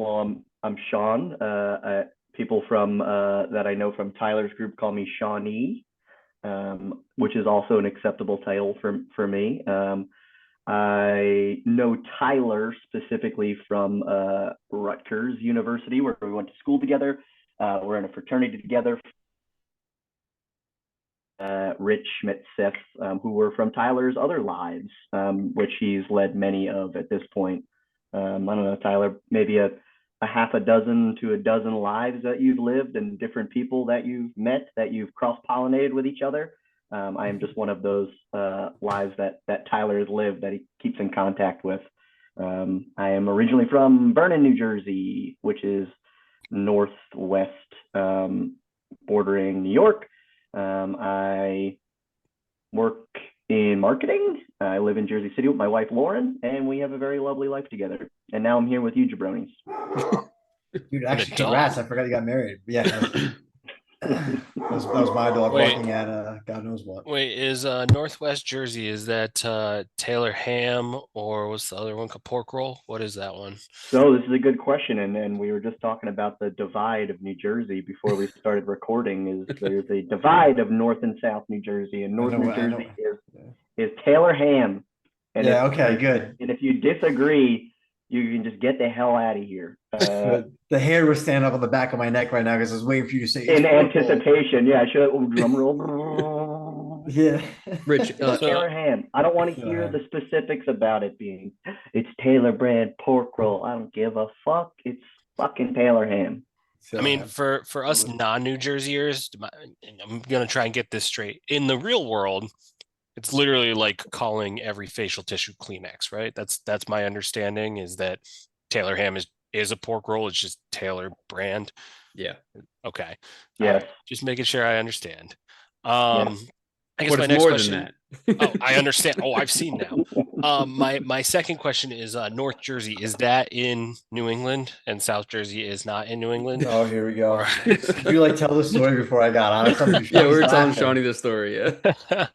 Well, I'm Sean. People from that I know from Tyler's group call me Shawnee, which is also an acceptable title for me. I know Tyler specifically from Rutgers University, where we went to school together. We're in a fraternity together. Rich met Seth, who were from Tyler's other lives, which he's led many of at this point. I don't know, Tyler, maybe a half a dozen to a dozen lives that you've lived and different people that you've met, that you've cross-pollinated with each other. I am just one of those lives that Tyler has lived, that he keeps in contact with. I am originally from Vernon, New Jersey, which is northwest, bordering New York. I work in marketing. I live in Jersey City with my wife, Lauren, and we have a very lovely life together. And now I'm here with you, jabronis. Dude, actually, congrats. I forgot you got married. Yeah, that was my dog barking at God knows what. Wait, is Northwest Jersey, is that Taylor ham, or what's the other one called, pork roll? What is that one? So this is a good question, and we were just talking about the divide of New Jersey before we started recording. There's a divide of North and South New Jersey, and North New Jersey is Taylor ham. And okay, good. And if you disagree, you can just get the hell out of here. The hair was standing up on the back of my neck right now because I was waiting for you to say in anticipation. Yeah, I should have drum roll. Yeah, Rich, Taylor ham. I don't want to hear the specifics about it being. It's Taylor brand pork roll. I don't give a fuck. It's fucking Taylor ham. I mean, for us non-New Jerseyers, I'm gonna try and get this straight. In the real world, it's literally like calling every facial tissue Kleenex, right? That's my understanding, is that Taylor ham is a pork roll. It's just Taylor brand. Yeah. Okay. Yeah. Just making sure I understand. I guess what my next more question. Than that. Oh, I understand. Oh, I've seen now. My second question is North Jersey. Is that in New England, and South Jersey is not in New England? Oh, here we go. Did you like tell the story before I got on? Yeah, we were telling Shawnee the story. Yeah.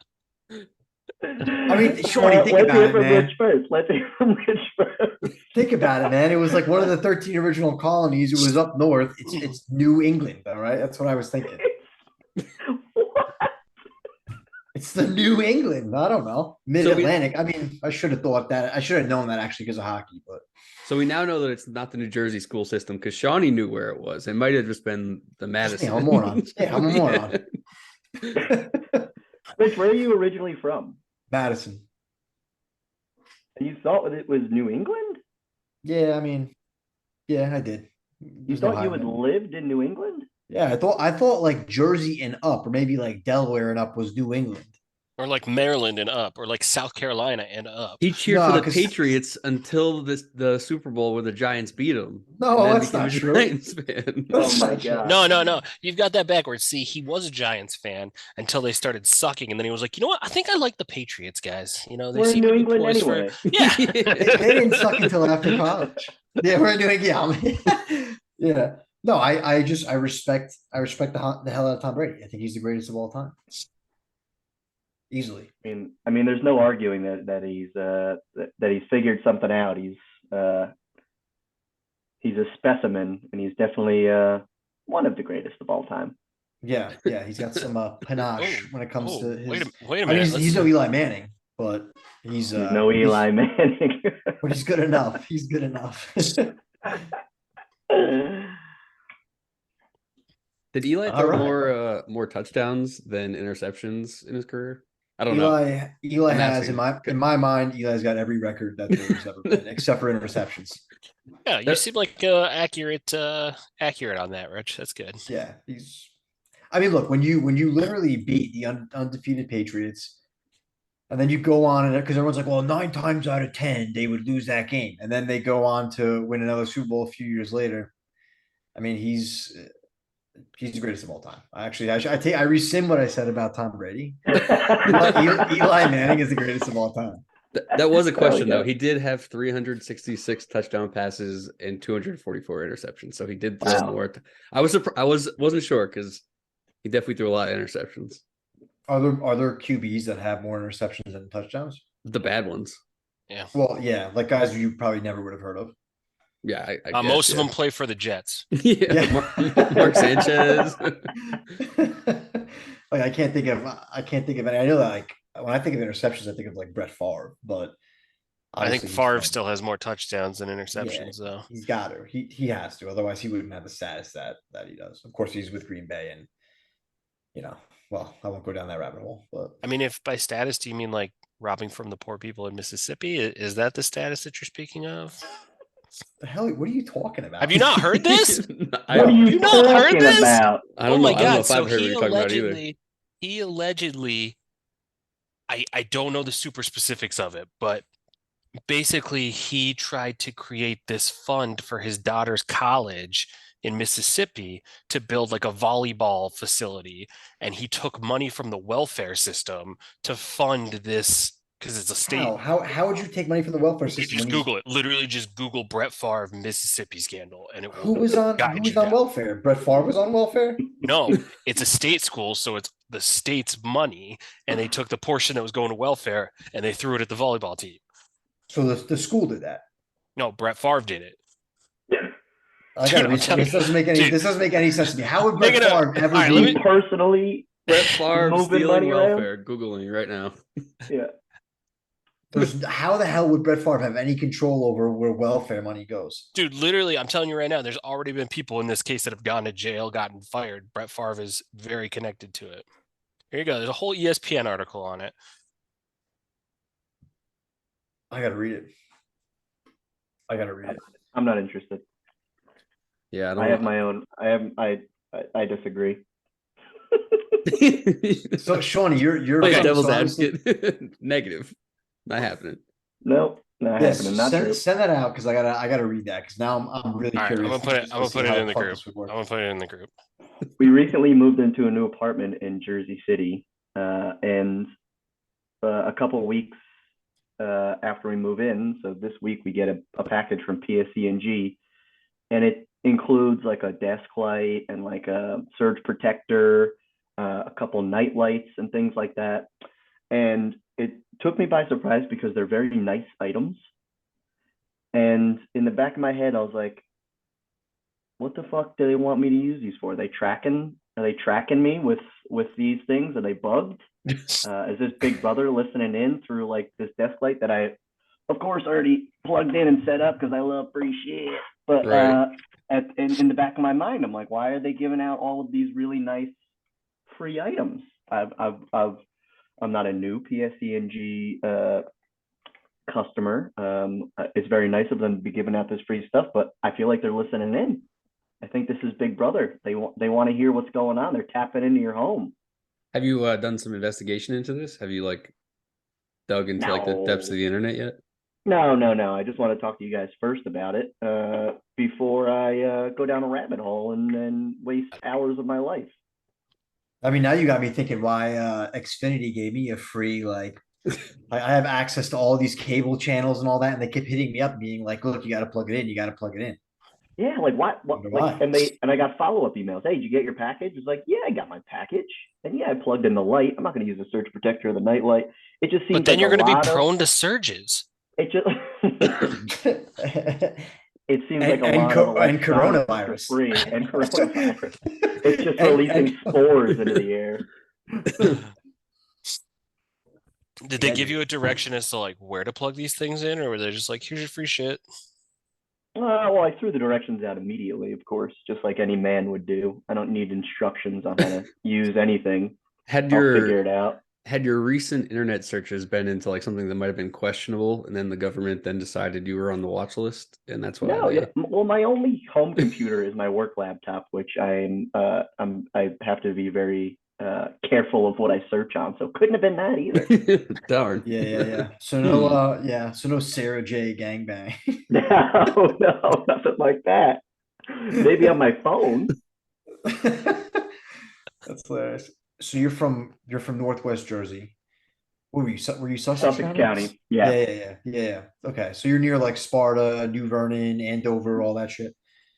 I mean, Shawnee, think about it, man. Rich first. Let's hear from Rich first. Think about it, man. It was like one of the 13 original colonies. It was up north. It's New England, all right? That's what I was thinking. It's the New England. I don't know. Mid-Atlantic. I mean, I should have thought that. I should have known that actually because of hockey. But so we now know that it's not the New Jersey school system because Shawnee knew where it was. It might have just been the Madison. Yeah, I'm a moron. Yeah, I'm a moron. Rich, where are you originally from? Madison. And you thought it was New England? Yeah, I mean, yeah, I did. You thought you had lived in New England? Yeah, I thought like Jersey and up, or maybe like Delaware and up was New England. Or like Maryland and up, or like South Carolina and up. He cheered for the Patriots until the Super Bowl where the Giants beat them. No, that's not true. Giants fan. Oh my god! No. You've got that backwards. See, he was a Giants fan until they started sucking, and then he was like, you know what? I think I like the Patriots, guys. You know, they we're seem in New to be England poised anyway. Yeah, they didn't suck until after college. Yeah, we're doing yeah. No, I respect the hell out of Tom Brady. I think he's the greatest of all time. Easily. I mean, there's no arguing that he's figured something out. He's a specimen, and he's definitely one of the greatest of all time. Yeah, he's got some panache when it comes to his. Wait a minute. He's no Eli Manning, but he's no Eli Manning. But he's good enough. He's good enough. Did Eli throw more touchdowns than interceptions in his career? I don't know. Eli has in my mind, Eli's got every record that there's ever been, except for interceptions. Yeah, you seem like accurate on that, Rich. That's good. Yeah, I mean, look, when you literally beat the undefeated Patriots, and then you go on and because everyone's like, well, 9 times out of 10 they would lose that game, and then they go on to win another Super Bowl a few years later. I mean, he's the greatest of all time. I rescind what I said about Tom Brady. Eli Manning is the greatest of all time. That was a question though. He did have 366 touchdown passes and 244 interceptions, so he did throw more. I wasn't sure because he definitely threw a lot of interceptions. Are there QBs that have more interceptions than touchdowns? The bad ones. Yeah. Well, yeah, like guys you probably never would have heard of. Yeah, I guess, Most of yeah. them play for the Jets. Yeah, Mark Sanchez. Like I can't think of any. I know that like when I think of interceptions, I think of like Brett Favre, but I think obviously he's Favre from, still has more touchdowns than yeah, interceptions, though. he's got to. He has to, otherwise he wouldn't have the status that he does. Of course, he's with Green Bay, and well, I won't go down that rabbit hole. But I mean, if by status do you mean like robbing from the poor people in Mississippi? Is that the status that you're speaking of? the hell, what are you talking about? Have you not heard this? What are you You not heard talking this? about? I Oh don't know. my I don't know God! if So I've heard what you're talking about either. he allegedly, I don't know the super specifics of it, but basically he tried to create this fund for his daughter's college in Mississippi to build like a volleyball facility, and he took money from the welfare system to fund this because it's a state. How would you take money from the welfare You system? just When you, Google it. Literally, just Google Brett Favre Mississippi scandal, and it will who was on guide you down. welfare? Brett Favre was on welfare. No, it's a state school, so it's the state's money, and they took the portion that was going to welfare and they threw it at the volleyball team. So the school did that. No, Brett Favre did it. I gotta Dude, this doesn't make any. dude. This doesn't make any sense to me. How would Brett Make it up. Favre ever All right, be? let me- You personally Brett Favre moving stealing money around? welfare. Googling right now. Yeah. How the hell would Brett Favre have any control over where welfare money goes? Dude, literally, I'm telling you right now, there's already been people in this case that have gone to jail, gotten fired. Brett Favre is very connected to it. Here you go. There's a whole ESPN article on it. I gotta read it. I gotta read it. I'm not interested. Yeah, I have my own. I disagree. So, Shawnee, you're Play from- devil's so obviously- advocate. Negative. Not happening. Nope, not Yes, happening. Not true. send that out because I gotta read that because now I'm really All right, I'm curious. gonna put it. just I'm to gonna see put it how in the fuck group. this would work. I'm gonna put it in the group. We recently moved into a new apartment in Jersey City, and a couple of weeks after we move in, so this week we get a package from PSE&G, and it includes like a desk light and like a surge protector, a couple night lights and things like that. And it took me by surprise because they're very nice items. And in the back of my head, I was like, what the fuck do they want me to use these for? Are they tracking me with these things? Are they bugged? Is this Big Brother listening in through like this desk light that I, of course, already plugged in and set up because I love free shit. But Right. in the back of my mind, I'm like, why are they giving out all of these really nice free items? I'm not a new PSE&G customer. It's very nice of them to be giving out this free stuff, but I feel like they're listening in. I think this is Big Brother. They want to hear what's going on. They're tapping into your home. Have you done some investigation into this? Have you like dug into like the depths of the internet yet? No. I just want to talk to you guys first about it before I go down a rabbit hole and then waste hours of my life. I mean, now you got me thinking why Xfinity gave me a free like. I have access to all these cable channels and all that, and they kept hitting me up, being like, "Look, you got to plug it in. You got to plug it in." Yeah, like what? Wonder Like, why. and I got follow-up emails. Hey, did you get your package? It's like, yeah, I got my package, and yeah, I plugged in the light. I'm not going to use the surge protector or the night light. It just seems. But then like you're going to be lot of- prone to surges. It just. It seems And- like a and lot co- of and electronics coronavirus. for free and coronavirus. It's just And- releasing and- spores into the air. Did they Yeah, give you a direction as to like where to plug these things in, or were they just like, here's your free shit? Well, I threw the directions out immediately, of course, just like any man would do. I don't need instructions on how to use anything. Had I'll figure your it out. had your recent internet searches been into like something that might have been questionable, and then the government then decided you were on the watch list, and that's why No, they... yeah. Well, my only home computer is my work laptop, which I have to be very careful of what I search on. So couldn't have been that either. Darn. Yeah. So no Sarah J gangbang. No, nothing like that. Maybe on my phone. That's hilarious. So you're from Northwest Jersey. What were you? Were you Sussex Suffolk County. Yeah. Yeah, Yeah. Okay, so you're near like Sparta, New Vernon, Andover, all that shit.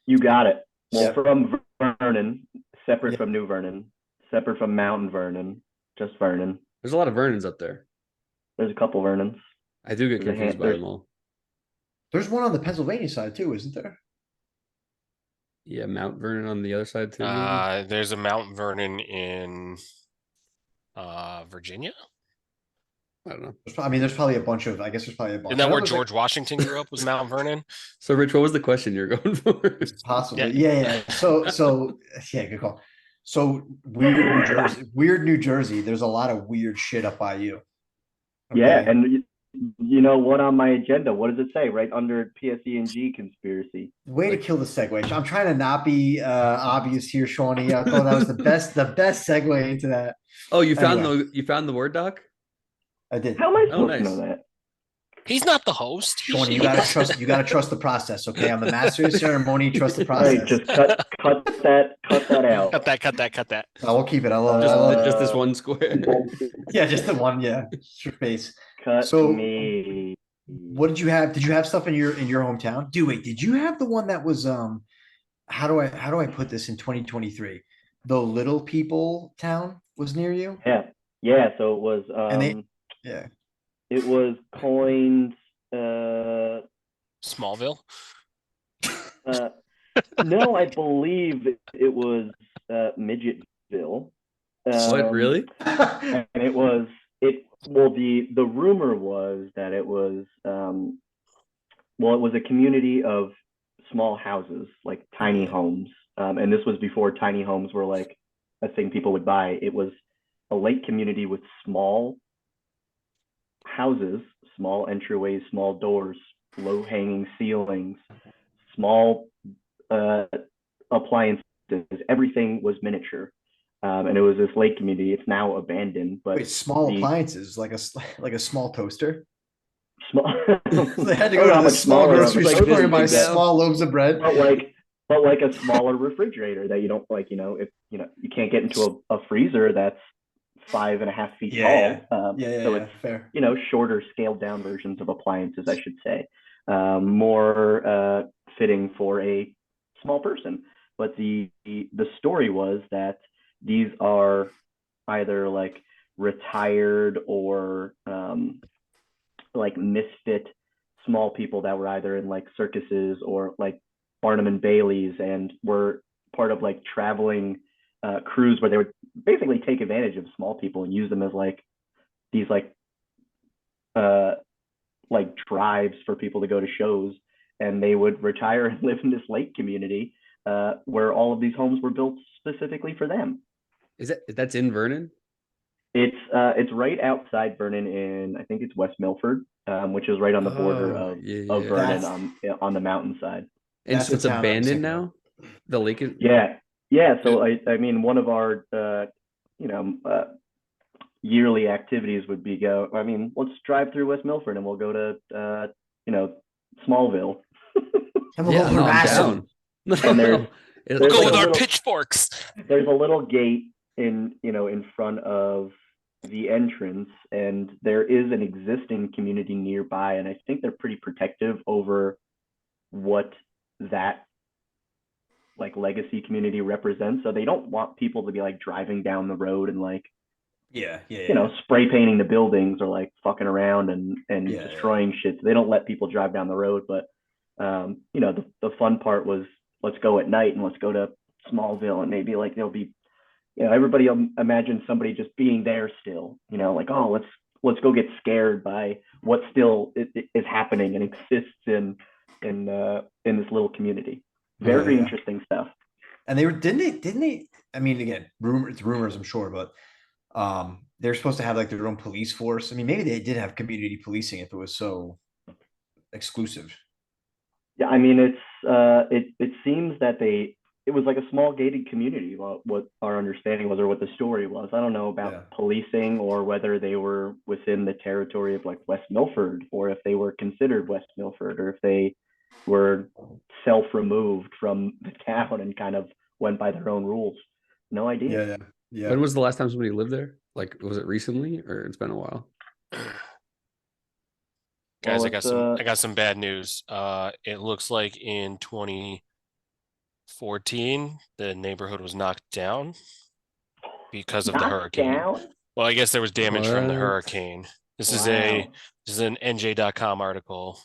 you got it. Well, Yeah. from Vernon, separate Yeah. from New Vernon, separate from Mountain Vernon, just Vernon. There's a lot of Vernons up there. There's a couple Vernons. I do get There's a confused by hand- them all. There's one on the Pennsylvania side too, isn't there? Yeah, Mount Vernon on the other side too. Maybe? There's a Mount Vernon in Virginia. I don't know. I mean, there's probably a bunch of. I guess there's probably a bunch. Isn't that I know where there's, George Washington grew up? Was Mount Vernon? So, Rich, what was the question you're going for? possibly, Yeah. yeah. So yeah, good call. So weird New Jersey. There's a lot of weird shit up by you. Yeah, Okay? and you know what on my agenda? What does it say right under PSE&G conspiracy? Way to kill the segue. I'm trying to not be obvious here, Shawnee. I thought that was the best segue into that. Oh, you found Anyway. you found the Word doc? I did. How am I Oh, supposed to know nice. that? He's not the host. Shawnee, you gotta trust. You gotta trust the process. Okay, I'm the master of the ceremony. Trust the Right, process. just cut that out. Cut that. I will keep it. I love. Just this one square. Yeah, just the one. Yeah, your face. Cut So- me. What did you have? Did you have stuff in your hometown? Wait, did you have the one that was how do I put this in 2023? The Little People town was near you? Yeah. So it was And they- Yeah. it was coined Smallville. no, I believe it was Midgetville. What, really? And it was the rumor was that it was it was a community of small houses, like tiny homes. And this was before tiny homes were like a thing people would buy. It was a lake community with small houses, small entryways, small doors, low hanging ceilings, small appliances. Everything was miniature. And it was this lake community. It's now abandoned, but Wait, small appliances like a small toaster. Small. They had to go to the small grocery store and buy small loaves of bread. But like a smaller refrigerator that you don't like. If you can't get into a freezer that's 5.5 feet tall. So it's fair. Shorter, scaled down versions of appliances, I should say, more fitting for a small person. But the story was that these are either like retired or like misfit small people that were either in like circuses or like Barnum and Bailey's and were part of like traveling crews where they would basically take advantage of small people and use them as like these like drives for people to go to shows, and they would retire and live in this lake community where all of these homes were built specifically for them. That's in Vernon? It's right outside Vernon in, I think it's West Milford, which is right on the border of Vernon on the mountainside. And so it's abandoned now? The lake is So I mean, one of our yearly activities would be let's drive through West Milford and we'll go to Smallville. And we'll go harass them. And We'll go with our pitchforks. There's a little gate in front of the entrance, and there is an existing community nearby, and I think they're pretty protective over what that like legacy community represents. So they don't want people to be like driving down the road and like spray painting the buildings or like fucking around and destroying shit. So they don't let people drive down the road. But the fun part was, let's go at night and let's go to Smallville, and maybe like there'll be everybody imagine somebody just being there still, like, oh, let's go get scared by what still is happening and exists in this little community. Very interesting stuff. And they were didn't they? I mean, again, it's rumors, I'm sure, but they're supposed to have like their own police force. I mean, maybe they did have community policing if it was so exclusive. Yeah, I mean, it seems that it was like a small gated community, what our understanding was, or what the story was. I don't know about policing or whether they were within the territory of like West Milford, or if they were considered West Milford, or if they were self-removed from the town and kind of went by their own rules. No idea. Yeah. When was the last time somebody lived there? Like, was it recently or it's been a while? Guys, I got some bad news. It looks like in 2014, the neighborhood was knocked down because of the hurricane. Well, I guess there was damage from the hurricane. This is an NJ.com article.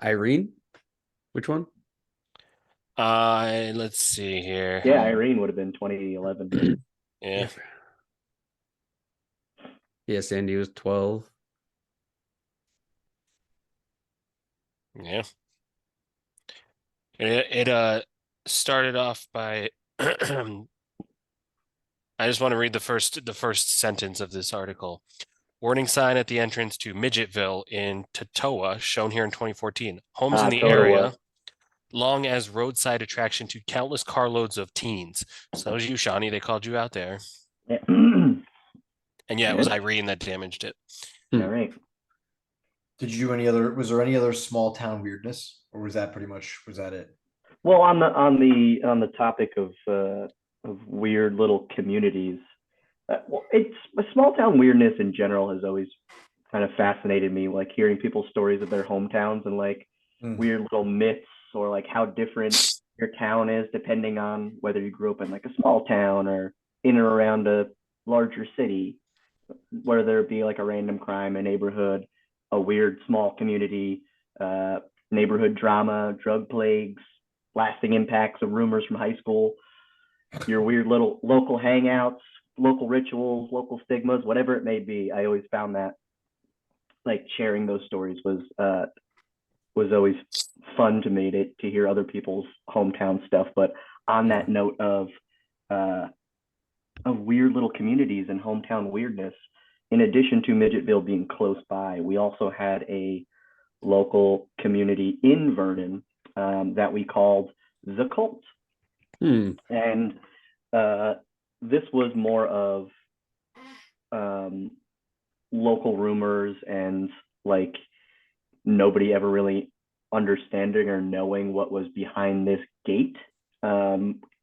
Irene? Which one? Let's see here. Yeah, Irene would have been 2011. Yeah. Yeah, Sandy was 12. Yeah. It started off by I just want to read the first sentence of this article. Warning sign at the entrance to Midgetville in Totowa, shown here in 2014. Homes in the Totowa. area, long as roadside attraction to countless carloads of teens. So that was you, Shawnee. They called you out there. Yeah. And yeah, it was Irene that damaged it. All right. Did you do any other? Was there any other small town weirdness, or was that it? Well, on the topic of weird little communities, well, it's small town weirdness in general has always kind of fascinated me, like hearing people's stories of their hometowns and like weird little myths or like how different your town is depending on whether you grew up in like a small town or in or around a larger city, whether there be like a random crime, a neighborhood, a weird small community, neighborhood drama, drug plagues, lasting impacts of rumors from high school, your weird little local hangouts, local rituals, local stigmas, whatever it may be. I always found that like sharing those stories was always fun to me to hear other people's hometown stuff. But on that note of weird little communities and hometown weirdness, in addition to Midgetville being close by, we also had a local community in Vernon that we called the Cult. And this was more of local rumors and like nobody ever really understanding or knowing what was behind this gate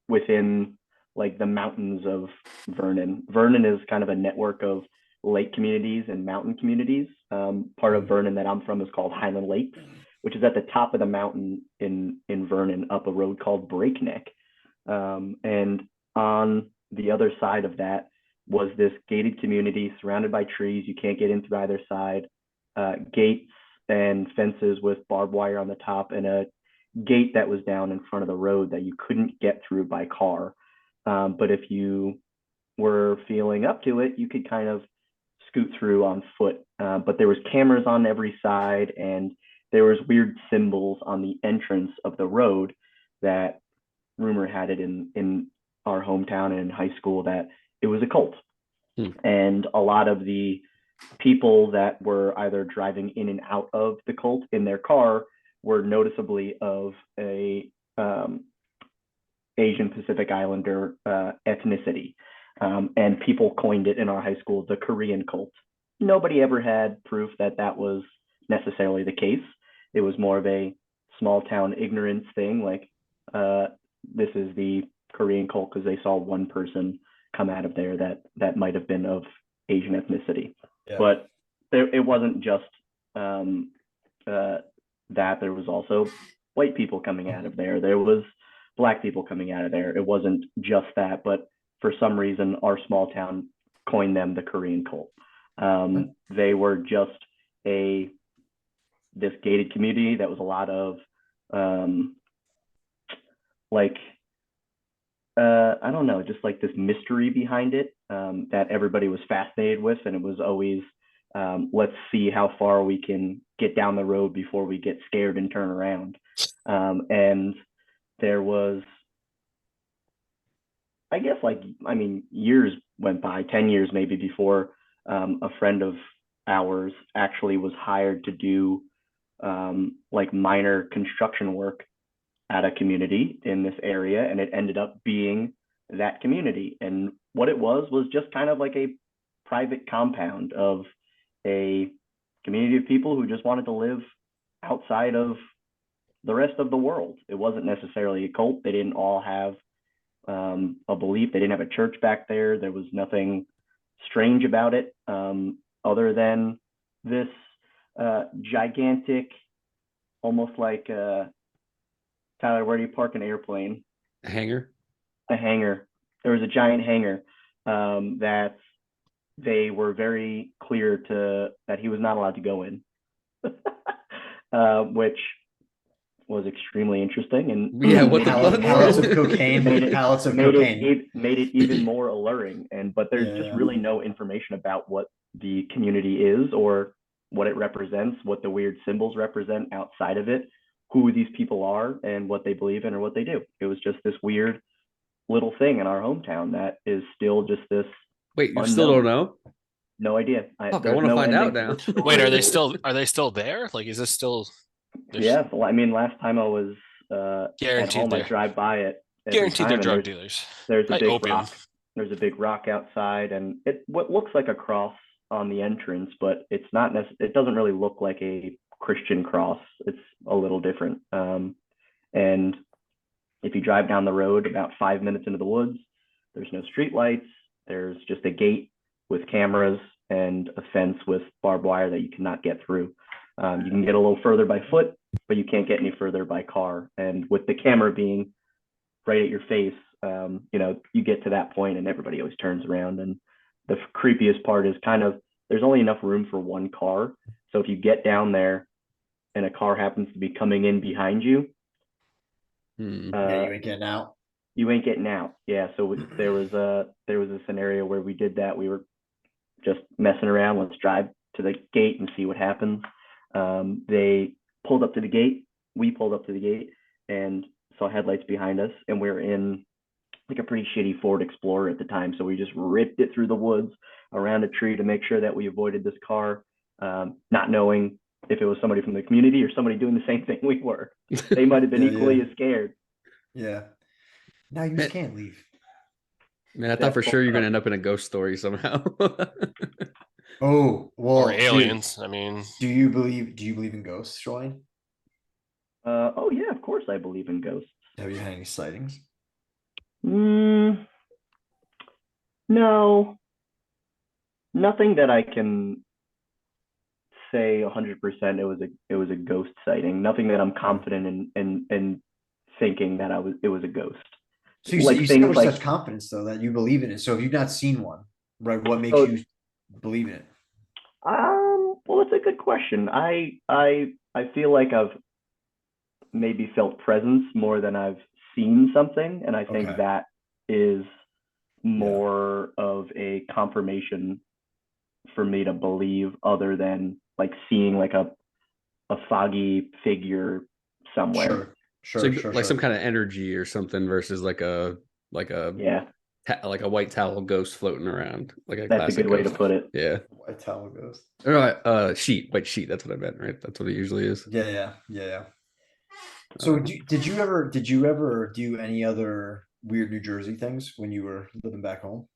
within like the mountains of Vernon. Vernon is kind of a network of lake communities and mountain communities. Part of Vernon that I'm from is called Highland Lakes, which is at the top of the mountain in Vernon up a road called Breakneck. And on the other side of that was this gated community surrounded by trees. You can't get in through either side. Gates and fences with barbed wire on the top, and a gate that was down in front of the road that you couldn't get through by car. But if you were feeling up to it, you could kind of scoot through on foot. But there was cameras on every side, and there was weird symbols on the entrance of the road that rumor had it in our hometown and in high school that it was a cult. And a lot of the people that were either driving in and out of the cult in their car were noticeably of a Asian Pacific Islander ethnicity. And people coined it in our high school the Korean cult. Nobody ever had proof that that was necessarily the case. It was more of a small town ignorance thing, like this is the Korean cult because they saw one person come out of there that might have been of Asian ethnicity. Yeah. But it wasn't just that. There was also white people coming out of there. There was Black people coming out of there. It wasn't just that, but for some reason, our small town coined them the Korean cult. They were just this gated community that was a lot of I don't know, just like this mystery behind it that everybody was fascinated with. And it was always, let's see how far we can get down the road before we get scared and turn around. And there was, I guess, years went by, 10 years maybe, before a friend of ours actually was hired to do minor construction work at a community in this area, and it ended up being that community. And what it was just kind of like a private compound of a community of people who just wanted to live outside of the rest of the world. It wasn't necessarily a cult. They didn't all have a belief. They didn't have a church back there. There was nothing strange about it other than this gigantic, almost like Tyler, where do you park an airplane? A hangar. A hangar. There was a giant hangar that they were very clear that he was not allowed to go in, which was extremely interesting, and Yeah, what the fuck? Pallets of cocaine, Made it- pallets of made cocaine. made it even more alluring. But there's just Yeah. really no information about what the community is or what it represents, what the weird symbols represent outside of it, who these people are, and what they believe in or what they do. It was just this weird little thing in our hometown that is still just this Wait, you unknown. still don't know? No idea. Fuck, I there's want to no find out ending to now. the story. Wait, are they still there? Like, is this still Yeah, well, I mean, last time I was at guaranteed home, I they're drive by it every guaranteed time, they're and drug dealers? there's a Like big opium. rock. There's a big rock outside, and what looks like a cross on the entrance, but it's not. It doesn't really look like a Christian cross. It's a little different. And if you drive down the road about 5 minutes into the woods, there's no street lights. There's just a gate with cameras and a fence with barbed wire that you cannot get through. You can get a little further by foot, but you can't get any further by car. And with the camera being right at your face, you get to that point and everybody always turns around. And the creepiest part is kind of there's only enough room for one car. So if you get down there and a car happens to be coming in behind you, Yeah, you ain't getting out. You ain't getting out. Yeah. So there was a scenario where we did that. We were just messing around. Let's drive to the gate and see what happens. They pulled up to the gate. We pulled up to the gate and saw headlights behind us. And we were in like a pretty shitty Ford Explorer at the time. So we just ripped it through the woods around a tree to make sure that we avoided this car, not knowing if it was somebody from the community or somebody doing the same thing we were. They might have been equally as scared. Yeah. Now you just can't leave. Man, I thought for sure you're gonna end up in a ghost story somehow. Oh, well, Or aliens. dude, I mean, do you believe in ghosts, Sean? Oh yeah, of course I believe in ghosts. Have you had any sightings? No, nothing that I can say 100% it was a ghost sighting. Nothing that I'm confident in thinking that it was a ghost. So you Like say things with like such confidence though that you believe in it. So if you've not seen one, right, what makes Oh. you believe in it? Well, it's a good question. I feel like I've maybe felt presence more than I've seen something, and I think Okay. that is more of a confirmation for me to believe, other than like seeing like a foggy figure somewhere. Sure, So like some kind of energy or something versus like a Yeah, like a white towel ghost floating around, like a that's a classic good way to ghost. put it. Yeah. White towel ghost. Or no, white sheet. That's what I meant, right? That's what it usually is. Yeah. So did you ever do any other weird New Jersey things when you were living back home?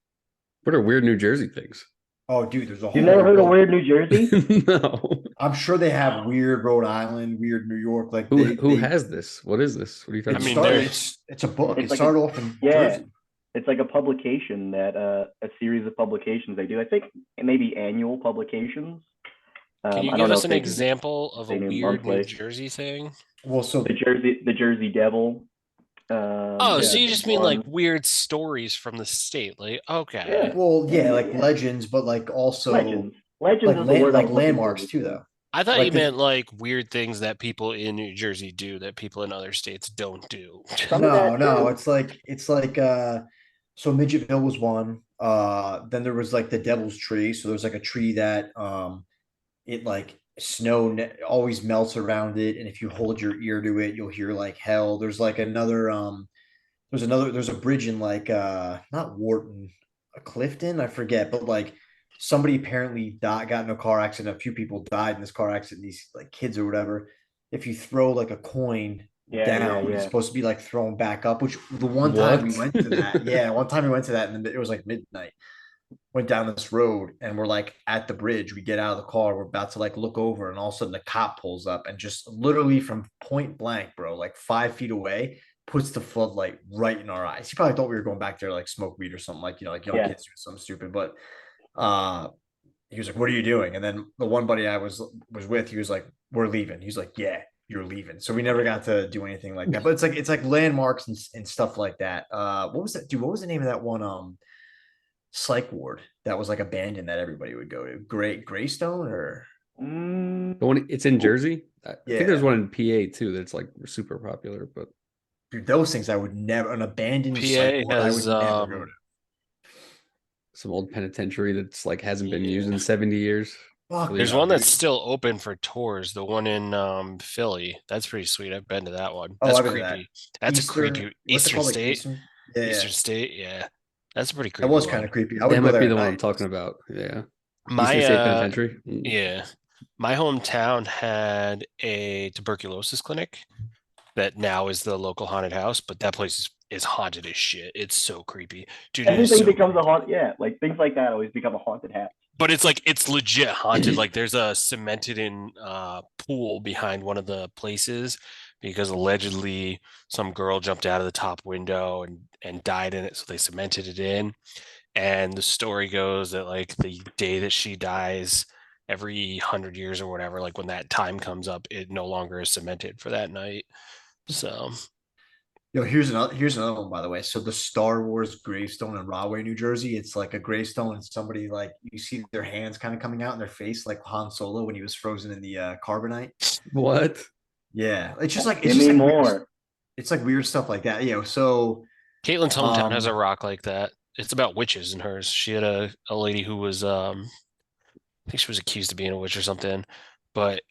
What are weird New Jersey things? Oh, dude, there's a whole. You've never heard of bunch. Weird New Jersey? No. I'm sure they have weird Rhode Island, weird New York. Like Who has this? What is this? What are you talking It I mean, about? started. there's- It's a book. It's It like started off in Jersey. It's like a publication that a series of publications they do. I think maybe annual publications. Can you I don't give know us if an they example of a they do weird New monthly. Jersey thing? Well, so the Jersey Devil. Oh, is so a you big just mean like one. weird stories from the state? Like, okay. Yeah. well, yeah, Yeah, like yeah. legends, but like also Legends like is the word I like was looking for landmarks too, before. though. I thought Like you the- meant like weird things that people in New Jersey do that people in other states don't do. Some of that No, too. it's like so Midgetville was one. Then there was like the Devil's Tree. So there's like a tree that it like always melts around it, and if you hold your ear to it, you'll hear like hell. There's like there's a bridge in like not Wharton, Clifton, I forget, but like somebody apparently got in a car accident. A few people died in this car accident, these like kids or whatever. If you throw like a coin down, it's supposed to be like thrown back up, which the one time we What? went to that, one time we went to that, and it was like midnight. Went down this road and we're like at the bridge. We get out of the car, we're about to like look over, and all of a sudden the cop pulls up and just literally from point blank, bro, like 5 feet away, puts the floodlight right in our eyes. He probably thought we were going back there like smoke weed or something, like like young kids doing something stupid. But he was like, "What are you doing?" And then the one buddy I was with, he was like, "We're leaving." He's like, "Yeah, you're leaving." So we never got to do anything like that. But it's like landmarks and stuff like that. What was that, dude? What was the name of that one psych ward that was like abandoned that everybody would go to? Greystone or Mm, The one it's in Jersey. I think there's Yeah. one in PA too that's like super popular, but Dude, those things I would never, an abandoned psych PA ward, I would has never go to. some old penitentiary that's like hasn't been used Yeah. in 70 years. Fuck There's no, one that's dude. still open for tours. The one in Philly. That's pretty sweet. I've been to that one. Oh, That's I've been to that. creepy. That's a creepy What's it Eastern called? Like State. Eastern? Yeah, yeah. Eastern State. Yeah, that's a pretty That creepy was kind one. of creepy. I That would go might there be at the one I'm night. talking about. Yeah. My Eastern State Penitentiary. yeah, my hometown had a tuberculosis clinic that now is the local haunted house, but that place is haunted as shit. It's so creepy, dude. It is everything so becomes a creepy. haunt. Yeah, like things like that always become a haunted house. But it's like it's legit haunted. Like there's a cemented in pool behind one of the places because allegedly some girl jumped out of the top window and died in it, so they cemented it in. And the story goes that like the day that she dies, every 100 years or whatever, like when that time comes up, it no longer is cemented for that night. So Yo, here's another one, by the way. So the Star Wars gravestone in Rahway, New Jersey, it's like a gravestone and somebody like you see their hands kind of coming out in their face, like Han Solo when he was frozen in the carbonite. What? Yeah, it's just like Give me more. it's like weird stuff like that. So Caitlin's hometown has a um rock like that. It's about witches in hers. She had a lady who was I think she was accused of being a witch or something. But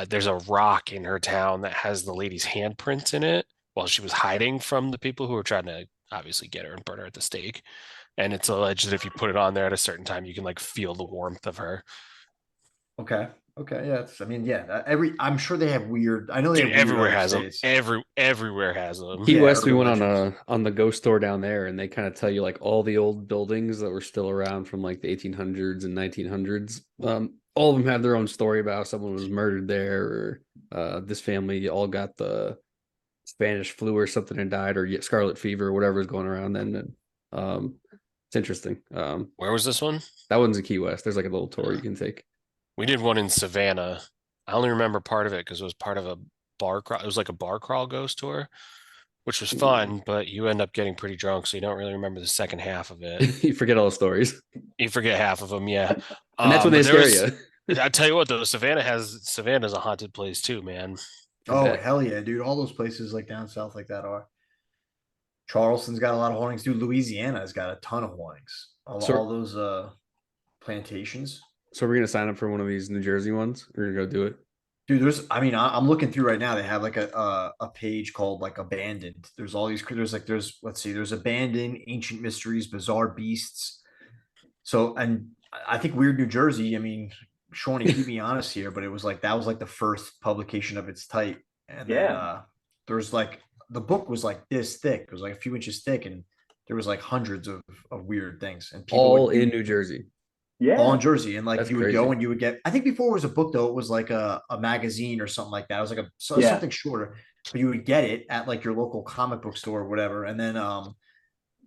there's a rock in her town that has the lady's handprints in it while she was hiding from the people who were trying to obviously get her and burn her at the stake. And it's alleged that if you put it on there at a certain time, you can like feel the warmth of her. okay. Okay, yeah, I mean, yeah, I'm sure they have weird. I know they Dude, have weird everywhere other has them. states. Everywhere has them. Key Yeah, West, we urban went legends. on the ghost tour down there, and they kind of tell you like all the old buildings that were still around from like the 1800s and 1900s. All of them have their own story about how someone was murdered there, or this family all got the Spanish flu or something and died, or scarlet fever, or whatever is going around then. And, it's interesting. Where was this one? That one's in Key West. There's like a little tour you can take. We did one in Savannah. I only remember part of it because it was part of a bar crawl. It was like a bar crawl ghost tour, which was fun, but you end up getting pretty drunk, so you don't really remember the second half of it. You forget all the stories, You forget half of them, yeah. and that's when they But there scare was, you. I tell you what, though, Savannah's a haunted place too, man. Oh bet. hell yeah, dude! All those places like down south like that are. Charleston's got a lot of hauntings, dude. Louisiana's got a ton of hauntings. So- All those plantations. So we're gonna sign up for one of these New Jersey ones. We're gonna go do it. Dude, I'm looking through right now. They have like a page called like abandoned. There's all these let's see, there's abandoned, ancient mysteries, bizarre beasts. So and I think Weird New Jersey. I mean, Shawnee, keep me honest here, but it was like that was like the first publication of its type. And then Yeah. there's like the book was like this thick. It was like a few inches thick, and there was like hundreds of weird things. And people All would in New Jersey. Yeah. all in Jersey, and like That's you would go crazy. and you would get. I think before it was a book though; it was like a magazine or something like that. It was like Yeah. something shorter, but you would get it at like your local comic book store or whatever. And then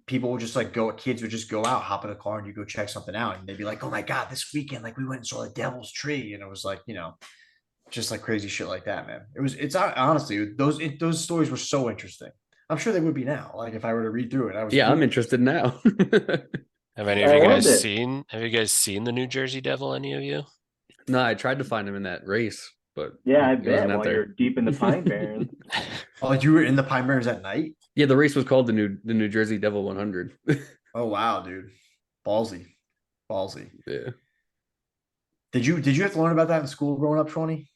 people would just like go. Kids would just go out, hop in a car, and you go check something out, and they'd be like, "Oh my god, this weekend like we went and saw the Devil's Tree," and it was like just like crazy shit like that, man. It's honestly those stories were so interesting. I'm sure they would be now. Like if I were to read through it, I was Yeah, I'm interested now. Have any of I you loved guys it. seen? Have you guys seen the New Jersey Devil? Any of you? No, I tried to find him in that race, but Yeah, I he bet wasn't out while there. you're deep in the Pine Barrens. Oh, you were in the Pine Barrens at night? Yeah, the race was called the New Jersey Devil 100. Oh wow, dude, ballsy, ballsy. Yeah. Did you have to learn about that in school growing up, Shawnee?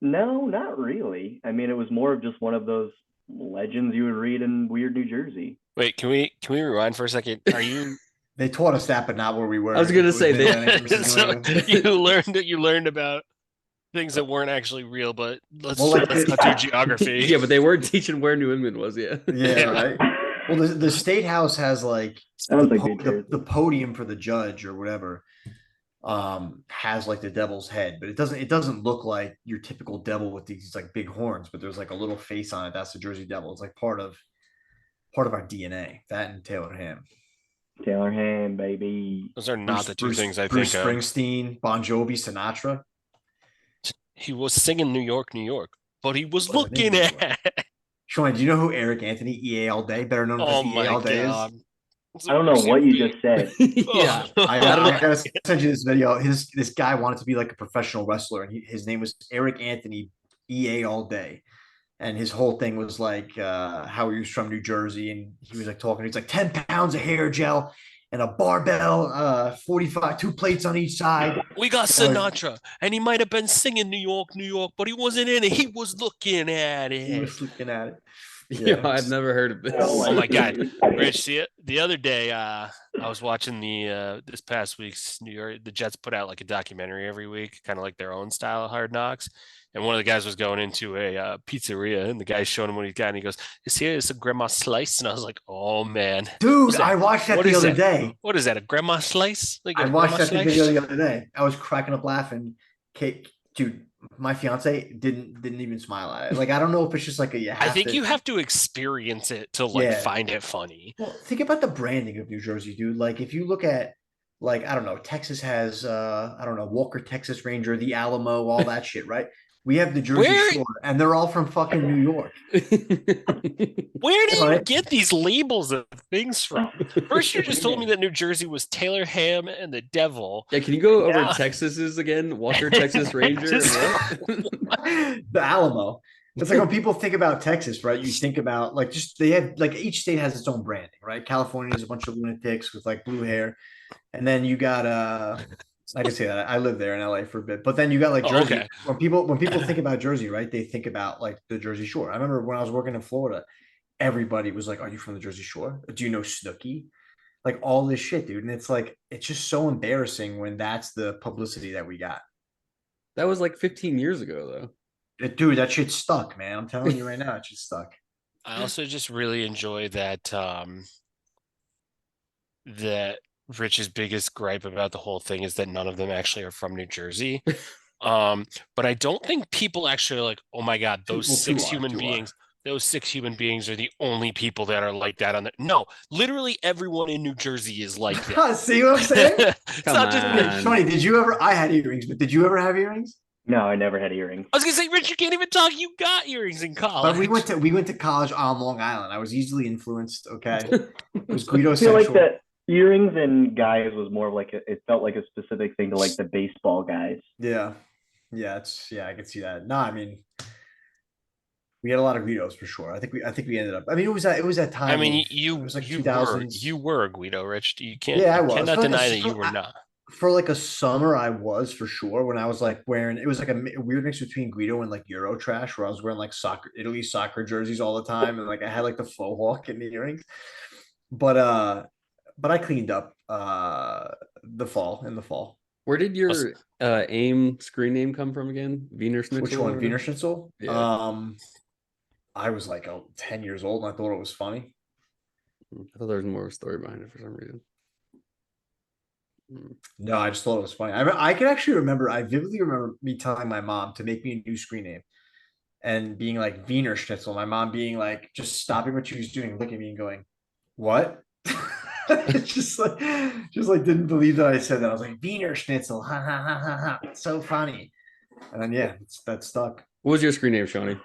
No, not really. I mean, it was more of just one of those legends you would read in Weird New Jersey. Wait, can we rewind for a second? Are you? They taught us that, but not where we were. I was gonna It say, they- Mid-Atlantic versus New So England. you learned about things that weren't actually real, but let's Well, like let's not do geography. Yeah, but they were teaching where New England was. Yeah. Yeah, right. Well, the state house has like I don't the, think they cared. the podium for the judge or whatever has like the devil's head, but it doesn't look like your typical devil with these like big horns, but there's like a little face on it. That's the Jersey Devil. It's like part of our DNA. That and Taylor Ham. Taylor Ham, baby. Those are not the two Bruce, things I Bruce think of. Springsteen, Bon Jovi, Sinatra. He was singing New York, New York, but he was Wasn't in looking New York. at. Sean, do you know who Eric Anthony, EA All Day, better known Oh as EA my All Day god! is? It's the I don't know worst what you thing. just said. Yeah. I gotta send you this video. This guy wanted to be like a professional wrestler, and his name was Eric Anthony, EA all day. And his whole thing was like how he was from New Jersey, and he was like talking. He's like 10 pounds of hair gel and a barbell, 45, 2 plates on each side. We got You know, Sinatra, and he might have been singing New York, New York, but he wasn't in it. He was looking at he it. was looking at it. Yeah, Yeah. I've never heard of this. Oh my God, Rich! The other day, I was watching this past week's New York. The Jets put out like a documentary every week, kind of like their own style of Hard Knocks. And one of the guys was going into a pizzeria, and the guy showing him what he's got, and he goes, "This here is a grandma slice," and I was like, "Oh man, Dude, that? I watched that What the is other that? day. What is that? A grandma slice? Like I a watched grandma that video slice?" the other day. I was cracking up laughing. Kate, dude, my fiance didn't even smile at it. Like, I don't know if it's just like I think you have to experience it to like Yeah. find it funny. Well, think about the branding of New Jersey, dude. Like, if you look at, like, I don't know, Texas has, I don't know, Walker, Texas Ranger, the Alamo, all that shit, right? We have the Jersey Where- Shore, and they're all from fucking New York. Where do you Right. get these labels of things from? First, you just told me that New Jersey was Taylor Ham and the Devil. Yeah, can you go over Yeah. Texas's again? Walker, Texas Ranger. Just- and what? The Alamo. It's like when people think about Texas, right? You think about like just they have like each state has its own branding, right? California is a bunch of lunatics with like blue hair, and then you got I can say that I lived there in LA for a bit, but then you got like Oh, Jersey. okay. When people think about Jersey, right? They think about like the Jersey Shore. I remember when I was working in Florida, everybody was like, "Are you from the Jersey Shore? Do you know Snooki?" Like all this shit, dude. And it's like it's just so embarrassing when that's the publicity that we got. That was like 15 years ago, though. Dude, that shit stuck, man. I'm telling you right now, it just stuck. I also just really enjoy that that Rich's biggest gripe about the whole thing is that none of them actually are from New Jersey. But I don't think people actually are like, oh my God, those Well, six two are, human two are. beings, those 6 human beings are the only people that are like that on the no, literally everyone in New Jersey is like that. See what I'm saying? It's Come not just me. on. Funny, did you ever? I had earrings, but did you ever have earrings? No, I never had earrings. I was gonna say, Rich, you can't even talk. You got earrings in college. But we went to college on Long Island. I was easily influenced. Okay, it was Guido I feel like Central. that earrings and guys was more of like it felt like a specific thing to like the baseball guys. Yeah, I can see that. No, I mean, we had a lot of Guidos for sure. I think we ended up. I mean, it was that time. I mean, it you was like you 2000s. were a Guido, Rich. You can't. Yeah, I you was. cannot For like a deny that you summer- were not. For like a summer, I was for sure when I was like wearing. It was like a weird mix between Guido and like Euro trash, where I was wearing like Italy soccer jerseys all the time, and like I had like the faux hawk and the earrings. But I cleaned up in the fall. Where did your AIM screen name come from again? Wiener Schnitzel? Which one? Wiener Schnitzel? Yeah. I was like 10 years old and I thought it was funny. I thought there was more of a story behind it for some reason. No, I just thought it was funny. I can actually remember, I vividly remember me telling my mom to make me a new screen name and being like Wiener Schnitzel. My mom being like, just stopping what she was doing, looking at me and going, what? just like didn't believe that I said that. I was like, Wiener Schnitzel. Ha ha ha ha ha. It's so funny. And then, yeah, that stuck. What was your screen name, Shawnee?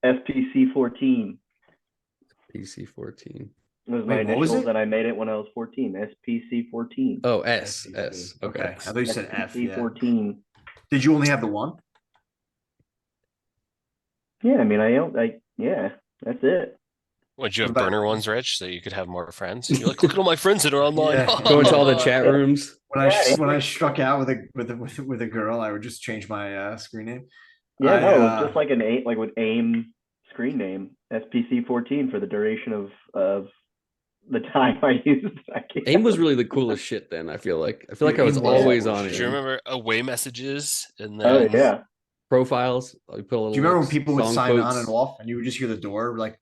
FPC 14 PC-14. was my Wait, what was initials, it? and I made it when I was 14. SPC 14. Oh, S. Okay. I thought you said F. SPC Yeah. 14. Did you only have the one? Yeah, I mean, yeah, that's it. Would you have What about- burner ones, Rich, so you could have more friends? You're like, look at all my friends that are online. Yeah. Go into all the chat rooms. When I struck out with a girl, I would just change my screen name. Yeah, no, it was just like an AIM, like with AIM screen name, SPC 14 for the duration of the time I used. AIM was really the coolest shit then, I feel like. I Dude, I was AIM was always cool on shit. it. Do you remember away messages? And Oh then yeah. Profiles. You put a little, Do you remember when like, people would song sign on quotes. and off, and you would just hear the door like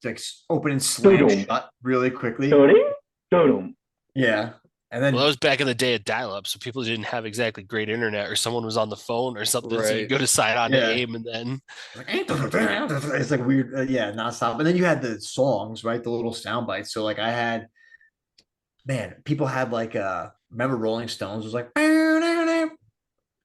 open and slam Doo-dum. shut really quickly? Doo-dum. Yeah, and then well, that was back in the day of dial-up, so people didn't have exactly great internet, or someone was on the phone or something. So you Right. go to sign on Yeah. to AIM, and then it's like weird, yeah, nonstop. And then you had the songs, right? The little sound bites. So like I had, man, people had like remember Rolling Stones was like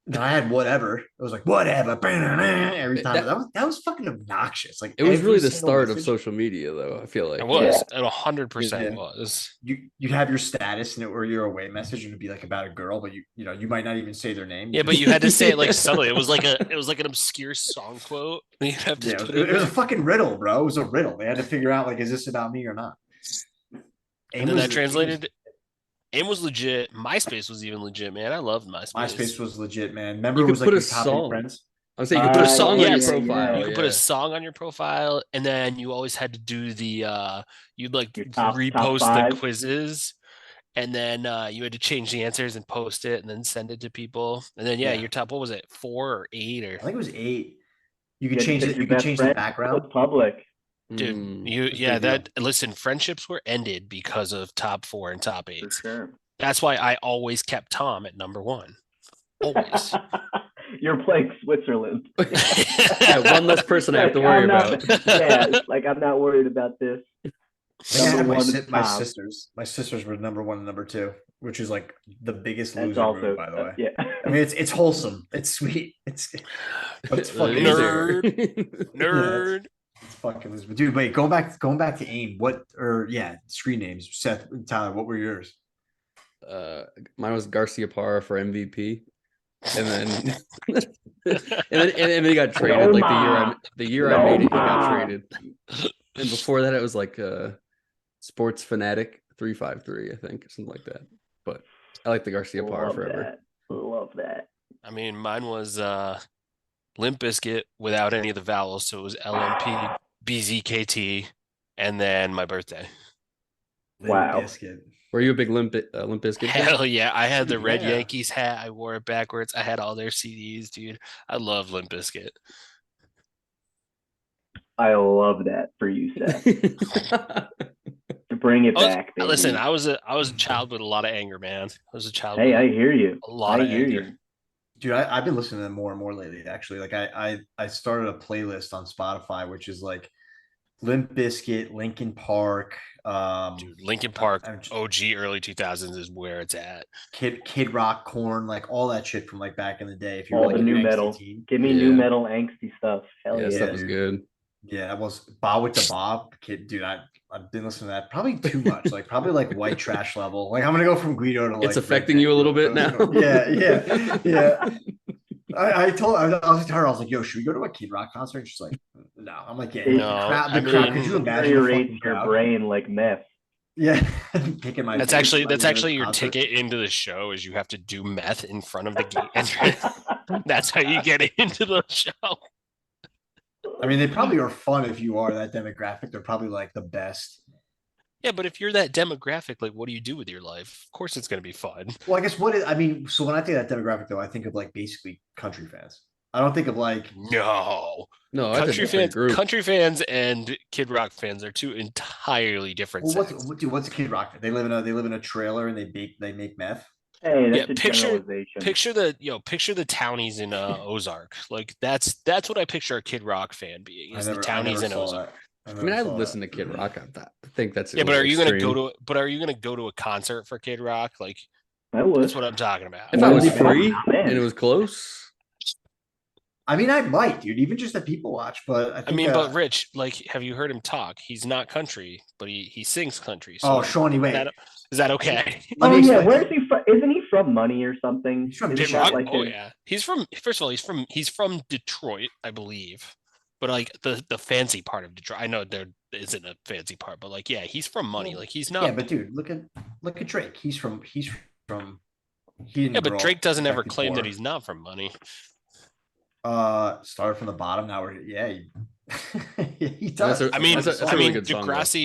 And I had whatever. It was like whatever every time. That- That was fucking obnoxious. Like It was really every the single start of message, social media, though. I feel It like. was. It 100% Yeah. was. you'd have your status and it or your away message and it'd be like about a girl, but you might not even say their name. Yeah, but you had to say it like subtly. It was like an obscure song quote. You'd have to Yeah, put it was a there. fucking riddle, bro. It was a riddle. They had to figure out like, is this about me or not? And then that translated. AIM was legit. MySpace was even legit, man. I loved MySpace. MySpace was legit, man. Remember, You it could was like put a your top 8 song. friends. I'm saying you could put a song on your yes. profile. You could put a yeah. song on your profile, and then you always had to do the you'd like Your top repost the five. quizzes, and then you had to change the answers and post it and then send it to people. And then Yeah. your top, what was it, 4 or 8 or I think it was 8. You could had to change pick it. your You could best change friend. the That background. was public. dude, Mm. That's a big that listen, friendships were ended because of top 4 and top For 8s. sure. That's why I always kept Tom at number 1. Always. You're playing Switzerland. Yeah, one less person I have to worry I'm not- about. Yeah, it's like I'm not worried about this. I think I had Number my, one si- is my Tom. sisters. My sisters were number 1 and number 2, which is like the biggest That's loser also move, by the way. yeah. I mean, it's wholesome. It's sweet. But it's fucking Nerd. Yeah, Nerd. it's fucking loser. But dude, wait, going back to AIM. Screen names. Seth, Tyler, what were yours? Mine was Garcia Parra for MVP, and then and then he got traded like the year I made it, he got traded. And before that, it was like Sports Fanatic 353, I think, something like that. But I like the Garcia Parra Love forever. that. Love that. I mean, mine was Limp Bizkit without any of the vowels, so it was LMP, BZKT, and then my birthday. Wow. Biscuit. Were you a big Limp Bizkit fan? Hell yeah. I had the Red Yeah. Yankees hat. I wore it backwards. I had all their CDs, dude. I love Limp Bizkit. I love that for you, Seth. Bring it back, baby. Listen, I was a child with a lot of anger, man. I was a child Hey, with I hear you. a lot I of hear anger. you. Dude, I've been listening to them more and more lately. Actually, like I started a playlist on Spotify, which is like Limp Bizkit, Linkin Park, Dude, Linkin Park, I'm just- OG early 2000s is where it's at. Kid Rock, Corn, like all that shit from like back in the day. If you were All like the an new angsty metal. teen. Give me new Yeah. metal angsty stuff. Hell Yeah, yeah. stuff was dude. good. Yeah, that was Bob with the Bob. Kid, dude, I've been listening to that probably too much. Like probably like white trash level. Like I'm gonna go from Guido to like It's affecting you a little bit now. Yeah. I was to her, I was like, yo, should we go to a Kid Rock concert? And she's like, no. I'm like, yeah, No, the I crowd. Could mean, you imagine the Deteriorates fucking your crowd? brain like meth. Yeah, picking my. That's face actually by the end of the your concert. ticket into the show is you have to do meth in front of the gate entrance. That's how you get into the show. I mean, they probably are fun if you are that demographic. They're probably like the best. Yeah, but if you're that demographic, like what do you do with your life? Of course it's gonna be fun. Well, I guess so when I think of that demographic, though, I think of like basically country fans. I don't think of like No. No, that's a Country different fans, group. country fans and Kid Rock fans are two entirely different well, sects. what's a Kid Rock? They live in a trailer and they make meth. Hey, that's Yeah, a picture generalization. picture the townies in Ozark. Like that's what I picture a Kid Rock fan being is the townies in Ozark. I mean, I listen to Kid Rock. I think that's Yeah, but are you gonna go to a concert for Kid Rock? Like I would. that's what I'm talking about. If I was Yeah. free Man. and it was close, I mean, I might, dude. Even just that people watch, but I think. but Rich, like, have you heard him talk? He's not country, but he sings country. So Oh, Shawnee, wait. is that okay? Let Oh me yeah, explain. where is he from? Isn't he from Money or something? He's from Isn't Kid that Rock? Detroit. like Oh his- yeah, he's from. First of all, he's from Detroit, I believe. But like the fancy part of Detroit, I know there isn't a fancy part, but like yeah, he's from Money. Like he's not. Yeah, but dude, look at Drake. He didn't Yeah, but grow Drake up doesn't ever affected claim that poor. he's not from Money. Started from the bottom. Now he does. That's a- I mean, that's a really good song, though. Degrassi,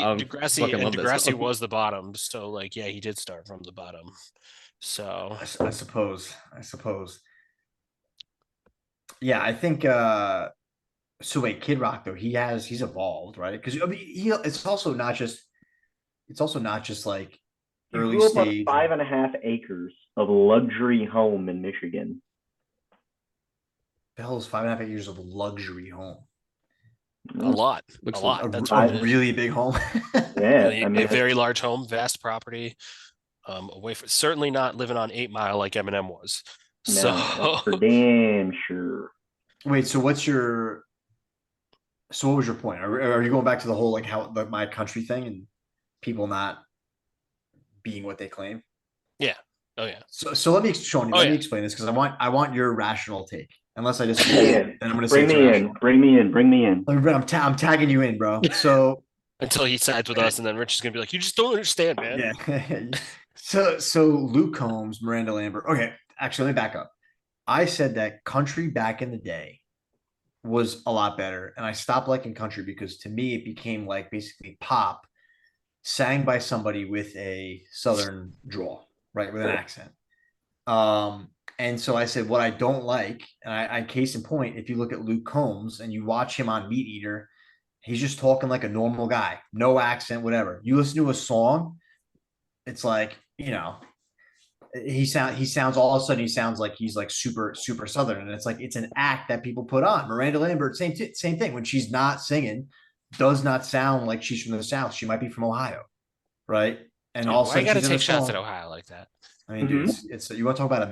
fucking love that Degrassi song. was the bottom. So like, yeah, he did start from the bottom. So I suppose. Yeah, I think. So wait, Kid Rock though he's evolved, right? Because I mean, it's also not just like He early grew up on stage. 5.5 acres of luxury home in Michigan. The hell is 5.5 years of luxury home? a lot, Looks a lot. A, That's a what it is. really big home. Yeah, a I mean, very large home, vast property. Away from certainly not living on 8 Mile like Eminem was. So No, that's for damn sure. Wait, so what was your point? Are you going back to the whole like how my country thing and people not being what they claim? yeah. Oh yeah. So let me, Shawnee, Oh, let me yeah. explain this because I want your rational take. Unless I disagree, Yeah. then I'm going to say Bring it's me in. rational. Bring me in. Bring me in. I'm tagging you in, bro. So Until he sides with us, and then Rich is gonna be like, "You just don't understand, man." yeah. So Luke Combs, Miranda Lambert. Okay, actually, let me back up. I said that country back in the day was a lot better, and I stopped liking country because to me it became like basically pop sang by somebody with a southern drawl, right, with an accent. And so I said, what I don't like, and I case in point, if you look at Luke Combs and you watch him on Meat Eater, he's just talking like a normal guy, no accent, whatever. You listen to a song, it's like, he sounds all of a sudden he sounds like he's like super super southern, and it's like it's an act that people put on. Miranda Lambert, same thing. When she's not singing, does not sound like she's from the South. She might be from Ohio, right? And Dude, all of a why sudden you gotta she's in a take shots at song. Ohio like that? I mean, dude, it's you want to talk about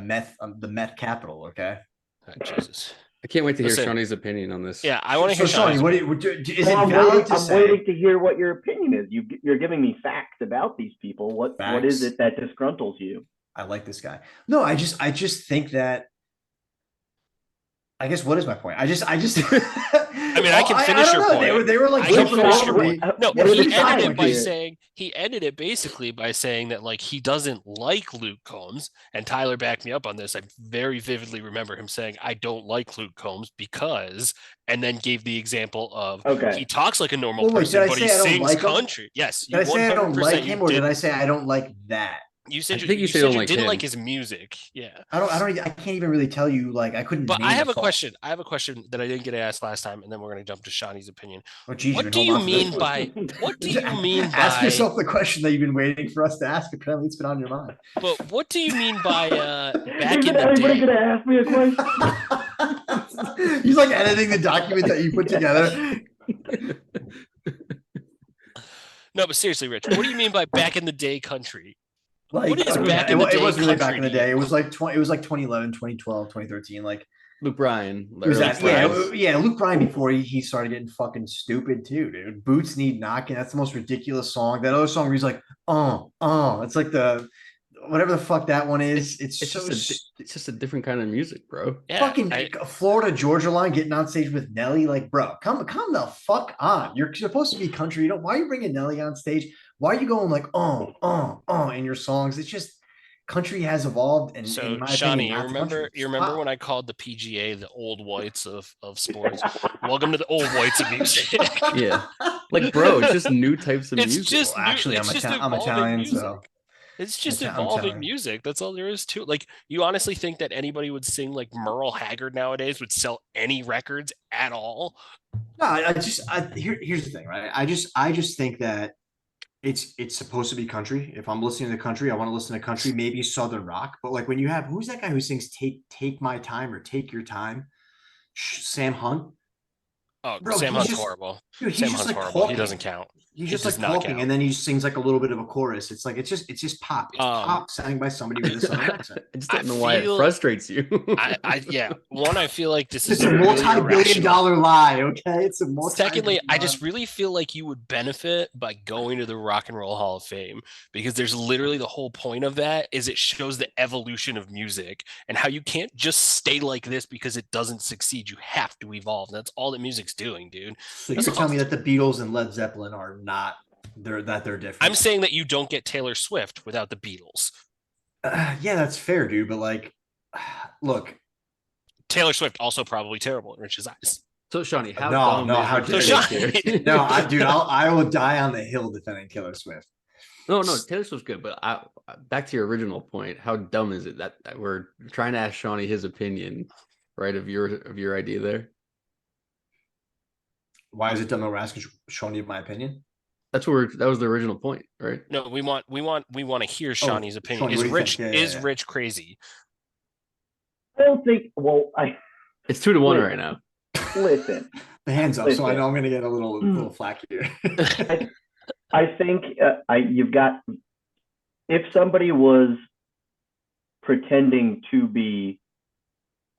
the meth capital, okay? Oh, Jesus. I can't wait to hear Listen. Shawnee's opinion on this. Yeah, I want to So hear Shawnee, Shawnee's is Well, it valid to I'm say waiting to hear what your opinion is. You're giving me facts about these people. What is Facts? it that disgruntles you? I like this guy? No, I just think that. I guess what is my point? I just. I mean, I can finish your know. point. They were like I can jumping finish all your over point. me. No, Yeah, he finish your ended it point, by dude. saying he ended it basically by saying that like he doesn't like Luke Combs, and Tyler backed me up on this. I very vividly remember him saying, "I don't like Luke Combs because," and then gave the example of Okay. he talks like a normal Well, wait, person, did I but he say I don't sings like him? country. Yes, Did I say I don't 100% like you him, or did. did I say I don't like that? You said I think you said said you don't you like didn't him. like his music. Yeah. I can't even really tell you. Like I couldn't. But name I have a a song. question. I have a question that I didn't get asked last time, and then we're going to jump to Shawnee's opinion. Oh, geez, What do you mean by what do you mean Ask by yourself the question that you've been waiting for us to ask. Apparently, it's been on your mind. but what do you mean by back Is in the anybody day? gonna ask me a question? He's like editing the document that you put together. No, but seriously, Rich, what do you mean by back in the day country? Like What is I mean, back in the day it wasn't really back country in the to you? day. It was like 2011, 2012, 2013. Like Luke Bryan. the it was early that Bryan. yeah, Luke Bryan before he started getting fucking stupid too, dude. Boots Need Knocking. That's the most ridiculous song. That other song where he's like, it's like the whatever the fuck that one is. It's so It's just a different kind of music, bro. Yeah, fucking Florida Georgia Line getting on stage with Nelly. Like, bro, come the fuck on. You're supposed to be country. You don't. Why are you bringing Nelly on stage? Why are you going like in your songs? It's just country has evolved, and so in my Shawnee, opinion, you not remember country. you remember when I called the PGA the old whites of sports? Welcome to the old whites of music. Yeah. Like, bro, it's just new types of It's music. just Well, new, actually, it's just I'm evolving Italian, music. so It's just I'm evolving Italian. music. That's all there is to it. Like, you honestly think that anybody would sing like Merle Haggard nowadays would sell any records at all? No, here's the thing, right? I just think that it's supposed to be country. If I'm listening to country, I want to listen to country, maybe Southern rock. But like when you have who's that guy who sings "Take My Time" or "Take Your Time"? Sam Hunt. Oh, Bro, Sam he's Hunt's just horrible. dude, he's Sam just Hunt's like horrible. He talking. doesn't count. He's It just does like not talking, count. and then he sings like a little bit of a chorus. It's like it's just pop. It's pop sang by somebody with a southern accent. I just don't know why it feel- frustrates you. Yeah. One, I feel like this is It's a really multi-billion-dollar lie. Okay, it's a Secondly, I just multi-billion-dollar- really feel like you would benefit by going to the Rock and Roll Hall of Fame because there's literally the whole point of that is it shows the evolution of music and how you can't just stay like this because it doesn't succeed. You have to evolve. That's all that music's doing, dude. So you're telling me that the Beatles and Led Zeppelin are not they're different? I'm saying that you don't get Taylor Swift without the Beatles. Yeah, that's fair, dude. But like, look, Taylor Swift also probably terrible in Rich's eyes. So, Shawnee, how No, dumb no, is how Rich dare you. here? no, I will die on the hill defending Taylor Swift. No, Taylor Swift's good, but back to your original point, how dumb is it that we're trying to ask Shawnee his opinion, right, of your idea there? Why is it dumb that we're asking Shawnee my opinion? That was the original point, right? No, we want to hear Shawnee's opinion. Shawnee, what do you think? Is Rich crazy? I don't think. Well, It's 2-1 right now. listen. The hands up, so I know I'm going to get a little flack here. I think you've got. If somebody was pretending to be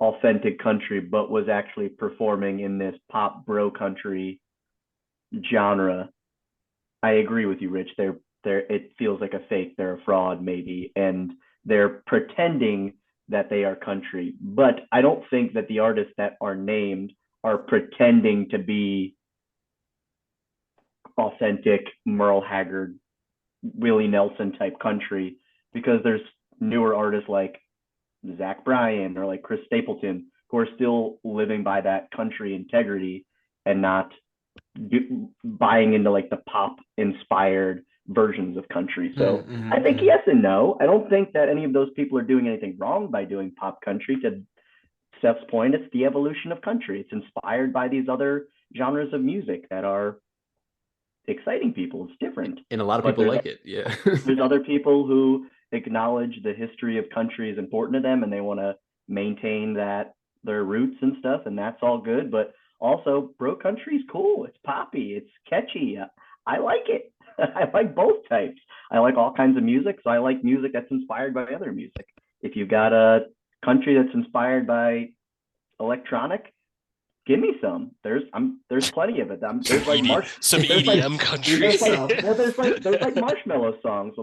authentic country, but was actually performing in this pop bro country genre, I agree with you, Rich. It feels like a fake. They're a fraud, maybe, and they're pretending that they are country. But I don't think that the artists that are named are pretending to be authentic Merle Haggard, Willie Nelson type country, because there's newer artists like Zach Bryan or like Chris Stapleton who are still living by that country integrity and not buying into like the pop inspired versions of country. So I think yes and no. I don't think that any of those people are doing anything wrong by doing pop country. To Seth's point, it's the evolution of country. It's inspired by these other genres of music that are exciting people. It's different. And a lot of people like it. Yeah. There's other people who acknowledge the history of country is important to them and they want to maintain that their roots and stuff, and that's all good. But also, bro country's cool. It's poppy. It's catchy. I like it. I like both types. I like all kinds of music, so I like music that's inspired by other music. If you've got a country that's inspired by electronic, give me some. There's plenty of it. There's like some EDM country. There's like Marshmello songs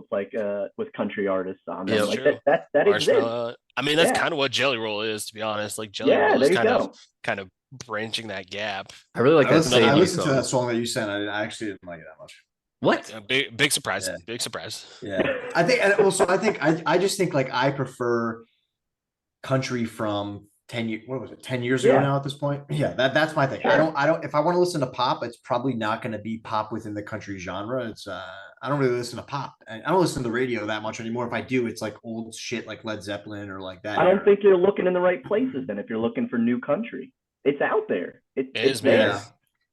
with country artists on them. Like that exists. I mean, that's kind of what Jelly Roll is, to be honest. Like Jelly Roll is kind of branching that gap. I really like that. I listened to that song that you sent. I actually didn't like it that much. What? Big surprise. Yeah. Big surprise. Yeah. I just think like I prefer country from 10 years. What was it? 10 years ago now at this point? Yeah, that's my thing. Sure. I don't if I want to listen to pop, it's probably not going to be pop within the country genre. It's I don't really listen to pop. I don't listen to the radio that much anymore. If I do, it's like old shit like Led Zeppelin or like that. I don't think you're looking in the right places then if you're looking for new country. It's out there. It's there.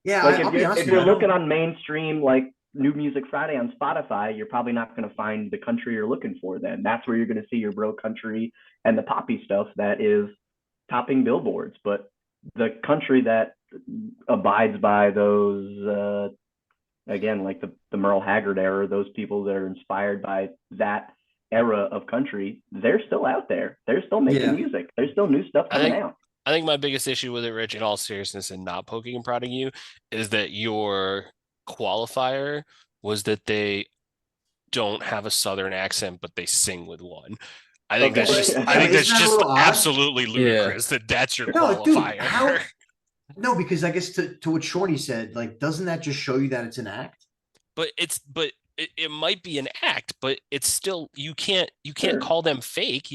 Yeah. Like if you're looking on mainstream like New Music Friday on Spotify, you're probably not going to find the country you're looking for then. That's where you're going to see your bro country and the poppy stuff that is topping billboards. But the country that abides by those, again, like the Merle Haggard era, those people that are inspired by that era of country, they're still out there. They're still making music. There's still new stuff coming out. I think my biggest issue with it, Rich, in all seriousness and not poking and prodding you, is that your qualifier was that they don't have a Southern accent, but they sing with one. I think that's just absolutely ludicrous that that's your qualifier. Dude, no, because I guess to what Shorty said, like, doesn't that just show you that it's an act? But it might be an act, but it's still you can't call them fake.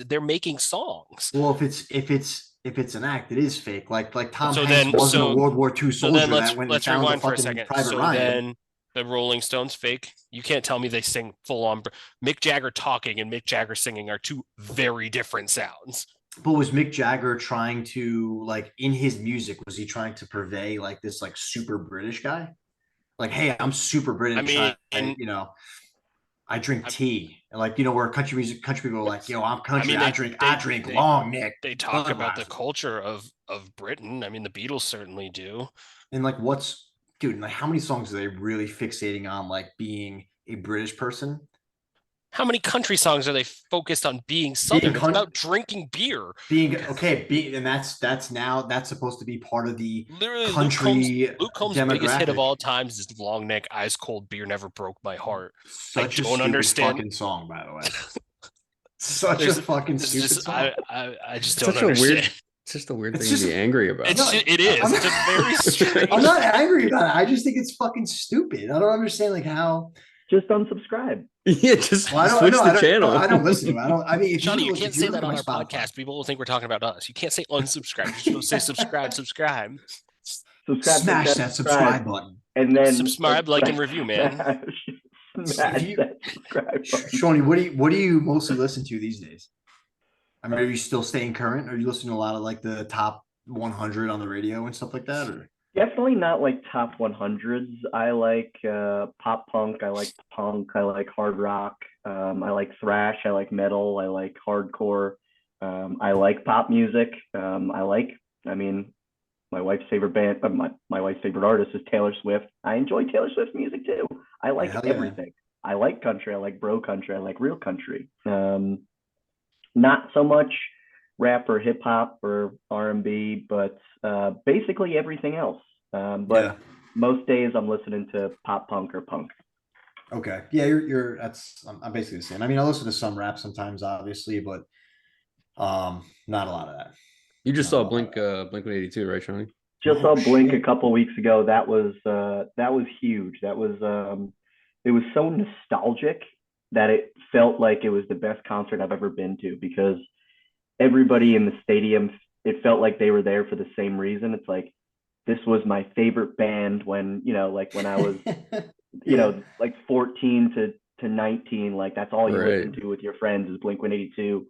They're making songs. Well, if it's an act, it is fake. Like Tom Hanks wasn't a World War II soldier. So then let's rewind for a second. So then the Rolling Stones fake. You can't tell me they sing full on. Mick Jagger talking and Mick Jagger singing are two very different sounds. But was Mick Jagger trying to, like, in his music, was he trying to purvey like this like super British guy? Like, hey, I'm super British. I mean, I drink tea. And like, where country people are like, I'm country. I drink long neck. They talk about the culture of Britain. I mean, the Beatles certainly do. And like, like how many songs are they really fixating on like being a British person? How many country songs are they focused on being Southern? It's about drinking beer. And that's supposed to be part of the country. Luke Combs' biggest hit of all times is "Long Neck, Ice Cold Beer Never Broke My Heart." Such a stupid fucking song, by the way. Such a fucking stupid song. I just don't understand. It's just a weird thing to be angry about. It is. It's a very strange. I'm not angry about it. I just think it's fucking stupid. I don't understand like how. Just unsubscribe. Yeah, just switch the channel. I don't listen to it. I mean, Johnny, you can't say that on our podcast. People will think we're talking about us. You can't say unsubscribe. You're supposed to say subscribe. Smash that subscribe button. And then subscribe, like, and review, man. Shawnee, what do you mostly listen to these days? I mean, are you still staying current? Are you listening to a lot of like the top 100 on the radio and stuff like that? Or definitely not like top 100s. I like pop punk. I like punk. I like hard rock. I like thrash. I like metal. I like hardcore. I like pop music. My wife's favorite band, my wife's favorite artist is Taylor Swift. I enjoy Taylor Swift's music too. I like everything. I like country. I like bro country. I like real country. Not so much rap or hip hop or R&B, but basically everything else. But most days I'm listening to pop punk or punk. Okay. Yeah, you're that's I'm basically the same. I mean, I listen to some rap sometimes, obviously, but not a lot of that. You just Not a saw lot of Blink 182, right, Shawnee? Just Oh, saw Blink a shit. couple weeks ago. That was huge. That was it was so nostalgic that it felt like it was the best concert I've ever been to, because everybody in the stadium, it felt like they were there for the same reason. It's like, this was my favorite band when, like when I was, Yeah. like 14 to 19, like that's all you Right. listen to with your friends is Blink 182.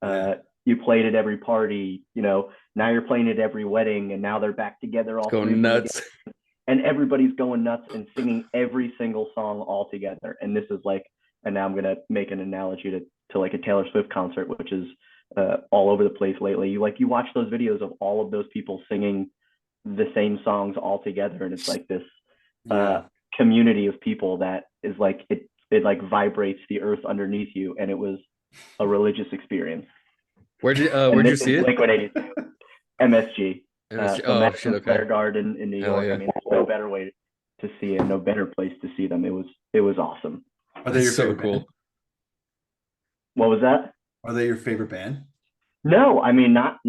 Yeah. You played at every party, now you're playing at every wedding, and now they're back together, all three Going of them nuts. again, and everybody's going nuts and singing every single song all together. And this is like, and now I'm gonna make an analogy to like a Taylor Swift concert, which is all over the place lately. You watch those videos of all of those people singing the same songs all together, and it's like this Yeah. community of people that is like, it like vibrates the earth underneath you, and it was a religious experience. Where'd you And see this is it? Blink 182, MSG. MSG. So Oh Madison shit, okay. Square Garden in New Hell York. yeah. I mean, there's no better way to see it, no better place to see them. It was awesome. Are they your That's so favorite cool. band? What was that? Are they your favorite band? No, I mean not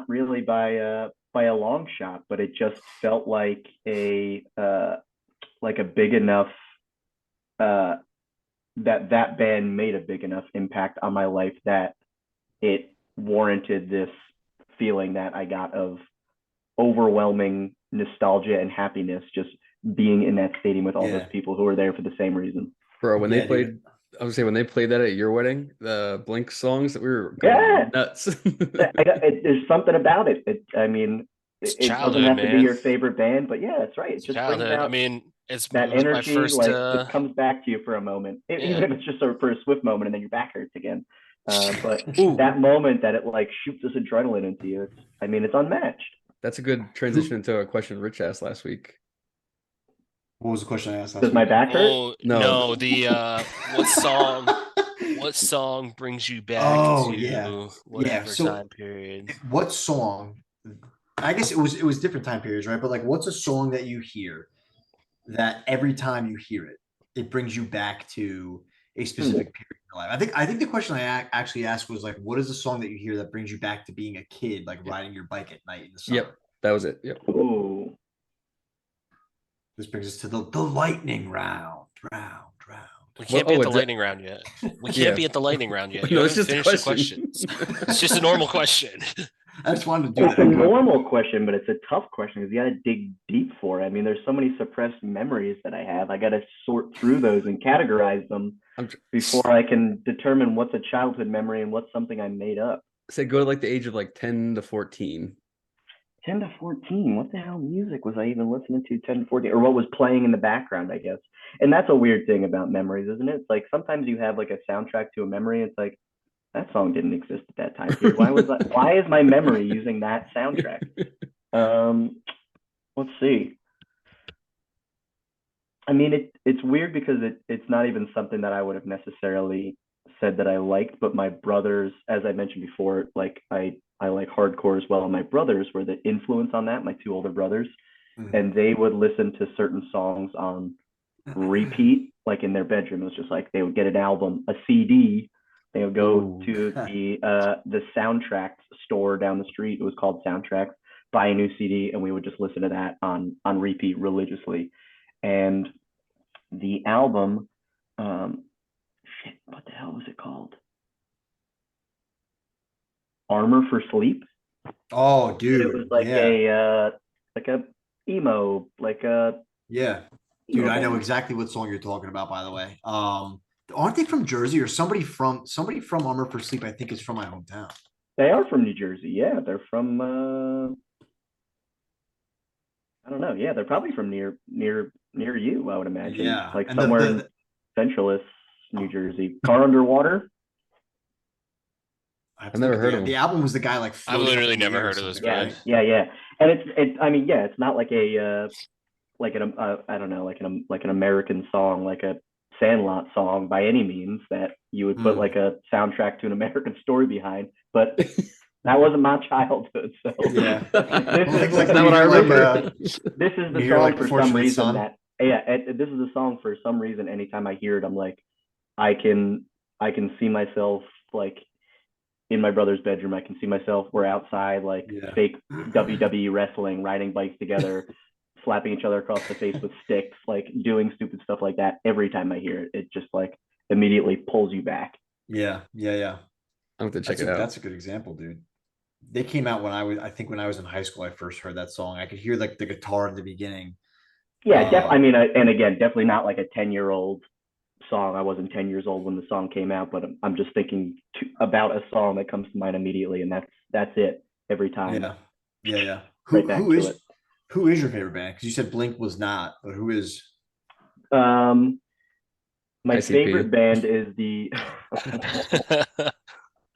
really by a long shot, but it just felt like a big enough uh that band made a big enough impact on my life that it warranted this feeling that I got of overwhelming nostalgia and happiness just being in that stadium with all Yeah. those people who were there for the same reason. Bro, when Yeah, they played, dude. I was say when they played that at your wedding, the Blink songs, we were going Yeah, nuts. there's something about it. I mean, It's it doesn't childhood, have to be man. your favorite band, but yeah, that's right. It It's just brings childhood. I out mean, it that was my energy, first. like it comes back to you for a moment, even Yeah. if it's just for a swift moment, and then your back hurts again. But Ooh, that moment that it like shoots this adrenaline into you, it's unmatched. that's a good transition into a question Rich asked last week. What was the question I asked last Does my week? back hurt? Oh No. no, the what song brings you back Oh, to yeah. whatever So time period? what song? I guess it was different time periods, right? But like, what's a song that you hear that every time you hear it, it brings you back to a specific period in your life? I think the question I actually asked was like, what is a song that you hear that brings you back to being a kid, like riding your bike at night in the summer? Yep, that was it. Yep. Ooh. This brings us to the lightning round. We can't be Oh, at the it's lightning round yet. We Yeah. can't be at the lightning round yet. You No, haven't it's just a finished the question. questions. It's just a normal question. I just wanted to do It's a that. normal question, but it's a tough question because you got to dig deep for it. I mean, there's so many suppressed memories that I have. I got to sort through those and categorize them before I can determine what's a childhood memory and what's something I made up. Say go to like the age of like 10 to 14. 10 to 14, what the hell music was I even listening to 10 to 14? Or what was playing in the background, I guess. And that's a weird thing about memories, isn't it? It's like sometimes you have like a soundtrack to a memory. It's like, that song didn't exist at that time period. Why is my memory using that soundtrack? Let's see. I mean, it's weird because it's not even something that I would have necessarily said that I liked, but my brothers, as I mentioned before, like I like hardcore as well. And my brothers were the influence on that, my two older brothers. And they would listen to certain songs on repeat, like in their bedroom. It was just like they would get an album, a CD. They would go Ooh. to the soundtrack store down the street. It was called Soundtracks. Buy a new CD, and we would just listen to that on repeat religiously. And the album, what the hell was it called? Armor for Sleep. Oh, It dude. was like a emo, like a Yeah. Dude, I know exactly what song you're talking about, by the way. Aren't they from Jersey or somebody from Armor for Sleep? I think is from my hometown. They are from New Jersey. Yeah, they're from I don't know. Yeah, they're probably from near you, I would imagine. Yeah. Like And somewhere in centralist New Jersey. Car Underwater. I've never heard of the them. album was the guy like I've floating up literally in the never air or heard of this something, band. right? Yeah. And it's I mean, yeah, it's not like a like an I don't know, like an American song, like a Sandlot song by any means that you would put like a soundtrack to an American story behind, but That wasn't my childhood. So Yeah. this Well, is like That's not what I remember. this is the you hear, song like, for some Fortunate reason Son? that this is the song for some reason. Anytime I hear it, I'm like, I can see myself like in my brother's bedroom. I can see myself. We're outside, like Yeah. fake WWE wrestling, riding bikes together, slapping each other across the face with sticks, like doing stupid stuff like that. Every time I hear it, it just like immediately pulls you back. Yeah. I'll have to check it out. That's a good example, dude. They came out I think when I was in high school, I first heard that song. I could hear like the guitar in the beginning. Yeah, I mean, and again, definitely not like a 10-year-old song. I wasn't 10 years old when the song came out, but I'm just thinking about a song that comes to mind immediately, and that's it every time. Yeah. Right back to it. Who is your favorite band? Because you said Blink was not, but who is? My ICP. favorite band is the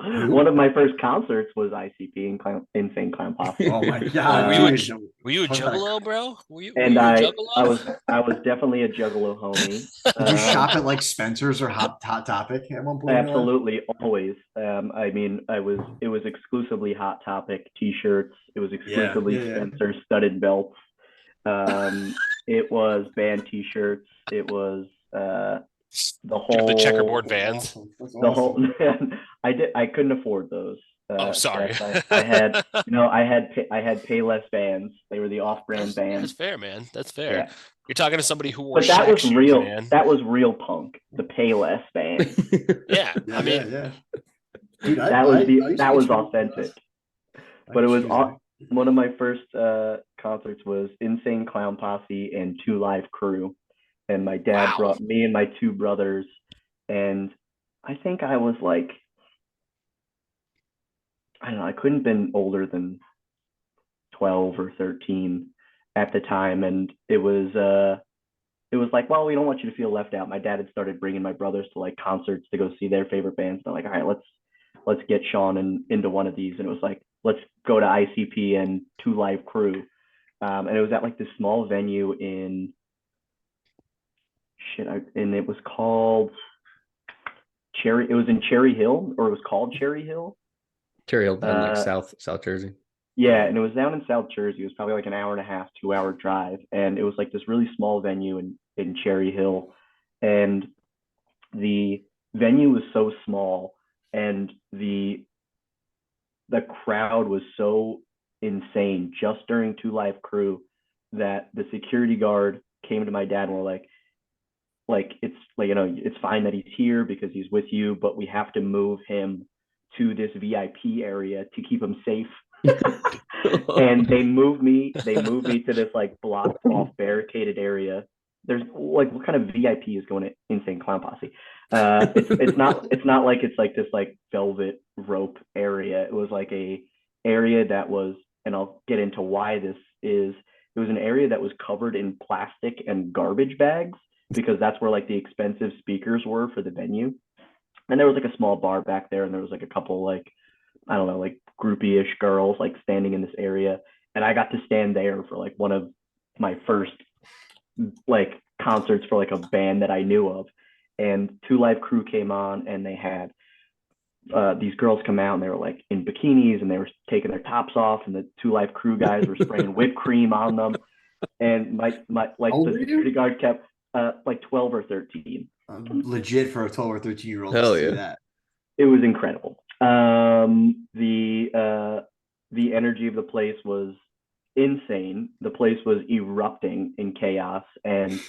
one of my first concerts was ICP in Insane Clown Posse. Oh my god! Were you a juggalo, bro? Were you a I juggalo? was definitely a juggalo homie. Did you shop at like Spencer's or Hot Topic at one point? Absolutely, always. I mean, it was exclusively Hot Topic T-shirts. It was exclusively Spencer studded belts. It was band T-shirts. It was the whole the checkerboard Vans. The whole I couldn't afford those. Oh, sorry. I had I had Payless Vans. They were the off-brand Vans. That's fair, man. That's fair. Yeah. You're talking to somebody who wore. But that was shoes, real. Man. That was real punk. The Payless Vans. Yeah, I mean, Dude, that was authentic. But it was one of my first concerts was Insane Clown Posse and Two Live Crew, and my dad brought me and my two brothers, and I think I was like, I don't know, I couldn't have been older than 12 or 13 at the time, and it was like, well, we don't want you to feel left out. My dad had started bringing my brothers to like concerts to go see their favorite bands. And I'm like, all right, let's get Sean into one of these, and it was like, let's go to ICP and Two Live Crew, and it was at like this small venue in and it was called Cherry. It was in Cherry Hill, or it was called Cherry Hill. Cherry Hill down like South Jersey. Yeah, and it was down in South Jersey. It was probably like an hour and a half, 2-hour drive, and it was like this really small venue in Cherry Hill, and the venue was so small, and the crowd was so insane just during Two Live Crew that the security guard came to my dad and were like it's like, it's fine that he's here because he's with you, but we have to move him to this VIP area to keep him safe. And they moved me to this like blocked off barricaded area. There's like, what kind of VIP is going to Insane Clown Posse? It's not like it's like this like velvet rope area. It was like a area that was, and I'll get into why this is, it was an area that was covered in plastic and garbage bags, because that's where like the expensive speakers were for the venue. And there was like a small bar back there, and there was like a couple like, I don't know, like groupie-ish girls like standing in this area. And I got to stand there for like one of my first like concerts for like a band that I knew of. And Two Live Crew came on, and they had these girls come out, and they were like in bikinis, and they were taking their tops off, and the Two Live Crew guys were spraying whipped cream on them. And my like the security guard kept like 12 or 13. Legit for a 12 or 13-year-old. Hell to yeah. see that. It was incredible. The energy of the place was insane. The place was erupting in chaos, and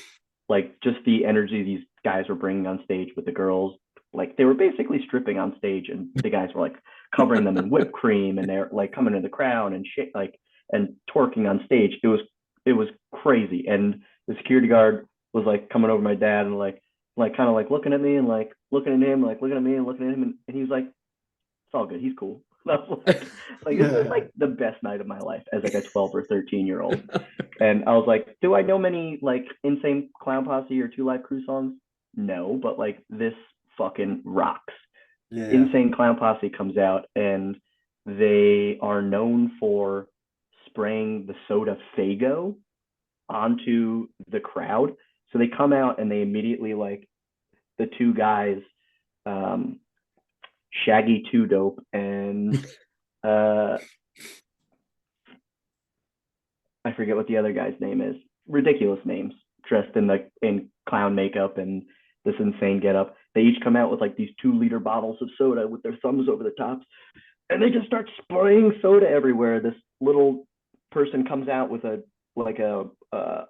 like just the energy these guys were bringing on stage with the girls, like they were basically stripping on stage, and the guys were like covering them in whipped cream, and they're like coming to the crowd and shit, like, and twerking on stage. It was crazy. And the security guard was like coming over my dad and like kind of like looking at me and like looking at him, like looking at me and looking at him, and he was like, it's all good, he's cool. This is like the best night of my life as like a 12 or 13-year-old. And I was like, do I know many like Insane Clown Posse or Two Live Crew songs? No, but like this fucking rocks. Yeah. Insane Clown Posse comes out, and they are known for spraying the soda Faygo onto the crowd. So they come out, and they immediately, like, the two guys, Shaggy Two Dope and I forget what the other guy's name is. Ridiculous names, dressed in clown makeup and this insane getup. They each come out with like these 2-liter bottles of soda with their thumbs over the tops, and they just start spraying soda everywhere. This little person comes out with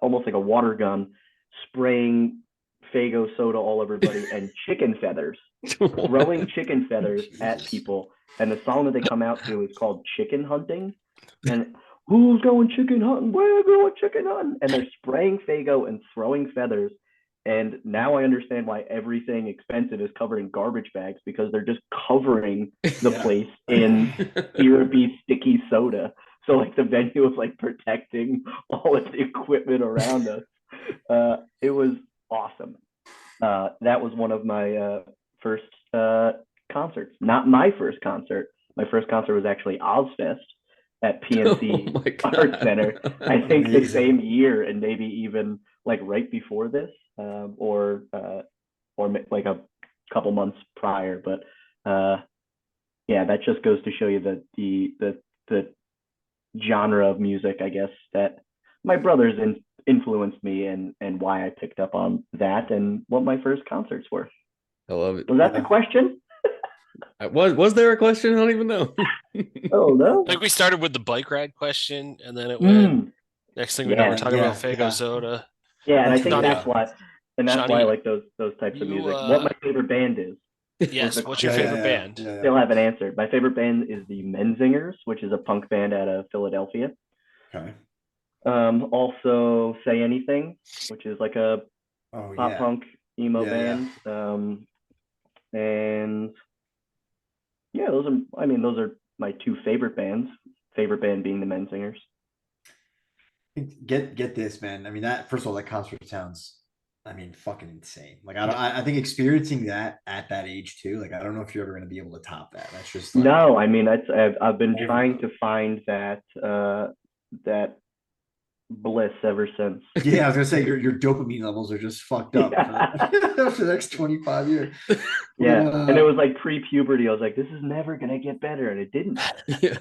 almost like a water gun, spraying Fago soda all over everybody and chicken feathers, throwing chicken feathers at people. And the song that they come out to is called Chicken Hunting. And who's going chicken hunting? We're going chicken hunting. And they're spraying Fago and throwing feathers. And now I understand why everything expensive is covered in garbage bags, because they're just covering the place in syrupy, sticky soda. So like the venue was like protecting all of the equipment around us. It was awesome. That was one of my first concerts. Not my first concert. My first concert was actually Ozfest at PNC Art Center. I think the same year, and maybe even like right before this, or like a couple months prior. But yeah, that just goes to show you that the genre of music, I guess, that my brothers influenced me, and why I picked up on that and what my first concerts were. I love it. Was that the question? Was there a question? I don't even know. Oh no! Like we started with the bike ride question, and then it went. Next thing we know, we're talking about Fago soda. Yeah, and I think Shawnee, that's why, Shawnee, I like those types of music. What my favorite band is. Yes, what's your favorite band? Still haven't answered. My favorite band is the Menzingers, which is a punk band out of Philadelphia. Okay. Also Say Anything, which is like a pop punk emo band. And yeah, those are my two favorite bands. Favorite band being the Menzingers. Get this, man. I mean, that, first of all, that concert sounds, I mean, fucking insane. Like I think experiencing that at that age too, like I don't know if you're ever going to be able to top that. That's just like, no. I mean, I've been trying to find that that bliss ever since. Yeah, I was gonna say your dopamine levels are just fucked up for the next 25 years. Yeah, and it was like pre-puberty. I was like, this is never gonna get better, and it didn't.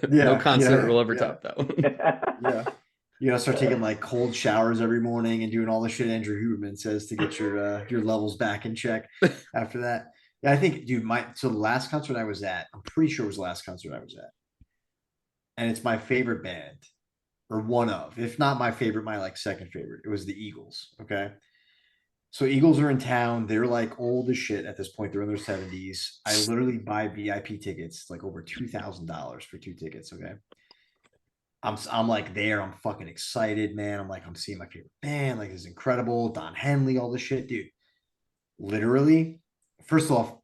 No concert will ever top that one. Yeah. You gotta start taking like cold showers every morning and doing all the shit Andrew Huberman says to get your levels back in check after that. Yeah, I think, dude, so the last concert I was at, I'm pretty sure it was the last concert I was at. And it's my favorite band, or one of, if not my favorite, my like second favorite. It was the Eagles. Okay. So Eagles are in town. They're like old as shit at this point. They're in their 70s. I literally buy VIP tickets, like over $2,000 for 2 tickets. Okay. I'm like there. I'm fucking excited, man. I'm like, I'm seeing my favorite band. Like, it's incredible. Don Henley, all this shit, dude. Literally, first off,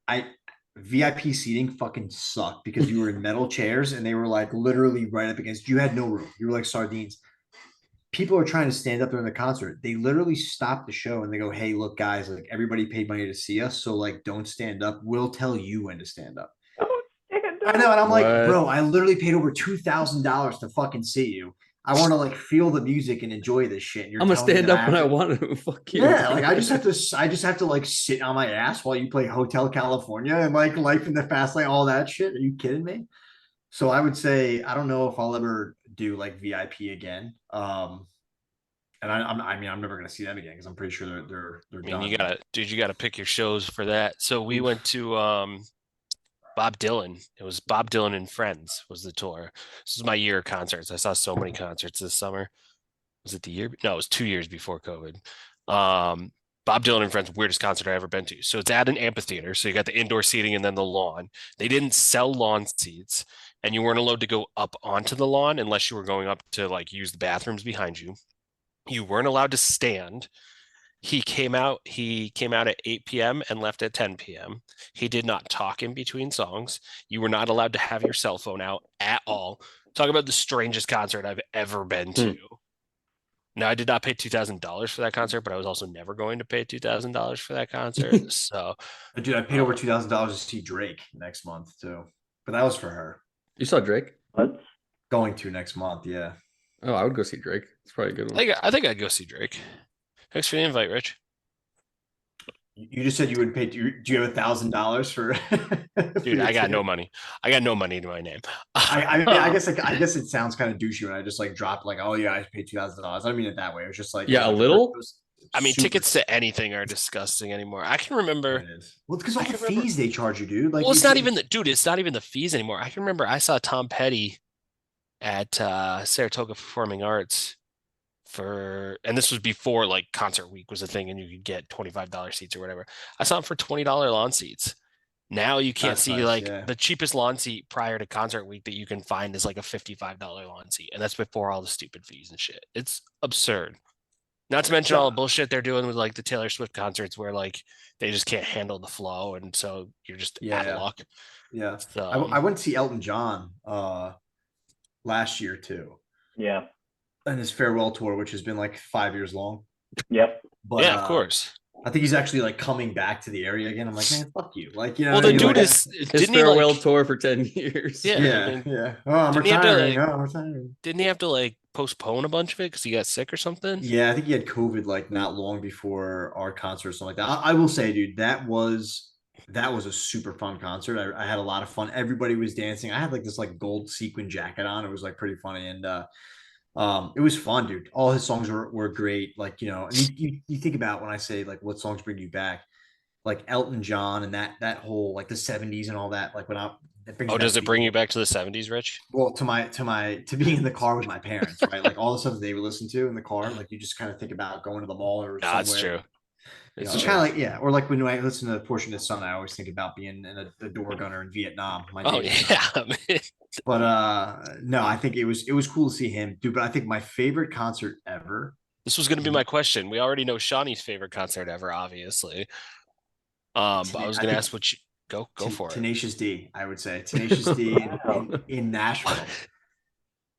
VIP seating fucking sucked because you were in metal chairs and they were like literally right up against you. Had no room. You were like sardines. People are trying to stand up during the concert. They literally stop the show and they go, "Hey, look, guys, like everybody paid money to see us, so like don't stand up. We'll tell you when to stand up." I know, and I'm like, bro, I literally paid over $2,000 to fucking see you. I want to like feel the music and enjoy this shit. And I'm gonna stand up when I want to. Fuck you. Yeah, like I just have to like sit on my ass while you play Hotel California and like Life in the Fast Lane, all that shit. Are you kidding me? So I would say I don't know if I'll ever do like VIP again. And I mean, I'm never gonna see them again because I'm pretty sure they're I mean, done. you gotta pick your shows for that. So we went to Bob Dylan. It was Bob Dylan and Friends was the tour. This is my year of concerts. I saw so many concerts this summer. Was it the year? No, it was 2 years before COVID. Bob Dylan and Friends, weirdest concert I've ever been to. So it's at an amphitheater. So you got the indoor seating and then the lawn. They didn't sell lawn seats, and you weren't allowed to go up onto the lawn unless you were going up to like use the bathrooms behind you. You weren't allowed to stand. He came out at 8 p.m. and left at 10 p.m. He did not talk in between songs. You were not allowed to have your cell phone out at all. Talk about the strangest concert I've ever been to. Now, I did not pay $2,000 for that concert, but I was also never going to pay $2,000 for that concert. So, dude, I paid over $2,000 to see Drake next month too, but that was for her. You saw Drake? What? Going to next month, yeah. Oh, I would go see Drake. It's probably a good one. I think I'd go see Drake. Thanks for the invite, Rich. You just said you would pay. Do you have $1,000 for? Dude, I got no money. I got no money to my name. I mean, I guess it sounds kind of douchey when I just like dropped like, oh yeah, I paid $2,000. I don't mean it that way. It was just like, Yeah, a it little. was I mean, super tickets to anything are disgusting anymore. I can remember. It is. Well, it's because all I the can remember. fees they charge you, dude. Like, Well, it's not even the dude. It's not even the fees anymore. I can remember I saw Tom Petty at Saratoga Performing Arts and this was before like concert week was a thing, and you could get $25 seats or whatever. I saw him for $20 lawn seats. Now you can't That's see nice, like yeah. the cheapest lawn seat prior to concert week that you can find is like a $55 lawn seat, and that's before all the stupid fees and shit. It's absurd. Not to mention all the bullshit they're doing with like the Taylor Swift concerts where like they just can't handle the flow, and so you're just out of luck. Yeah. So, I went to see Elton John last year too. Yeah. And his farewell tour, which has been like 5 years long. Yep. But yeah, of course. I think he's actually like coming back to the area again. I'm like, man, fuck you. Like, you know, Well, what I the mean? dude Like, is His didn't he farewell like tour for 10 years. Yeah, yeah, I mean, yeah. Oh, I'm didn't he have to, retiring. like- Oh, I'm retiring. didn't he have to like postpone a bunch of it because he got sick or something? Yeah, I think he had COVID like not long before our concert or something like that. I will say, dude, that was a super fun concert. I had a lot of fun. Everybody was dancing. I had like this like gold sequin jacket on. It was like pretty funny. And it was fun, dude. All his songs were great. Like, you know, and you think about when I say like what songs bring you back, like Elton John and that whole like the 70s and all that. Like when I it brings Oh, back does it bring you back to the 70s, Rich? well to being in the car with my parents, right? Like all the stuff that they would listen to in the car. Like you just kind of think about going to the mall or No, it's somewhere. true. You It's know, it's true. kind of like, yeah, or like when I listen to Portion of the Sun, I always think about being in a door gunner in Vietnam. My Oh days. yeah, man. But no, I think it was cool to see him, dude. But I think my favorite concert ever. This was going to be my question. We already know Shawnee's favorite concert ever, obviously. But I was I going to think ask what you go for it. Tenacious D, I would say Tenacious D Wow. in Nashville.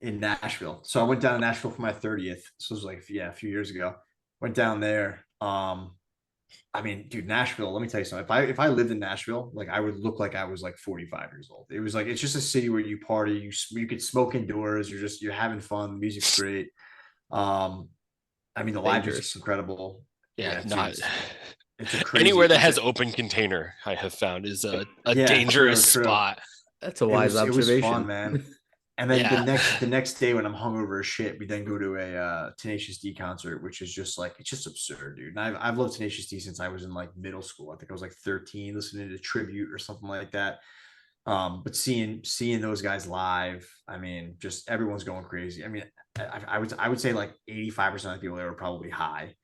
In Nashville. So I went down to Nashville for my 30th. This was like, yeah, a few years ago. Went down there. I mean, dude, Nashville, let me tell you something. If I lived in Nashville, like I would look like I was like 45 years old. It was like it's just a city where you party, you could smoke indoors, you're having fun, the music's great. I mean the live music's incredible. Yeah, dude, not it's a crazy anywhere that has open container, I have found is a Yeah, dangerous true. spot. That's a wise it was observation. fun, man. And then Yeah. the next day when I'm hungover as shit, we then go to a Tenacious D concert, which is just like it's just absurd, dude. And I've loved Tenacious D since I was in like middle school. I think I was like 13, listening to Tribute or something like that. But seeing those guys live, I mean, just everyone's going crazy. I mean, I would say like 85% of the people there were probably high.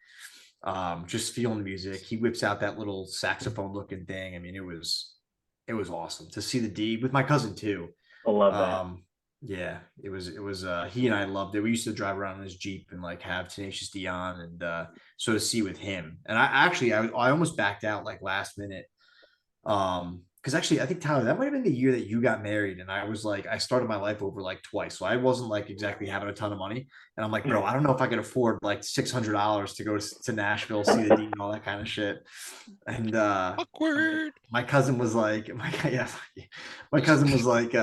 Just feeling the music. He whips out that little saxophone looking thing. I mean, it was awesome to see the D with my cousin too. I love that. Yeah, it was he and I loved it. We used to drive around in his Jeep and like have Tenacious D on, and so to see with him. And I almost backed out like last minute. Because actually I think Tyler, that might have been the year that you got married, and I was like, I started my life over like twice. So I wasn't like exactly having a ton of money. And I'm like, bro, I don't know if I could afford like $600 to go to Nashville, see the D and all that kind of shit. And Awkward. my cousin was like, my cousin was like,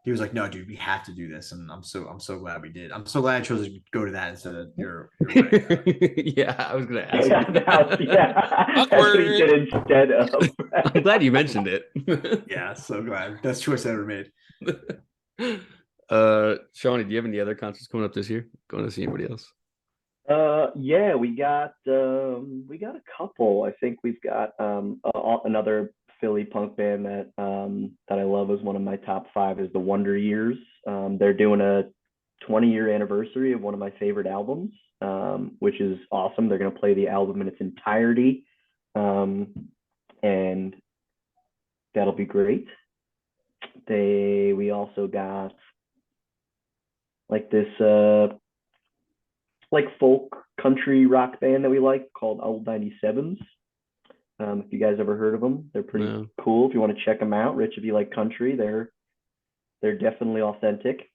he was like, no, dude, we have to do this. And I'm so glad we did. I'm so glad I chose to go to that instead of your wedding. Yeah, I was gonna ask. Yeah. That's what he did instead of. I'm glad you mentioned it. Yeah, so glad. Best choice I ever made. Shawnee, do you have any other concerts coming up this year? Going to see anybody else? Yeah, we got a couple. I think we've got another Philly punk band that I love as one of my top 5 is the Wonder Years. They're doing a 20-year anniversary of one of my favorite albums, which is awesome. They're going to play the album in its entirety, and that'll be great. We also got like this like folk country rock band that we like called Old 97s. If you guys ever heard of them, they're pretty cool. If you want to check them out, Rich, if you like country, they're definitely authentic.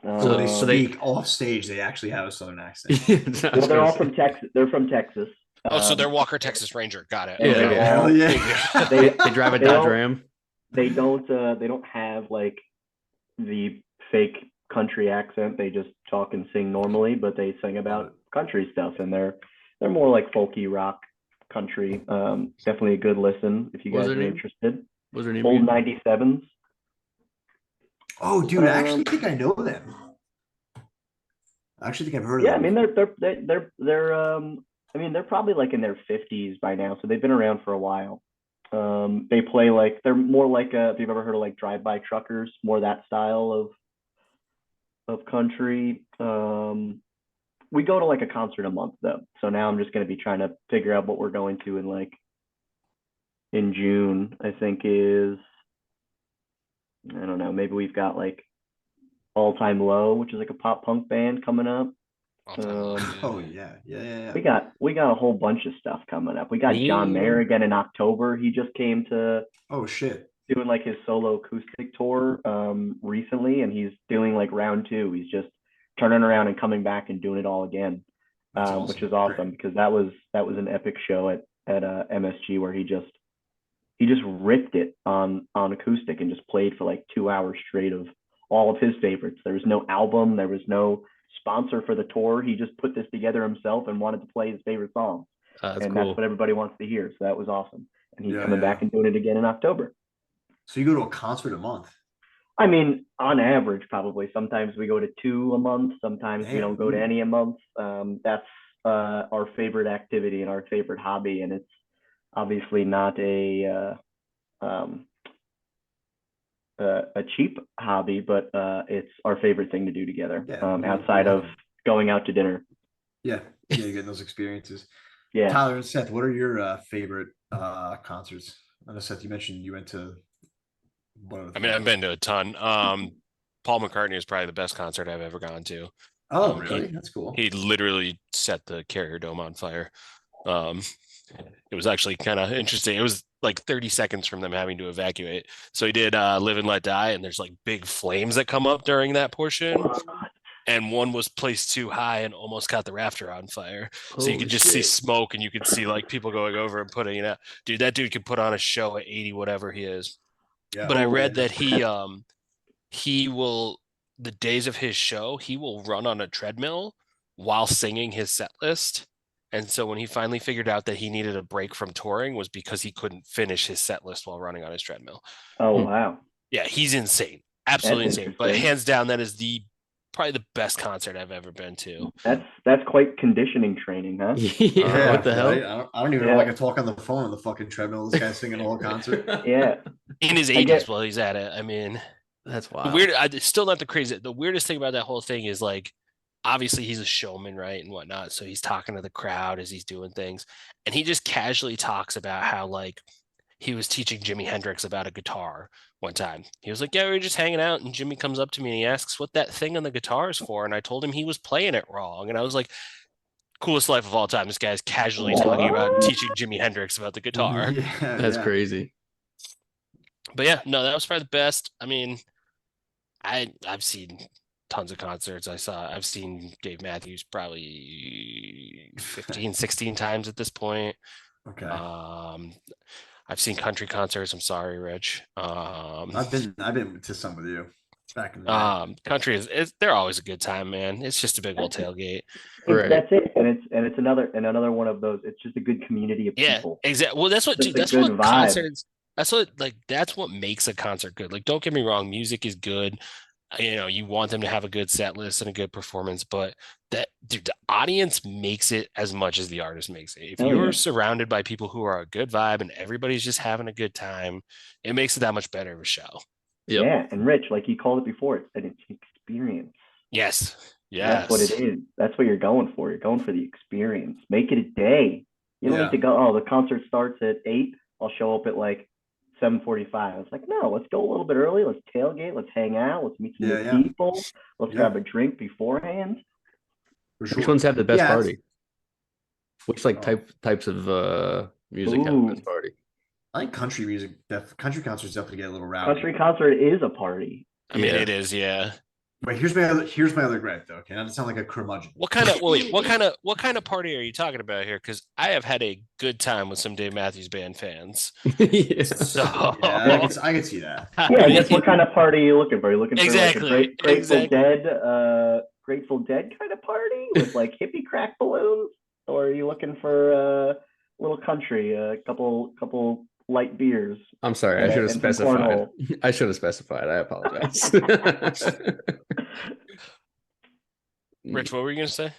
So they speak off stage. They actually have a southern accent. Well, they're all from Texas. They're from Texas. Oh, so they're Walker Texas Ranger. Got it. Yeah, Okay. yeah. They drive a Dodge Ram. They don't have like the fake country accent. They just talk and sing normally, but they sing about country stuff, and they're more like folky rock country. Definitely a good listen if you What was guys her are name? interested. What's her name? Old again? 97s. Oh, dude, I actually think I know them. I actually think I've heard of Yeah, I them. mean they're I mean they're probably like in their 50s by now, so they've been around for a while. They play like they're more like if you've ever heard of like drive-by truckers, more that style of country. We go to like a concert a month though, so now I'm just going to be trying to figure out what we're going to in June. I think is I don't know, maybe we've got like All Time Low, which is like a pop punk band coming up. All time low, Oh yeah, yeah. We got a whole bunch of stuff coming up. We got John Mayer Damn. again in October. He just came to Oh shit. doing like his solo acoustic tour recently, and he's doing like round two. He's just turning around and coming back and doing it all again, That's awesome. which is awesome because that was an epic show at MSG where he just ripped it on acoustic and just played for like 2 hours straight of all of his favorites. There was no album, there was no sponsor for the tour. He just put this together himself and wanted to play his favorite songs. That's And cool. that's what everybody wants to hear. So that was awesome. And he's Yeah, coming back and doing it again in October. So you go to a concert a month? I mean, on average, probably. Sometimes we go to 2 a month. Sometimes we don't go to any a month. That's our favorite activity and our favorite hobby. And it's obviously not a cheap hobby, but it's our favorite thing to do together. Outside of going out to dinner. Yeah, you're getting those experiences. Yeah. Tyler and Seth, what are your favorite concerts? I know Seth, you mentioned you went to. I mean, I've been to a ton. Paul McCartney is probably the best concert I've ever gone to. Oh, really? That's cool. He literally set the Carrier Dome on fire. It was actually kind of interesting. It was like 30 seconds from them having to evacuate. So he did Live and Let Die, and there's like big flames that come up during that portion. And one was placed too high and almost got the rafter on fire. So you could just see smoke, and you could see like people going over and putting it out. Dude, that dude could put on a show at 80, whatever he is. Yeah. But I read that he will, the days of his show, he will run on a treadmill while singing his set list. And so when he finally figured out that he needed a break from touring was because he couldn't finish his set list while running on his treadmill. Oh, wow. Yeah, he's insane. Absolutely insane. But hands down, that is probably the best concert I've ever been to. That's quite conditioning training, huh? Yeah, what the hell? Right? I don't even know if I can talk on the phone on the fucking treadmill. This guy's singing the whole concert. Yeah. In his 80s while he's at it. I mean, that's wild. Still not the crazy. The weirdest thing about that whole thing is like, obviously he's a showman, right, and whatnot. So he's talking to the crowd as he's doing things, and he just casually talks about how like he was teaching Jimi Hendrix about a guitar one time. He was like, "Yeah, we were just hanging out, and Jimmy comes up to me and he asks what that thing on the guitar is for, and I told him he was playing it wrong, and I was like." Coolest life of all time. This guy's casually talking about teaching Jimi Hendrix about the guitar. Yeah, that's crazy. But yeah, no, that was probably the best. I mean, I've seen tons of concerts. I've seen Dave Matthews probably 15, 16 times at this point. Okay. I've seen country concerts. I'm sorry, Rich. I've been to some with you back in the day. Country they're always a good time, man. It's just a big old tailgate. Right. That's it. And it's another one of those. It's just a good community of people. Yeah, exactly. Well, that's what concerts. That's what makes a concert good. Like, don't get me wrong, music is good. You know, you want them to have a good set list and a good performance, but the audience makes it as much as the artist makes it. If you're surrounded by people who are a good vibe and everybody's just having a good time, it makes it that much better of a show. Yep. Yeah, and Rich, like you called it before, it's an experience. Yes. That's what it is. That's what you're going for. You're going for the experience. Make it a day. You don't need to go, oh, the concert starts at 8. I'll show up at like 7:45. It's like, no, let's go a little bit early. Let's tailgate. Let's hang out. Let's meet some new people. Let's grab a drink beforehand. Sure. Which ones have the best party? Which types of music have the best party? I think country music, country concerts definitely get a little rowdy. Country concert is a party. I mean, it is, yeah. Wait, here's my other gripe though. Okay, not to sound like a curmudgeon. What kind of party are you talking about here? Because I have had a good time with some Dave Matthews Band fans. So I can see that. Yeah, I guess what kind of party are you looking for? Are you looking for like a Grateful Dead kind of party with like hippie crack balloons, or are you looking for little country, a couple light beers. I'm sorry, I and- should have and some specified. cornhole. I should have specified. I apologize. Rich, what were you gonna say?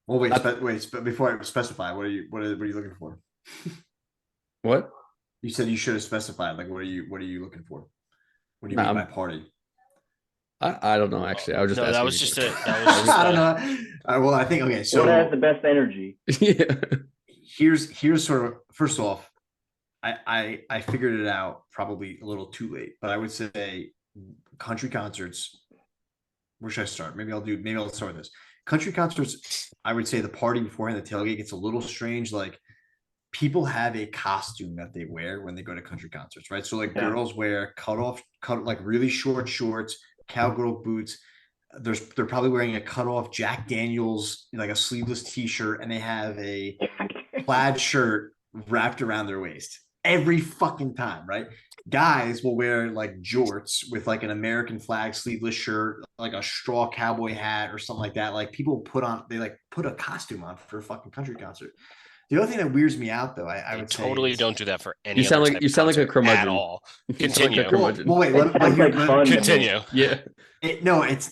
Well, wait, I- before I specify, what are you looking for? What? You said you should have specified. Like, what are you looking for? What do you Nah, mean by party? I don't know actually. I was just No, that asking was you. just that was just I don't know. Well, I think okay. What has So the best energy? Yeah. here's sort of first off, I figured it out probably a little too late, but I would say country concerts. Where should I start? Maybe I'll start with this. Country concerts, I would say the party beforehand, the tailgate gets a little strange. Like people have a costume that they wear when they go to country concerts, right? So like Yeah. girls wear like really short shorts, cowgirl boots. They're probably wearing a cut off Jack Daniels, like a sleeveless t-shirt, and they have a plaid shirt wrapped around their waist every fucking time, right? Guys will wear like jorts with like an American flag sleeveless shirt, like a straw cowboy hat or something like that. Like people put a costume on for a fucking country concert. The other thing that weirds me out though, I They would totally say don't do that for any. You sound other like type you of sound like a concert curmudgeon. at all. You sound like a Continue. curmudgeon. well, wait, It sounds like fun to me. Continue. Yeah. No, it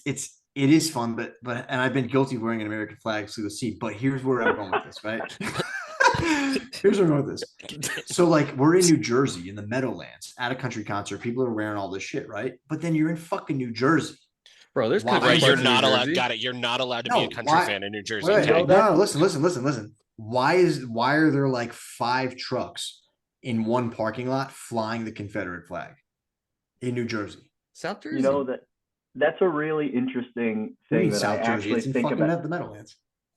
is fun, but and I've been guilty of wearing an American flag sleeveless tee. But here's where I'm going with this, right? Here's where I'm going with this. So like we're in New Jersey in the Meadowlands at a country concert. People are wearing all this shit, right? But then you're in fucking New Jersey. Bro, there's Why- country Right, parts you're in New not allowed. Jersey. Got it. You're not allowed to be No, a country why- fan in New Jersey. Wait, okay? no, listen. Why are there like 5 trucks in one parking lot flying the Confederate flag in New Jersey? South Jersey. You know that's a really interesting What do you thing mean that South I Jersey? actually It's in think fucking about. the Meadowlands.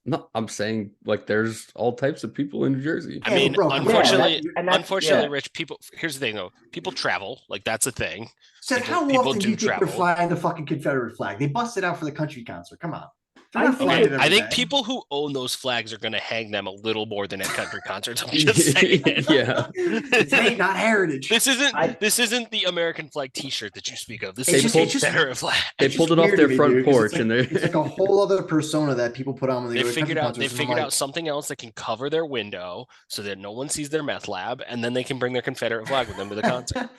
No, I'm saying like there's all types of people in New Jersey. I Yeah, mean, bro, come on. unfortunately, and that's- unfortunately, yeah. Rich people. Here's the thing, though. People travel. Like that's a thing. Seth, People- how people often do do you think travel. they're flying the fucking Confederate flag? They busted out for the country concert. Come on. They're I not think flying it- it every I think day. people who own those flags are going to hang them a little more than at country concerts. I'm just saying. Yeah. It's hate, not heritage. This isn't I- this isn't the American flag T-shirt that you speak of. This It's is just- a it's just- Confederate flag. They It's pulled just it off weird their to me, front dude, 'cause porch it's and like, they're it's like a whole other persona that people put on when they They go to figured country out concerts. and I'm figured like, out something else that can cover their window so that no one sees their meth lab, and then they can bring their Confederate flag with them to the concert.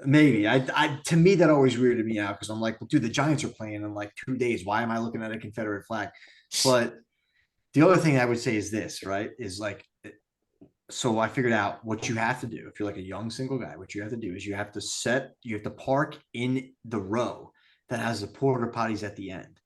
Maybe to me that always weirded me out because I'm like, well, dude, the Giants are playing in like 2 days. Why am I looking at a Confederate flag? But the other thing I would say is this, right? Is like, so I figured out what you have to do if you're like a young single guy. What you have to do is you have to park in the row that has the porta potties at the end,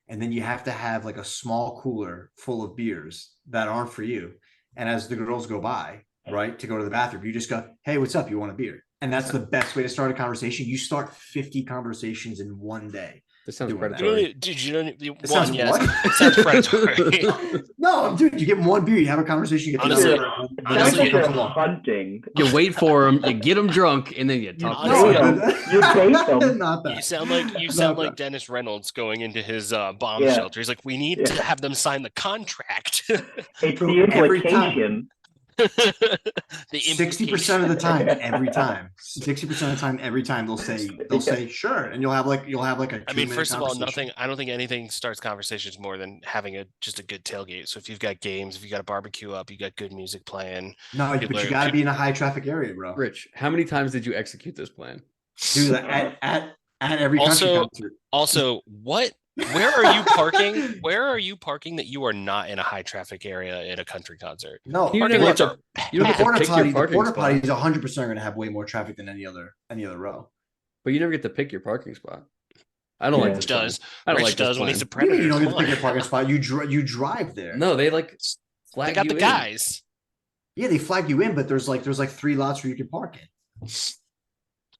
and then you have to have like a small cooler full of beers that aren't for you. And as the girls go by, right, to go to the bathroom, you just go, "Hey, what's up? You want a beer?" And that's the best way to start a conversation. You start 50 conversations in one day. this sounds doing that. predatory. Dude, you don't. It sounds One, yes, what? it sounds predatory. No, dude, you get one beer, you have a conversation. You get Honestly- to know Sounds honestly, like you're Come along. hunting. You wait for them, you get them drunk, and then you talk to honestly- them. You bait them. Not You that. sound like Not like that. Dennis Reynolds going into his bomb Yeah. shelter. He's like, we need to Yeah. have them sign the contract. It's Bro, the every time. implication. The 60% of the time, Yeah. every time. 60% of the time, every time they'll say sure, and you'll have like a. I mean, 2-minute first of all, conversation. I don't think anything starts conversations more than having just a good tailgate. So if you've got games, if you got a barbecue up, you got good music playing. No, but people you are- got to be in a high traffic area, bro. Rich, how many times did you execute this plan? Dude, at every country Also- concert. Also, where are you parking? Where are you parking that you are not in a high traffic area at a country concert? No, You Parking never lots get are to, you don't the get to porta pick your potty. The parking porta spot. potty is 100% going to have way more traffic than any other row. But you never get to pick your parking spot. I don't Yeah. like Rich this plan. does. I don't Rich like this does when he's a plan. What do you mean predator. you don't get to Come pick your on. parking spot. You drive there. No, they like They flag got you the in. guys. Yeah, they flag you in, but there's like 3 lots where you can park in.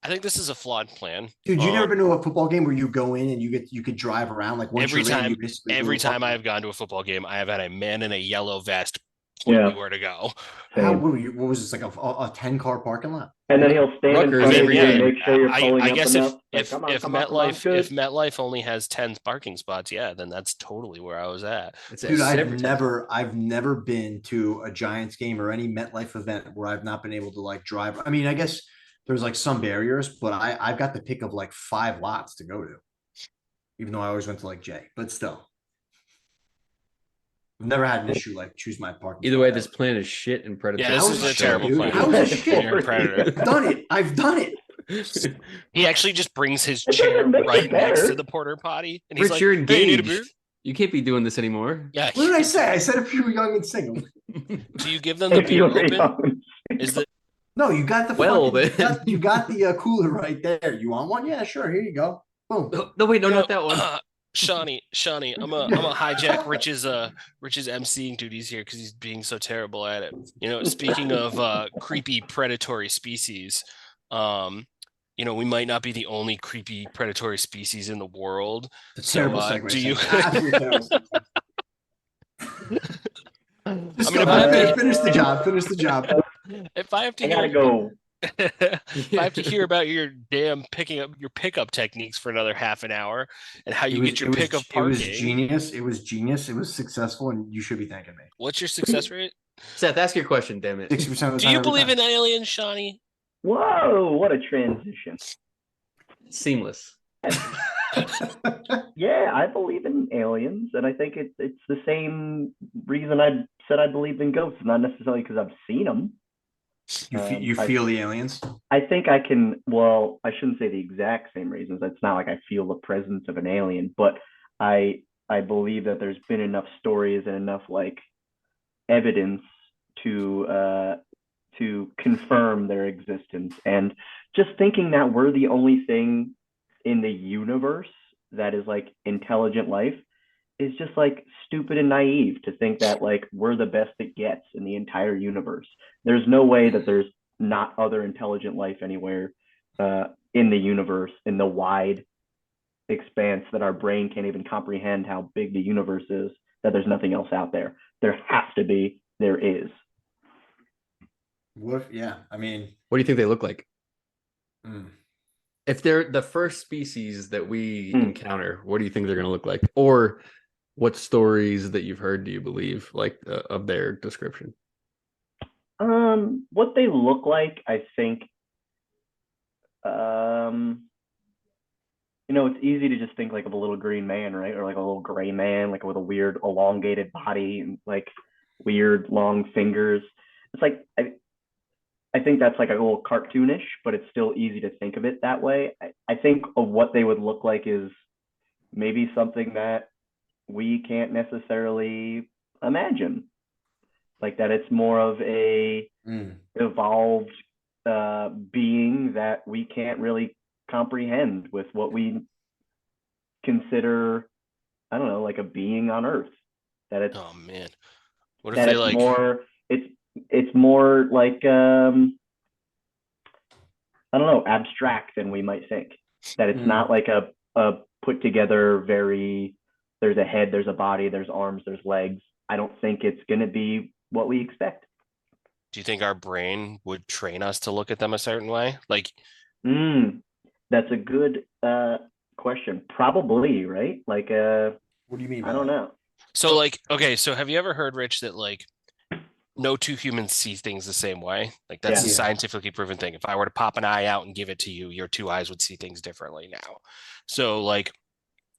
I think this is a flawed plan. Dude, you never been to a football game where you go in and you could drive around like once Every you're in, time- you basically do Every a time fucking- I have gone to a football game, I have had a man in a yellow vest point Yeah. me where to go. How, Same. what was this like a 10-car parking lot? And then he'll stand in Rutgers front of every you and game. make sure you're pulling I up guess enough. if Like, if come on, come on, MetLife good. only has 10 parking spots, yeah, then that's totally where I was at. It's Dude, every time. I've never been to a Giants game or any MetLife event where I've not been able to like drive. I mean, I guess there's like some barriers, but I've got the pick of like 5 lots to go to, even though I always went to like Jay, but still. I've never had an issue like choose my parking. Either way, spot this ever. plan is shit and predatory. Yeah, How this is is it a shit, terrible dude? plan. How is it shit? You're a predator. I've done it. I've done it. He actually just brings his It chair doesn't make it right next to better. the porter potty, and he's Rich, like, you're "Hey, you need a beer?" engaged. You can't be doing this anymore. Yeah. What did I say? I said if you were young and single. Do you give them the If you beer were open? young. Is the No, you got the Well, fucking, then. you got the cooler right there. You want one? Yeah, sure. Here you go. Boom. No, wait, no, you know, not that one. Shawnee, I'm a hijack Rich's emceeing duties here because he's being so terrible at it. You know, speaking of creepy predatory species, you know, we might not be the only creepy predatory species in the world. It's a So, terrible segue. do you? Absolutely terrible segue. Just I mean, go if I have ahead, to- finish the job. Finish the job. If I have to I gotta hear, go. if I have to hear about your damn picking up your pickup techniques for another half an hour and how you get your pickup It parking, was genius. It was genius. It was successful, and you should be thanking me. what's your success rate? Seth, ask your question, damn it. 60% of the time. Do you every believe time. in aliens, Shawnee? Whoa, what a transition. Seamless. Yeah, I believe in aliens, and I think it's the same reason I said I believe in ghosts, not necessarily because I've seen them. You feel the aliens? I think I can, well, I shouldn't say the exact same reasons. It's not like I feel the presence of an alien, but I believe that there's been enough stories and enough like evidence to confirm their existence. And just thinking that we're the only thing in the universe that is like intelligent life is just like stupid and naive to think that like we're the best it gets in the entire universe. There's no way that there's not other intelligent life anywhere in the universe, in the wide expanse that our brain can't even comprehend how big the universe is, that there's nothing else out there. There has to be, there is. What? Yeah, I mean, What do you think they look like? mm. If they're the first species that we encounter, what do you think they're going to look like? Or what stories that you've heard do you believe, like of their description? What they look like, I think, you know, it's easy to just think like of a little green man, right? Or like a little gray man, like with a weird elongated body and like weird long fingers. It's like I think that's like a little cartoonish, but it's still easy to think of it that way. I think of what they would look like is maybe something that we can't necessarily imagine. Like that it's more of a evolved being that we can't really comprehend with what we consider, I don't know, like a being on Earth. That it's Oh man, what if that they it's like? more it's more like I don't know, abstract than we might think. That it's not like a put together very, there's a head, there's a body, there's arms, there's legs. I don't think it's gonna be what we expect. Do you think our brain would train us to look at them a certain way? Like, That's a good question. Probably, right? Like What do you mean? I don't know. so like, okay, so have you ever heard, Rich, that like no two humans see things the same way? Like that's a Yeah. scientifically proven thing. If I were to pop an eye out and give it to you, your two eyes would see things differently now. So like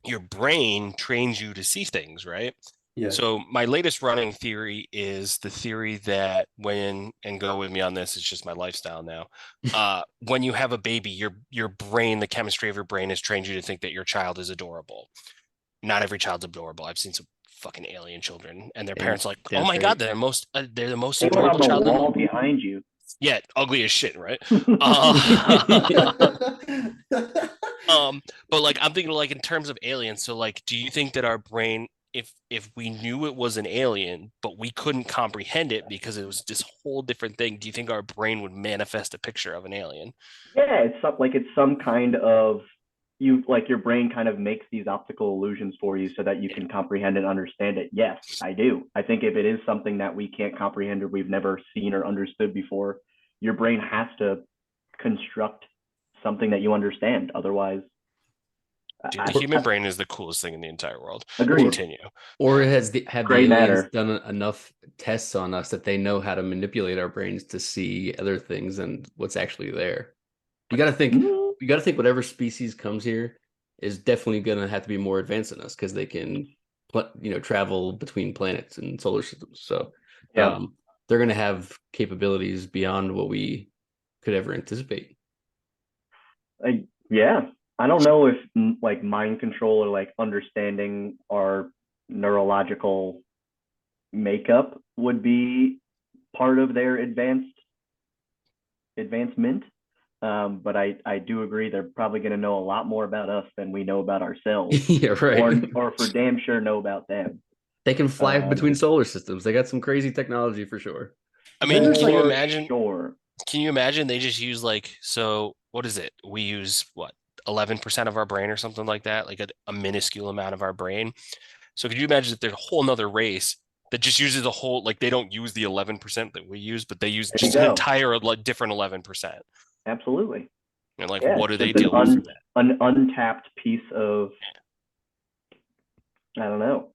your brain trains you to see things, right? Yeah. So my latest running theory is the theory that when, and go with me on this, it's just my lifestyle now. When you have a baby, your brain, the chemistry of your brain has trained you to think that your child is adorable. Not every child's adorable. I've seen some fucking alien children, and their parents are like, damn oh my straight. God, they're the most They were on adorable the child in the wall behind you. Yeah, ugly as shit, right? But like I'm thinking like in terms of aliens, so like do you think that our brain, if we knew it was an alien, but we couldn't comprehend it because it was this whole different thing, do you think our brain would manifest a picture of an alien? Yeah, it's some kind of, you like your brain kind of makes these optical illusions for you so that you can comprehend and understand it. Yes, I do. I think if it is something that we can't comprehend or we've never seen or understood before, your brain has to construct something that you understand. Otherwise, Dude, the human brain is the coolest thing in the entire world. Agreed. Continue. Or have the Gray aliens matter. done enough tests on us that they know how to manipulate our brains to see other things than what's actually there? You got to think. You got to think whatever species comes here is definitely going to have to be more advanced than us because they can travel between planets and solar systems. So Yeah. they're going to have capabilities beyond what we could ever anticipate. Yeah, I don't know if like mind control or like understanding our neurological makeup would be part of their advancement. But I do agree they're probably going to know a lot more about us than we know about ourselves, Yeah, right. or for damn sure know about them. They can fly between Um, solar systems. They got some crazy technology for sure. I mean, There's can you like- for imagine? sure. Can you imagine they just use so what is it? We use what 11% of our brain or something like that, like a minuscule amount of our brain. So could you imagine if there's a whole nother race that just uses a whole like they don't use the 11% that we use, but they use There you just an go. entire different 11%. Absolutely. And like, Yeah, what do it's they just deal with for that? an untapped piece of, I don't know,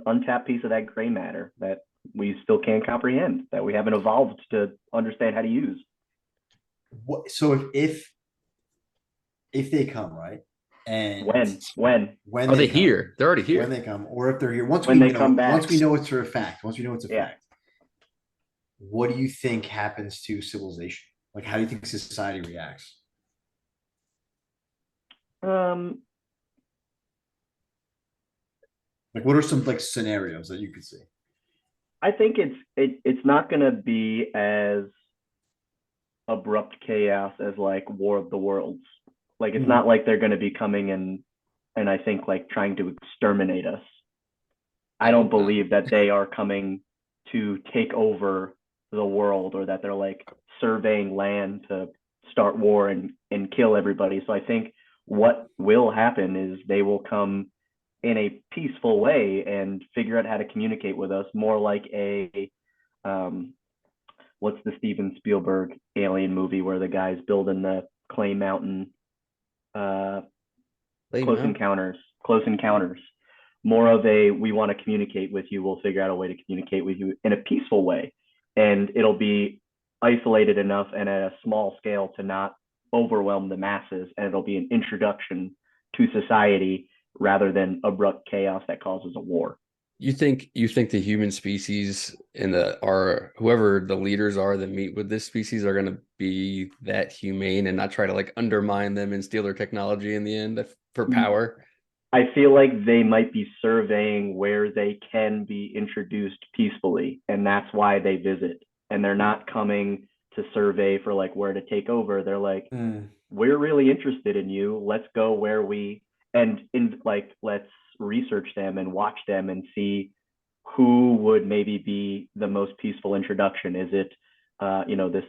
untapped piece of that gray matter that we still can't comprehend, that we haven't evolved to understand how to use. So if they come, right, and When Are they come, here? They're already here. when they come, or if they're here, once When we they know, come back. once we know it's a fact, once we know it's a Yeah. fact, what do you think happens to civilization? Like, how do you think society reacts? Like, what are some like scenarios that you could see? I think it's not going to be as abrupt chaos as like War of the Worlds. Like it's not like they're going to be coming and I think like trying to exterminate us. I don't believe that they are coming to take over the world, or that they're like surveying land to start war and kill everybody. So I think what will happen is they will come in a peaceful way and figure out how to communicate with us, more like a what's the Steven Spielberg alien movie where the guy's building the clay mountain, Close Encounters. More of a, we want to communicate with you, we'll figure out a way to communicate with you in a peaceful way, and it'll be isolated enough and at a small scale to not overwhelm the masses, and it'll be an introduction to society rather than abrupt chaos that causes a war. You think the human species and whoever the leaders are that meet with this species are going to be that humane and not try to like undermine them and steal their technology in the end for power? I feel like they might be surveying where they can be introduced peacefully, and that's why they visit. And they're not coming to survey for like where to take over. They're like, we're really interested in you. Let's go where let's research them and watch them and see who would maybe be the most peaceful introduction. Is it, this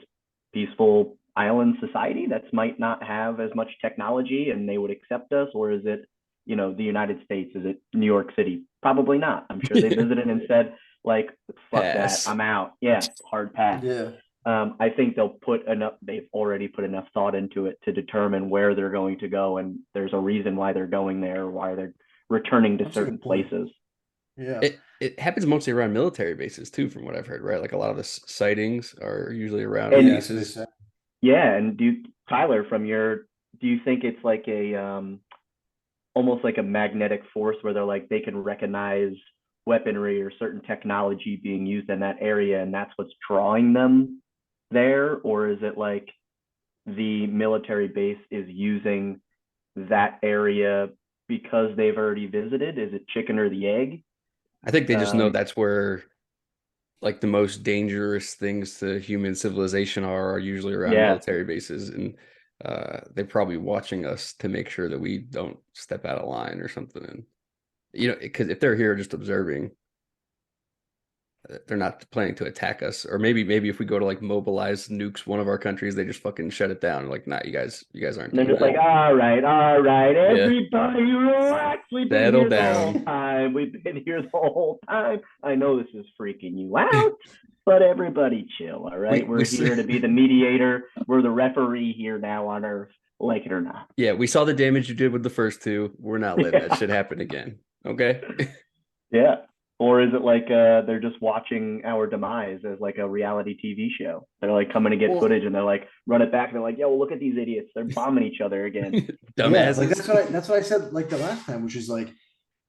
peaceful island society that might not have as much technology and they would accept us, or is it, the United States? Is it New York City? Probably not. I'm sure they visited and said, like, fuck Pass. that, I'm out. Yeah, hard pass. Yeah. I think they've already put enough thought into it to determine where they're going to go, and there's a reason why they're going there, why they're returning to certain places. Yeah. It happens mostly around military bases too, from what I've heard, right? Like a lot of the sightings are usually around And- bases. Yeah, and Tyler, do you think it's like a almost like a magnetic force where they're like, they can recognize weaponry or certain technology being used in that area, and that's what's drawing them there? Or is it like the military base is using that area because they've already visited? Is it chicken or the egg? I think they just know that's where like the most dangerous things to human civilization are usually around military bases, and they're probably watching us to make sure that we don't step out of line or something. And because if they're here just observing, they're not planning to attack us. Or maybe if we go to like mobilize nukes one of our countries, they just fucking shut it down. Like, nah, you guys aren't. And they're just like, all right, everybody relax. We've been Settle here the down. whole time. We've been here the whole time. I know this is freaking you out, but everybody chill, all right? We're here to be the mediator. We're the referee here now on Earth, like it or not. Yeah, we saw the damage you did with the first two. We're not letting that shit happen again. Okay? Yeah. Or is it like they're just watching our demise as like a reality TV show? They're like coming to get footage and they're like, run it back. And they're like, yo, look at these idiots. They're bombing each other again. Dumbasses. Like that's what I said like the last time, which is like,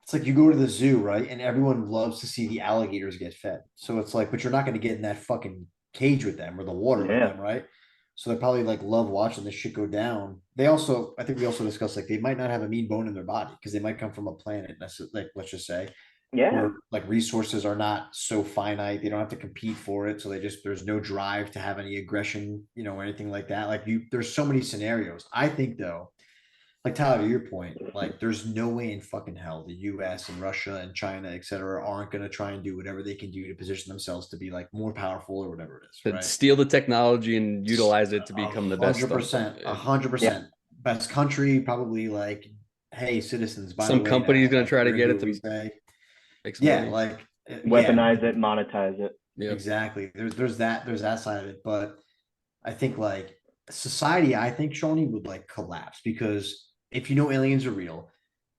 It's like you go to the zoo, right? And everyone loves to see the alligators get fed. So it's like, but you're not going to get in that fucking cage with them or the water with Yeah. them, right? So they probably like love watching this shit go down. They also, I think we also discussed like they might not have a mean bone in their body because they might come from a planet that's like, let's just say, Yeah. where like resources are not so finite. They don't have to compete for it. So they just, there's no drive to have any aggression, or anything like that. Like there's so many scenarios. I think though, like Tyler, to your point, like there's no way in fucking hell the US and Russia and China, et cetera, aren't going to try and do whatever they can do to position themselves to be like more powerful or whatever it is. To Right. steal the technology and utilize it to become the best. 100%, 100%. Best country, probably like, hey, citizens, by Some the way, company's going like, to try to we're get gonna it do what we to say. make some Yeah, money. like Weaponize it, monetize it. Yeah. exactly. There's that side of it, but I think like society, I think Shawnee would like collapse because if aliens are real,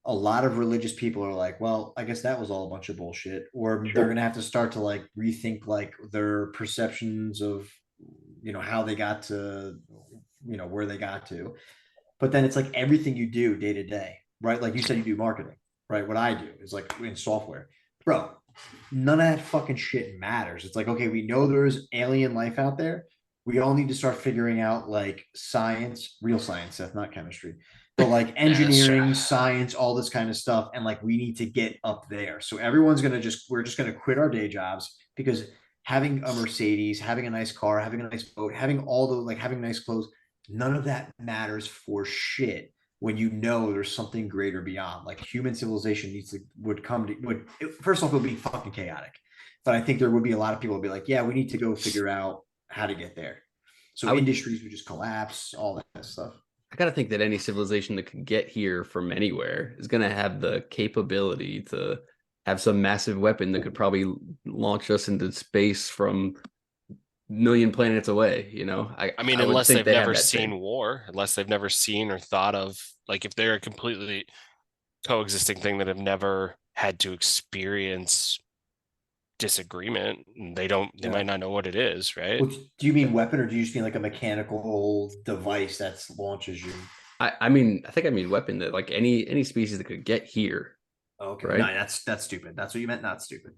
a lot of religious people are like, well, I guess that was all a bunch of bullshit, or Sure. they're gonna have to start to like rethink like their perceptions of how they got to where they got to. But then it's like everything you do day to day, right? Like you said, you do marketing, right? What I do is like in software, bro. None of that fucking shit matters. It's like, okay, we know there's alien life out there. We all need to start figuring out like science, real science, Seth, not chemistry, but like engineering, science, all this kind of stuff. And like, we need to get up there. So everyone's going to we're just going to quit our day jobs because having a Mercedes, having a nice car, having a nice boat, having all the like having nice clothes, none of that matters for shit when there's something greater beyond. Like human civilization would first off, it would be fucking chaotic. But I think there would be a lot of people would be like, yeah, we need to go figure out how to get there. So industries would just collapse, all that stuff. I gotta think that any civilization that could get here from anywhere is gonna have the capability to have some massive weapon that could probably launch us into space from million planets away. I mean, unless they've never seen war, unless they've never seen or thought of, like, if they're a completely coexisting thing that have never had to experience disagreement, they might not know what it is, right? Do you mean weapon, or do you just mean like a mechanical device that launches you? I mean weapon, that like any species that could get here. Okay, right? No, that's stupid. That's what you meant, not stupid.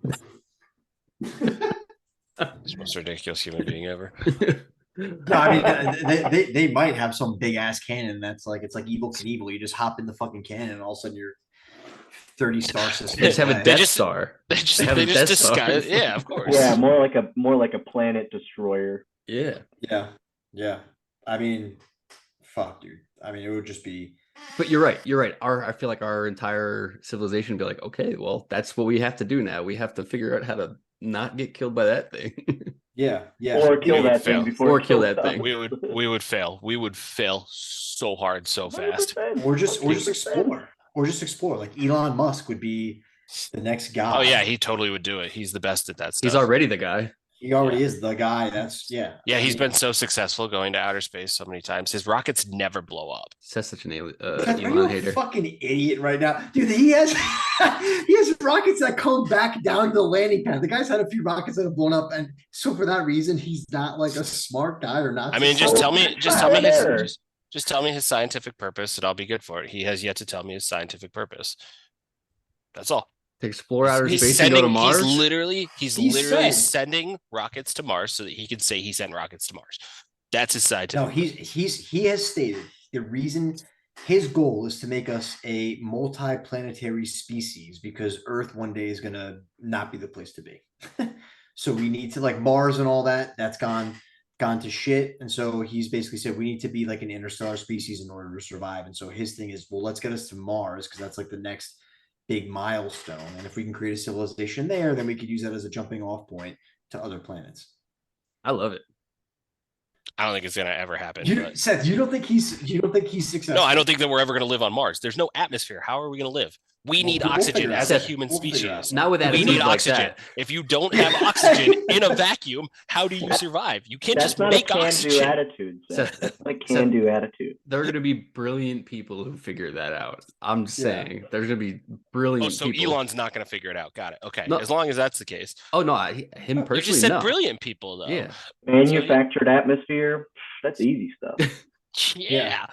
It's the most ridiculous human being ever. No, I mean they might have some big ass cannon that's like, it's like Evel Knievel. You just hop in the fucking cannon and all of a sudden you're 30 star system. They just have a Death Star. They just disguise. Yeah, of course. Yeah, more like a planet destroyer. Yeah. I mean, fuck, dude. I mean, it would just be. But you're right. I feel like our entire civilization would be like, okay, well, that's what we have to do now. We have to figure out how to not get killed by that thing. Yeah. Or kill that thing before. Or kill that thing. We would fail. We would fail so hard, so fast. 100%. Or just explore. Or just explore. Like Elon Musk would be the next guy. Oh yeah, he totally would do it. He's the best at that stuff. He's already the guy. He already is the guy. Yeah, he's been so successsul going to outer space so many times. His rockets never blow up. That's such an Elon hater. A fucking idiot right now, dude. He has rockets that come back down to the landing pad. The guy's had a few rockets that have blown up, and so for that reason, he's not like a smart guy or not. I mean, just tell me his scientific purpose, and I'll be good for it. He has yet to tell me his scientific purpose. That's all. To explore outer space and go to Mars. He's literally sending rockets to Mars so that he can say he sent rockets to Mars. That's his scientific. No, he has stated the reason. His goal is to make us a multi-planetary species because Earth one day is gonna not be the place to be. So we need to, like, Mars and all that. That's gone to shit. And so he's basically said we need to be like an interstellar species in order to survive. And so his thing is, well, let's get us to Mars because that's like the next big milestone, and if we can create a civilization there, then we could use that as a jumping off point to other planets. I love it. I don't think it's gonna ever happen. Seth, you don't think he's successful? No, I don't think that we're ever gonna live on Mars. There's no atmosphere. How are we gonna live? We need oxygen as a human species. Not with that. We need oxygen. If you don't have oxygen in a vacuum, how do you survive? You can't just make oxygen. Attitude, Seth. That's like can-do attitude. There are going to be brilliant people who figure that out. I'm saying there's going to be brilliant. So people. Elon's not going to figure it out. Got it. Okay. No. As long as that's the case. Oh no, him personally. You just said brilliant people though. Yeah. Manufactured atmosphere. That's easy stuff. Yeah.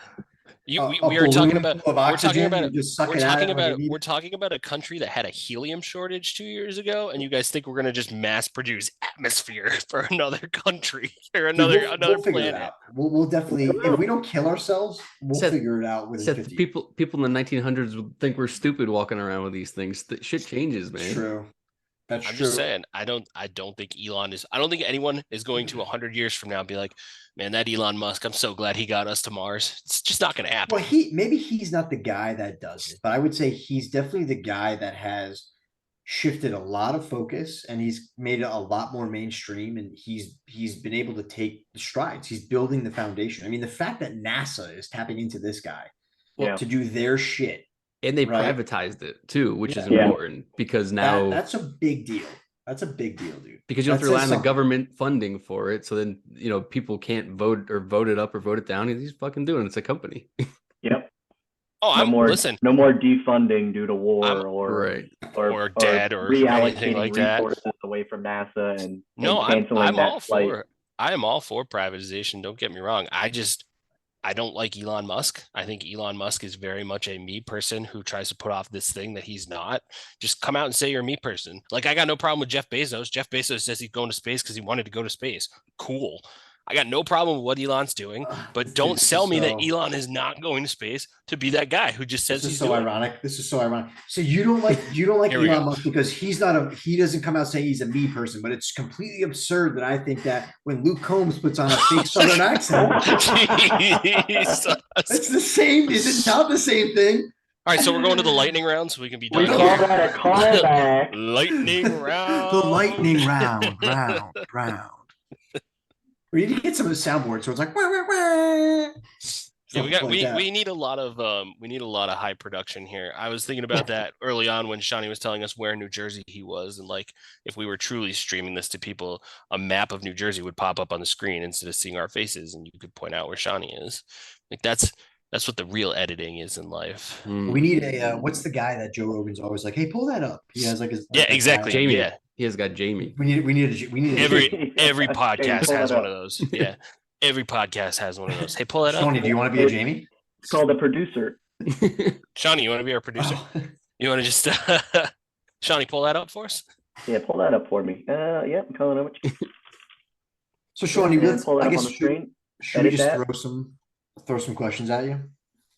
We are talking about of oxygen. You just suck we're it out talking when you about need we're it. talking about a country that had a helium shortage 2 years ago, and you guys think we're gonna just mass produce atmosphere for another country or Dude, another we'll figure it planet? out. We'll definitely, if we don't kill ourselves, we'll Seth- figure it out within Seth, 50 years. people in the 1900s would think we're stupid walking around with these things. Shit changes, man. True. That's I'm true. just saying, I don't think Elon is. I don't think anyone is going to 100 years from now and be like, man, that Elon Musk. I'm so glad he got us to Mars. It's just not going to happen. Well, maybe he's not the guy that does it, but I would say he's definitely the guy that has shifted a lot of focus and he's made it a lot more mainstream and he's been able to take the strides. He's building the foundation. I mean, the fact that NASA is tapping into this guy Yeah. to do their shit. And they Right. privatized it too, which is Yeah. important because now That's a big deal. That's a big deal, dude. because you don't have That to rely says on the something. government funding for it. So then, people can't vote or vote it up or vote it down. He's fucking doing it. It's a company. Yep. Oh, listen. No more defunding due to war Right. or dead or anything reallocating like that. resources away from NASA and No, canceling I'm that all flight. for. I am all for privatization. Don't get me wrong. I don't like Elon Musk. I think Elon Musk is very much a me person who tries to put off this thing that he's not. Just come out and say you're a me person. Like, I got no problem with Jeff Bezos. Jeff Bezos says he's going to space because he wanted to go to space. Cool. I got no problem with what Elon's doing, but don't sell me that Elon is not going to space to be that guy who just says This is he's so doing it. ironic. This is so ironic. So you don't like Here we Elon go. Musk because he doesn't come out saying he's a me person, but it's completely absurd that I think that when Luke Combs puts on a fake Southern accent, Jesus. it's the same. Is it not the same thing? All right, so we're going to the lightning round so we can be done. We call that a callback. Lightning round. The lightning round. We need to get some of the soundboards so it's like wah, wah, wah. Yeah, Something like that. we need a lot of high production here. I was thinking about that early on when Shawnee was telling us where in New Jersey he was, and like if we were truly streaming this to people, a map of New Jersey would pop up on the screen instead of seeing our faces, and you could point out where Shawnee is. Like that's what the real editing is in life. We need a what's the guy that Joe Rogan's always like, hey, pull that up. He has like his Yeah, exactly. Jamie. Yeah. He has got Jamie. We need Every podcast pull has it one up. of those. Yeah. Every podcast has one of those. Hey, pull that up. Shawnee, do you want to be a Jamie? It's called a producer. Shawnee, you want to be our producer? Oh. You want to just Shawnee, pull that up for us? Yeah, pull that up for me. Yeah, I'm calling over. So Shawnee, And pull that I up guess on the screen. should we edit just that. throw some questions at you?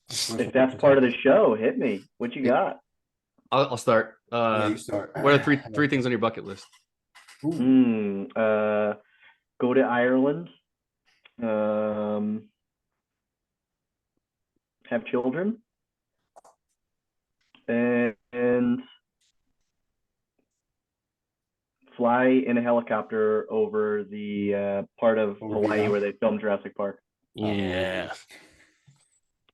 If that's part of the show, hit me. What you got? I'll start. You start. What are three things on your bucket list? Ooh. Go to Ireland. Have children. And fly in a helicopter over the part of Over Hawaii Vietnam. where they filmed Jurassic Park. Yeah.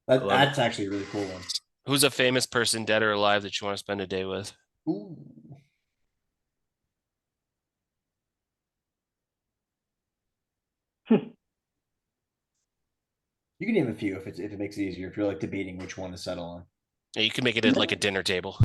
That's actually a really cool one. Who's a famous person, dead or alive, that you want to spend a day with? Ooh. You can name a few if it makes it easier. If you're like debating which one to settle on. Yeah, you can make it at like a dinner table.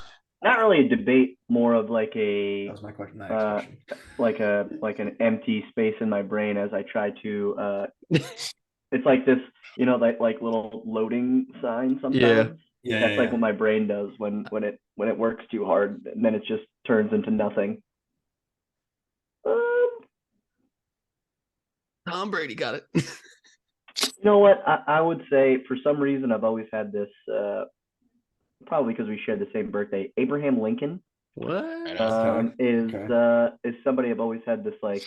Not really a debate, more of like That was my question. My next question. like an empty space in my brain as I try to it's like this, like little loading sign sometimes. Yeah. That's like what my brain does when it works too hard, and then it just turns into nothing. Tom Brady got it. You know what? I would say for some reason I've always had this, probably because we share the same birthday. Abraham Lincoln What? is somebody I've always had this like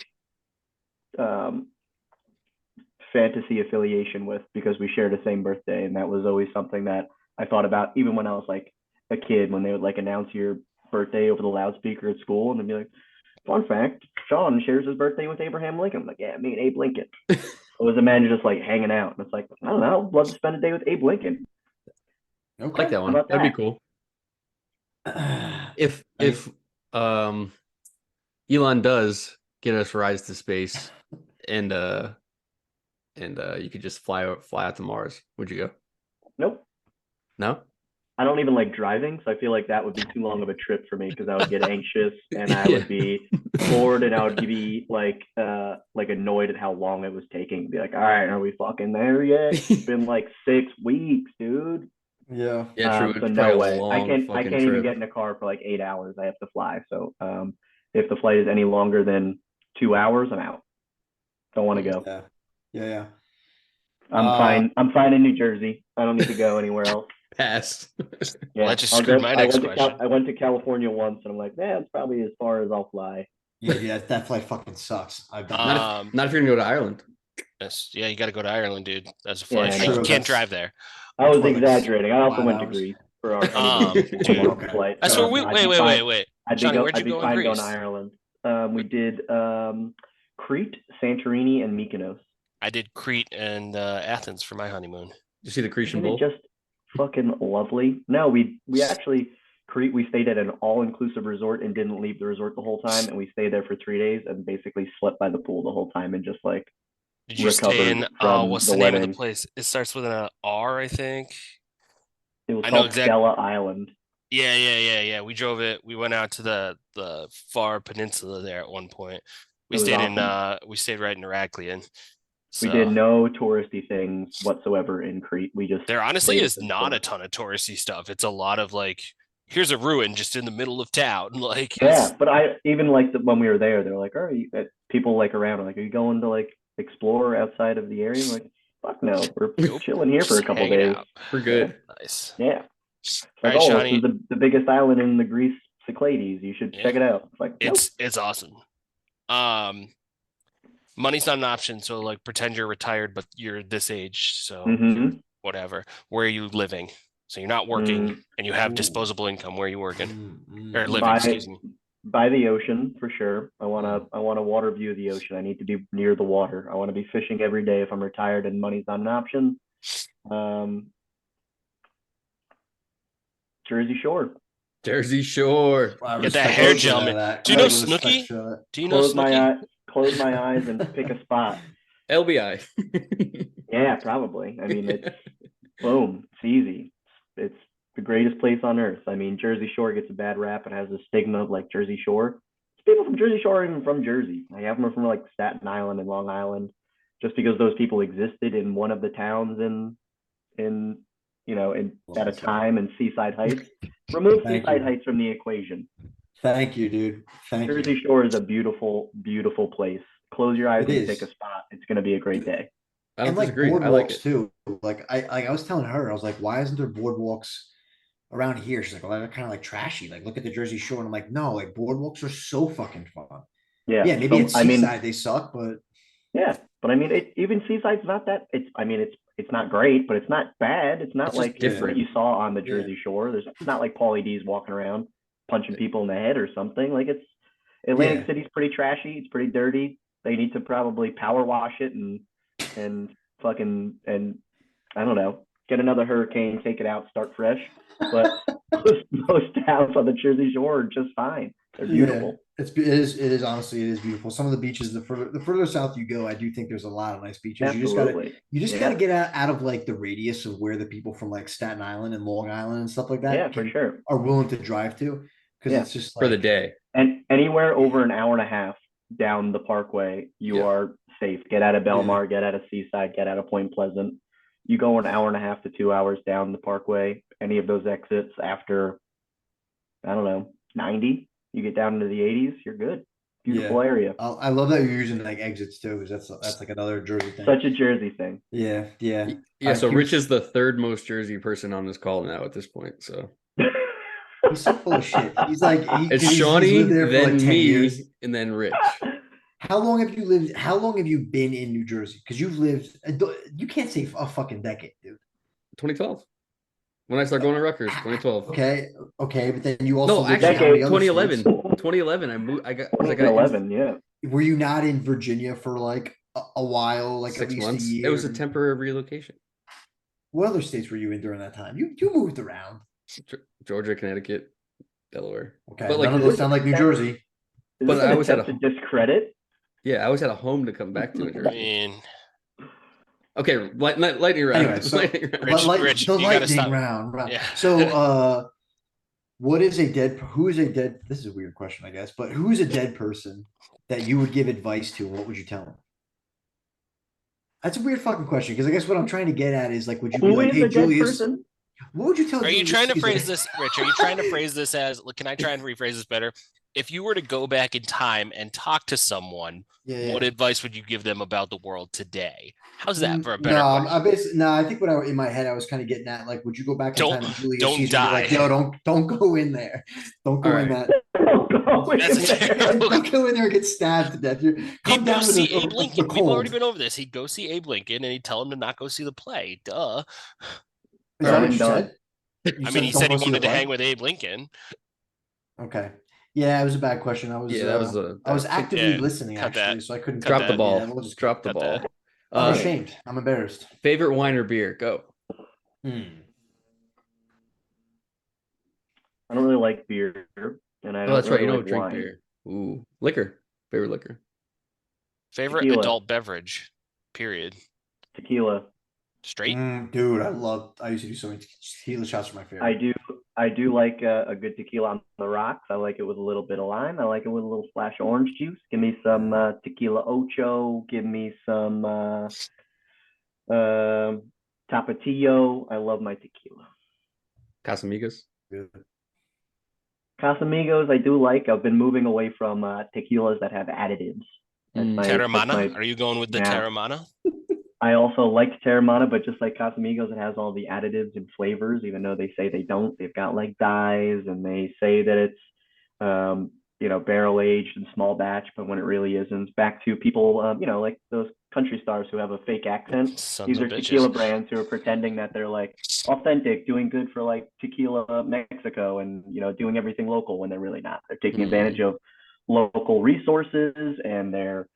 fantasy affiliation with because we share the same birthday, and that was always something that I thought about even when I was like a kid, when they would like announce your birthday over the loudspeaker at school, and they'd be like, "Fun fact: Sean shares his birthday with Abraham Lincoln." I'm like, "Yeah, me and Abe Lincoln." I was imagining just like hanging out, and it's like, I don't know, I'd love to spend a day with Abe Lincoln. Okay. I like that one. about That'd be that? cool. If Elon does get us rise to space and you could just fly out to Mars, would you go? Nope. No? I don't even like driving, so I feel like that would be too long of a trip for me because I would get anxious and I would be bored and I would be like annoyed at how long it was taking. Be like, all right, are we fucking there yet? It's been like 6 weeks, dude. Yeah. Yeah, true. So It's no probably a way. long I fucking can't even trip. get in a car for like 8 hours. I have to fly. So if the flight is any longer than 2 hours, I'm out. Don't want to go. Yeah. Yeah. I'm fine in New Jersey. I don't need to go anywhere else. Pass. Yeah, that just I'll screwed go. my next question. I went to California once, and I'm like, man, it's probably as far as I'll fly. Yeah, that flight fucking sucks. I've been Not if you're gonna go to Ireland. Yeah, you got to go to Ireland, dude. That's a Yeah, flight. no, you True, can't that's- drive there. I was Like exaggerating. I also 5 went to hours. Greece for our Dude. Okay. flight. That's so where we I'd be fine- wait. I'd be Johnny, where'd I'd you be go in fine Greece? going to Ireland. We did Crete, Santorini, and Mykonos. I did Crete and Athens for my honeymoon. Did you see the Cretan Isn't it Bowl? just fucking lovely? No, we actually Crete. We stayed at an all-inclusive resort and didn't leave the resort the whole time, and we stayed there for 3 days and basically slept by the pool the whole time and just like Did you stay in? recovered from What's the the name of wedding. the place? It starts with an R, I think. It was I know called exact- Stella Island. Yeah. We drove it. We went out to the far peninsula there at one point. We It was stayed in. awesome. We stayed right in Heraklion. We did no touristy things whatsoever in Crete. We just There honestly stayed is at the not a resort. ton of touristy stuff. It's a lot of like, here's a ruin just in the middle of town. Like, Yeah, but I even like when we were there, they're like, "Are you?" People like around are like, "Are you going to like explore outside of the area?" I'm like, "Fuck no, we're Nope, chilling here for a just couple hanging days." out. We're good. Nice. Yeah, it's All like, right, oh, Johnny. this is the biggest island in the Greece Cyclades. You should check it out. It's like, nope. It's awesome. Money's not an option, so like pretend you're retired, but you're this age, so Mhm. whatever. Where are you living? So you're not working and you have Ooh. disposable income. Where are you working or Mm. living? By Excuse me. by the ocean for sure. I want a water view of the ocean. I need to be near the water. I want to be fishing every day if I'm retired and money's not an option. Jersey Shore. Jersey Shore. I Get that respect hair the shit out gel, of that. Do you know I respect Snooki? the shit out of that. Do you know Snooki? Close my eyes and pick a spot. LBI. Yeah, probably. I mean, it's boom. It's easy. It's the greatest place on earth. I mean, Jersey Shore gets a bad rap. It has a stigma of like Jersey Shore. People from Jersey Shore are even from Jersey. I have them from like Staten Island and Long Island, just because those people existed in one of the towns in at a time in Seaside Heights. Remove Thank Seaside you. Heights from the equation. Thank you, dude. Thank you. Jersey Shore is a beautiful, beautiful place. Close your eyes It and pick is. a spot. It's going to be a great day. I don't And like disagree. I like boardwalks it. too. Like I was telling her, I was like, why isn't there boardwalks around here? She's like, well, they're kind of like trashy. Like, look at the Jersey Shore. And I'm like, no, like boardwalks are so fucking fun. Yeah. Yeah, maybe so, at I mean, Seaside they suck, but yeah, but I mean, even Seaside's not that. It's not great, but it's not bad. It's not It's just like different. what you saw on the Yeah. Jersey Shore. It's not like Paulie D's walking around punching people in the head or something. Like Atlantic Yeah. City's pretty trashy. It's pretty dirty. They need to probably power wash it and fucking and I don't know, get another hurricane, take it out, start fresh. But most towns on the Jersey Shore are just fine. They're beautiful. Yeah, it is honestly, it is beautiful. Some of the beaches, the further south you go, I do think there's a lot of nice beaches. Absolutely. You just Yeah. gotta get out of like the radius of where the people from like Staten Island and Long Island and stuff like that Yeah, for sure. are willing to drive to. Because Yeah. it's just For the like day. And anywhere over an hour and a half down the parkway, you Yeah. are safe. Get out of Belmar, get out of Seaside, get out of Point Pleasant. You go an hour and a half to 2 hours down the parkway, any of those exits after, I don't know, 90, you get down into the 80s, you're good. Beautiful area. I love that you're using like exits too, because that's like another Jersey thing. Such a Jersey thing. Yeah. Yeah, so he Rich was- is the third most Jersey person on this call now at this point. So He's so full of shit. He's like it's he's Shawnee, lived there for then like 10 me, years. and then Rich. How long have you lived? How long have you been in New Jersey? Because you've lived. You can't say a fucking decade, dude. 2012. When I started going to Rutgers, 2012. Okay, but then you also No, lived in actually, how many other 2011. states? 2011. I moved. I got. 'cause I got 2011, yeah. Were you not in Virginia for like a while, like at 6 least months. a year? It was a temporary relocation. What other states were you in during that time? You moved around. Georgia, Connecticut, Delaware. Okay, But, like, none of those sound like New Jersey. Is But this an I was at attempt to discredit? Yeah, I always had a home to come back to in I Jersey. mean, Okay, lightning round. Anyway, so Lightning round. Rich, the you gotta lightning stop. round. Right. Yeah. So, who is a dead? This is a weird question, I guess, but who is a dead person that you would give advice to, and what would you tell them? That's a weird fucking question because I guess what I'm trying to get at is like, would you be Who like, is hey, a dead Julius, person? what would you tell Are you Julius trying to Caesar? phrase this, Rich? Are you trying to phrase this as, can I try and rephrase this better? If you were to go back in time and talk to someone, Yeah. what advice would you give them about the world today? How's that for a better No, question? I basically no. I think in my head I was kind of getting at like, would you go back in time to Julius Don't Caesar and be like, die. yo, don't go in there, don't go in Alright. that. That's a terrible. Don't go in there and get stabbed to death. Come He'd go down with see the Abe Lincoln. We've already cold. been over this. He'd go see Abe Lincoln and he'd tell him to not go see the play. Duh. Is that what you Done. said? You I mean, he don't said he go see the wanted to play? hang with Abe Lincoln. Okay. Yeah, it was a bad question. I was that was a. I was actively Yeah, listening cut actually, that. so I couldn't Cut Drop the that. ball. Yeah, we'll just Drop the cut ball. that. I'm ashamed. I'm embarrassed. Favorite wine or beer? Go. Hmm. I don't really like beer, and I Oh, don't that's right. You really don't like drink wine. beer. Ooh, liquor. Favorite liquor. Favorite Tequila. adult beverage. Period. Tequila. Straight. Dude, I used to do so many tequila shots for my favorite. I do like a good tequila on the rocks. I like it with a little bit of lime. I like it with a little splash of orange juice. Give me some tequila ocho. Give me some Tapatio. I love my tequila. Casamigos. Good. Casamigos, I do like. I've been moving away from tequilas that have additives. Terramana. Are you going with the Yeah. Terramana? I also like Terramana, but just like Casamigos, it has all the additives and flavors, even though they say they don't. They've got like dyes, and they say that it's, barrel aged and small batch, but when it really isn't. Back to people, like those country stars who have a fake accent. Sons These of are bitches. tequila brands who are pretending that they're like authentic, doing good for like tequila Mexico, and doing everything local when they're really not. They're taking advantage of local resources, and they're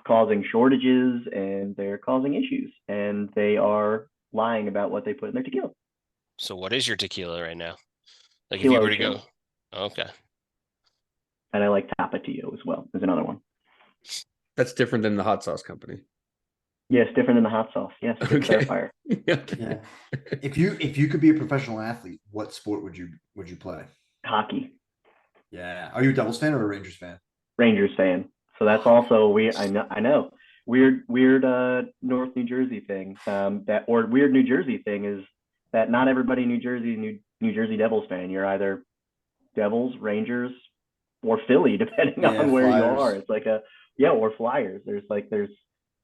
causing shortages, and they're causing issues, and they are lying about what they put in their tequila. So what is your tequila right now? Like Tequila if you were to Ocho. go, okay. And I like Tapatio as well. There's another one. That's different than the hot sauce company. Yes, different than the hot sauce. Yes, good Okay. clarifier. Yeah. If you could be a professional athlete, what sport would you play? Hockey. Yeah. Are you a Devils fan or a Rangers fan? Rangers fan. So that's also weird. I know. Weird North New Jersey thing. Weird New Jersey thing is that not everybody in New Jersey is New Jersey Devils fan. You're either Devils, Rangers, or Philly, depending on where Flyers. you are. It's like or Flyers. There's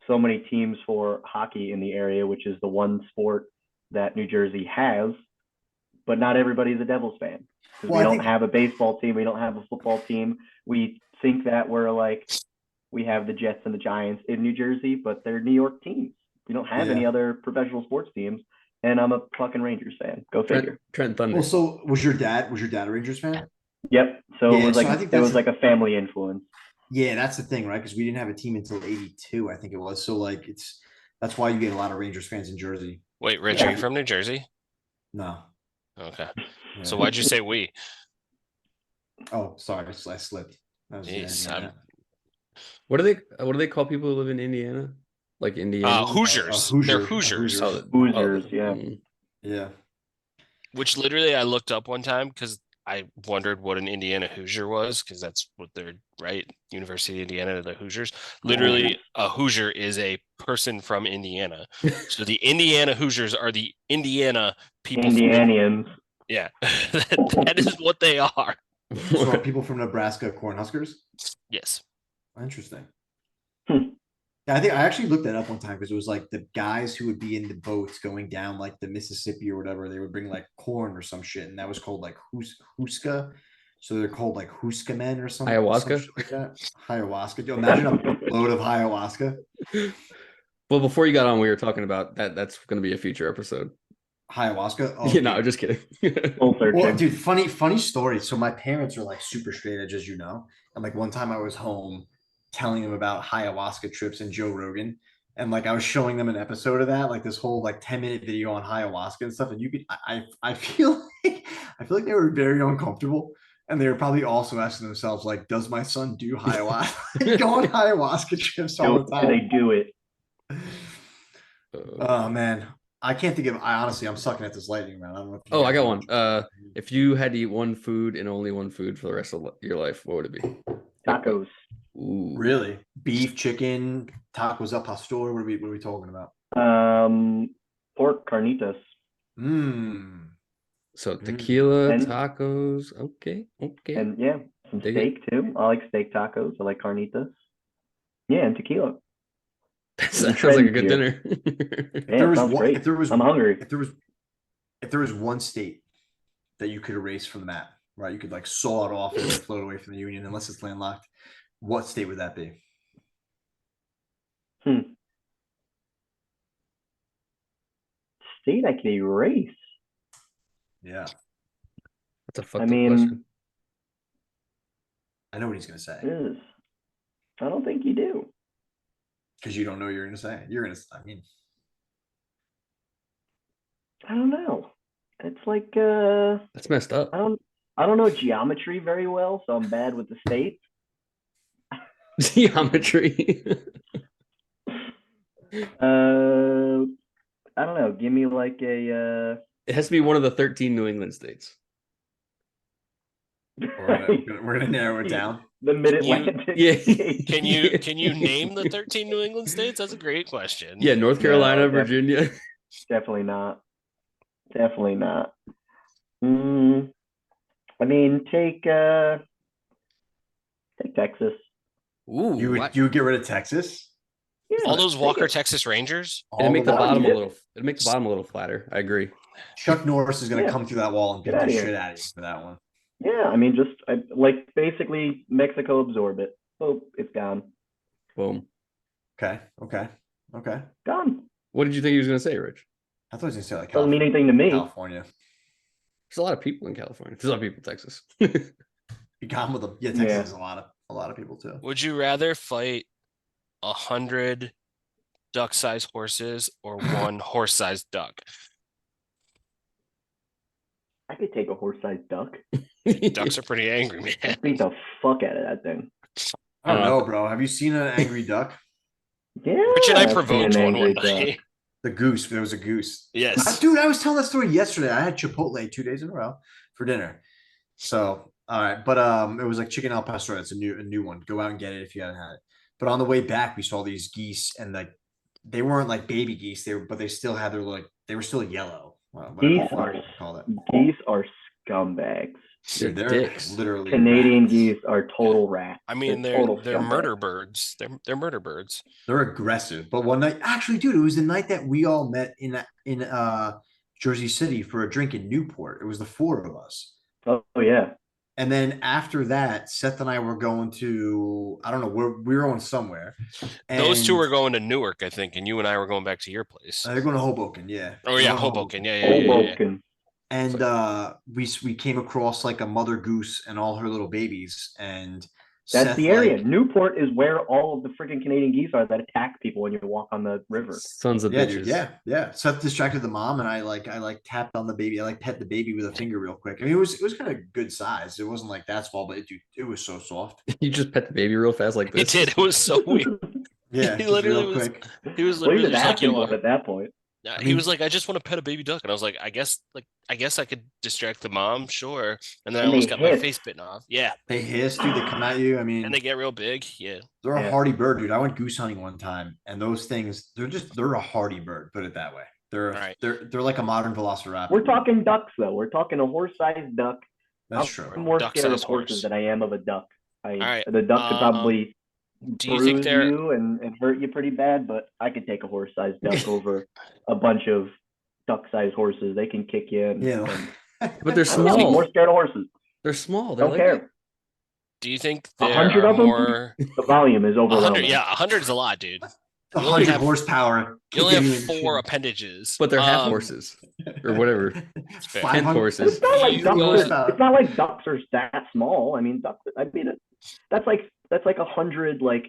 so many teams for hockey in the area, which is the one sport that New Jersey has, but not everybody's a Devils fan. Because we don't have a baseball team, we don't have a football team. We think that we have the Jets and the Giants in New Jersey, but they're New York teams. We don't have any other professional sports teams, and I'm a fucking Rangers fan. Go figure. Trent Thunder. Well, so was your dad a Rangers fan? Yep. So Yeah, it was so I think that's like a family influence. Yeah, that's the thing, right? Because we didn't have a team until '82, I think it was. So like that's why you get a lot of Rangers fans in Jersey. Wait, Rich, are you from New Jersey? No. Okay. Yeah. So why'd you say we? Oh, sorry, I slipped. Jeez, What do they call people who live in Indiana? Like Indiana? Hoosiers. They're Hoosiers. Hoosiers, yeah. Yeah. Which literally I looked up one time because I wondered what an Indiana Hoosier was, because that's what they're, right? University of Indiana, the Hoosiers. Literally, a Hoosier is a person from Indiana. So the Indiana Hoosiers are the Indiana people. Indianians. Yeah, that is what they are. So are people from Nebraska Cornhuskers? Yes. Interesting. Yeah, I actually looked that up one time because it was like the guys who would be in the boats going down like the Mississippi or whatever, they would bring like corn or some shit, and that was called like Huska. So they're called like Huska men or something. Ayahuasca? Some like that. Ayahuasca. Yo, imagine a load of ayahuasca. Well, before you got on, we were talking about that. That's going to be a future episode. Ayahuasca. Oh, yeah, no, just kidding. Well, dude, funny story. So my parents are like super straight edge, as you know. And like one time I was home telling them about ayahuasca trips and Joe Rogan. And like I was showing them an episode of that, like this whole like 10-minute video on ayahuasca and stuff. And you could I feel like they were very uncomfortable. And they were probably also asking themselves, like, does my son do ayahuasca? Go on ayahuasca trips all the time. They do it. Oh man, I can't think of. I'm sucking at this lightning round. I don't know. If you Oh, I guys got know. one. If you had to eat one food and only one food for the rest of your life, what would it be? Pick one. Tacos. Ooh. Really, beef, chicken, tacos al pastor. What are we talking about? Pork carnitas. Mmm. So tequila, And- tacos. Okay. And yeah, some Dig steak too. I like steak tacos. I like carnitas. Yeah, and tequila. That There's a sounds like a trend good here. dinner. Yeah, it sounds great. If there was, I'm hungry. if there was one state that you could erase from the map, right? You could like saw it off and float away from the union, unless it's landlocked. What state would that be? State I can erase. Yeah, That's a fucked I up mean, question. I know what he's gonna say is I don't think you do. because you don't know what you're gonna say. You're gonna. I mean, I don't know. It's like That's messed up. I don't know geometry very well, so I'm bad with the states. Geometry. I don't know. Give me like a It has to be one of the 13 New England states. we're gonna narrow it down. the Mid-Atlantic. Yeah. states. Can you name the 13 New England states? That's a great question. Yeah, North Carolina, No, Virginia. Definitely not. Definitely not. I mean, take Texas. Ooh, You would get rid of Texas? Yeah, All those take Walker, it. Texas Rangers. it'd make the All bottom a the- little. It'd make the bottom a little flatter. I agree. Chuck Norris is gonna Yeah. come through that wall and Get beat the outta here. shit out of you for that one. Yeah, I mean, like basically Mexico absorb it. Oh, it's gone. Boom. Okay. Gone. What did you think he was going to say, Rich? I thought he was gonna say like Doesn't mean anything to me. California. There's a lot of people in California. There's a lot of people in Texas. He got him with them. Yeah, Texas Yeah. is a lot of people too. Would you rather fight 100 duck-sized horses or one horse-sized duck? I could take a horse-sized duck. Ducks are pretty angry, man. Beat the fuck out of that thing. I don't know, bro. Have you seen an angry duck? Yeah. Rich and I I've seen provoked an one angry night. The goose. There was a goose. Yes. Dude, I was telling that story yesterday. I had Chipotle 2 days in a row for dinner. So, all right, but it was like chicken al pastor. It's a new one. Go out and get it if you haven't had it. But on the way back, we saw these geese, and like they weren't like baby geese. But they still had they were still yellow. Well, Geese whatever you call it. Geese are scumbags. Dude, they're dicks. literally Canadian rats. geese are total rats. I mean, total they're scumbags. murder birds. They're murder birds. They're aggressive. But one night, actually, dude, it was the night that we all met in Jersey City for a drink in Newport. It was the 4 of us. Oh yeah. And then after that, Seth and I were going to, I don't know, we were going somewhere. Those two And were going to Newark, I think, and you and I were going back to your place. they're going to Hoboken, yeah. Oh They're yeah, going to Hoboken. Yeah. Hoboken. And we came across like a mother goose and all her little babies. And That's Seth, the area. like, Newport is where all of the freaking Canadian geese are that attack people when you walk on the river. Sons of bitches. yeah. Seth distracted the mom, and I tapped on the baby. I like pet the baby with a finger real quick. I mean, it was kind of good size. It wasn't like that small, but it was so soft. You just pet the baby real fast like It this. did. It was so weird. Yeah, He just literally real was- quick. He was Well, he literally was just like, asking you for it at that point. he was like, I just want to pet a baby duck, and I was like, I guess I could distract the mom, sure. And then I And almost they got my hiss. face bitten off. Yeah, They hiss, dude. They come at you. I mean, and they get real big. Yeah, they're a Yeah. hardy bird, dude. I went goose hunting one time, and those things, they're a hardy bird. Put it that way. Right. They're like a modern velociraptor. We're talking ducks though. We're talking a horse-sized duck. That's I'm true. more scared of Duck-sized horses horse. than I am of a duck. right, The duck could probably do you think bruise they're- you and hurt you pretty bad, but I could take a horse-sized duck over a bunch of duck-sized horses. They can kick you. Yeah. But they're I don't know, I'm small. more scared of horses. They're small. They're Don't like care. Do you think there 100 are of them? more? The volume is 100, overwhelming. yeah, 100 is a lot, dude. You only 100 have- horsepower. You only kicking have in the 4 shin. appendages, But they're half horses or whatever. fair. 500 horses. It's not like You, ducks. horsepower. It's not like ducks are that small. I mean, ducks. I mean, that's like 100. Like,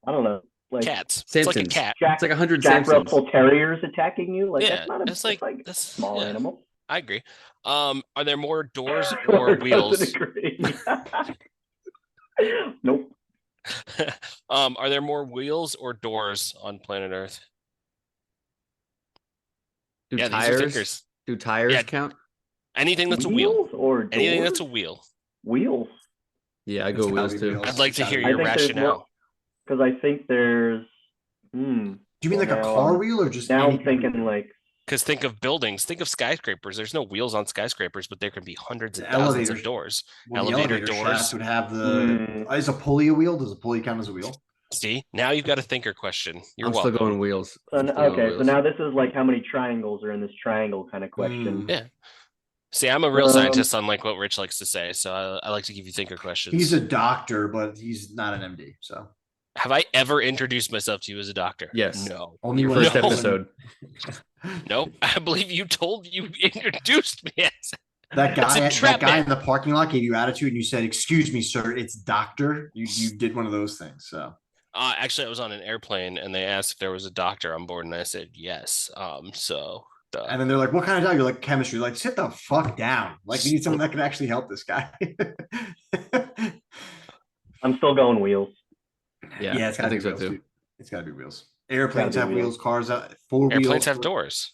I don't know. Like Cats. It's like a Samsons. cat. Jack, It's like 100 Jack Samsons. Russell Terriers attacking you. Like Yeah, that's not a. that's like- that's that's- small yeah. animal. I agree. Are there more doors or Doesn't wheels? agree. Nope. Are there more wheels or doors on planet Earth? Do Yeah, these are tires? thinkers. Do tires Yeah. count? Anything that's a wheel. Wheels or Anything that's a doors? wheel. Wheels. Yeah, I It's go gotta wheels be too. wheels. I'd like It's to gotta hear be I your think there's more rationale. because I think there's. Do you mean well, like a now car I'm- wheel or just Now any I'm thinking like Because think of buildings, think of skyscrapers. There's no wheels on skyscrapers, but there can be hundreds the and thousands elevator? of doors. Well, the Elevator elevator shaft doors. would have Hmm. is a pulley a wheel? Does a pulley count as a wheel? See, now you've got a thinker question. You're I'm still welcome. going wheels. so, I'm still going okay. So wheels. now this is like how many triangles are in this triangle kind of question. Mm. Yeah. See, I'm a real Um, scientist, unlike what Rich likes to say. So I like to give you thinker questions. He's a doctor, but he's not an MD. So Have I ever introduced myself to you as a doctor? Yes. No. only Your when first No. episode. Nope. I believe you introduced me as That That's guy, entrapment. in the parking lot gave you attitude, and you said, "Excuse me, sir, it's doctor." You did one of those things. So Actually, I was on an airplane and they asked if there was a doctor on board, and I said yes. and then they're like, "What kind of doctor?" You're like, "Chemistry." Like, sit the fuck down. Like, we need someone that can actually help this guy. I'm still going wheels. Yeah, it's I gotta think be so wheels, too. dude. It's gotta be wheels. Airplanes be have wheels. wheels. Cars have four airplanes wheels. have doors.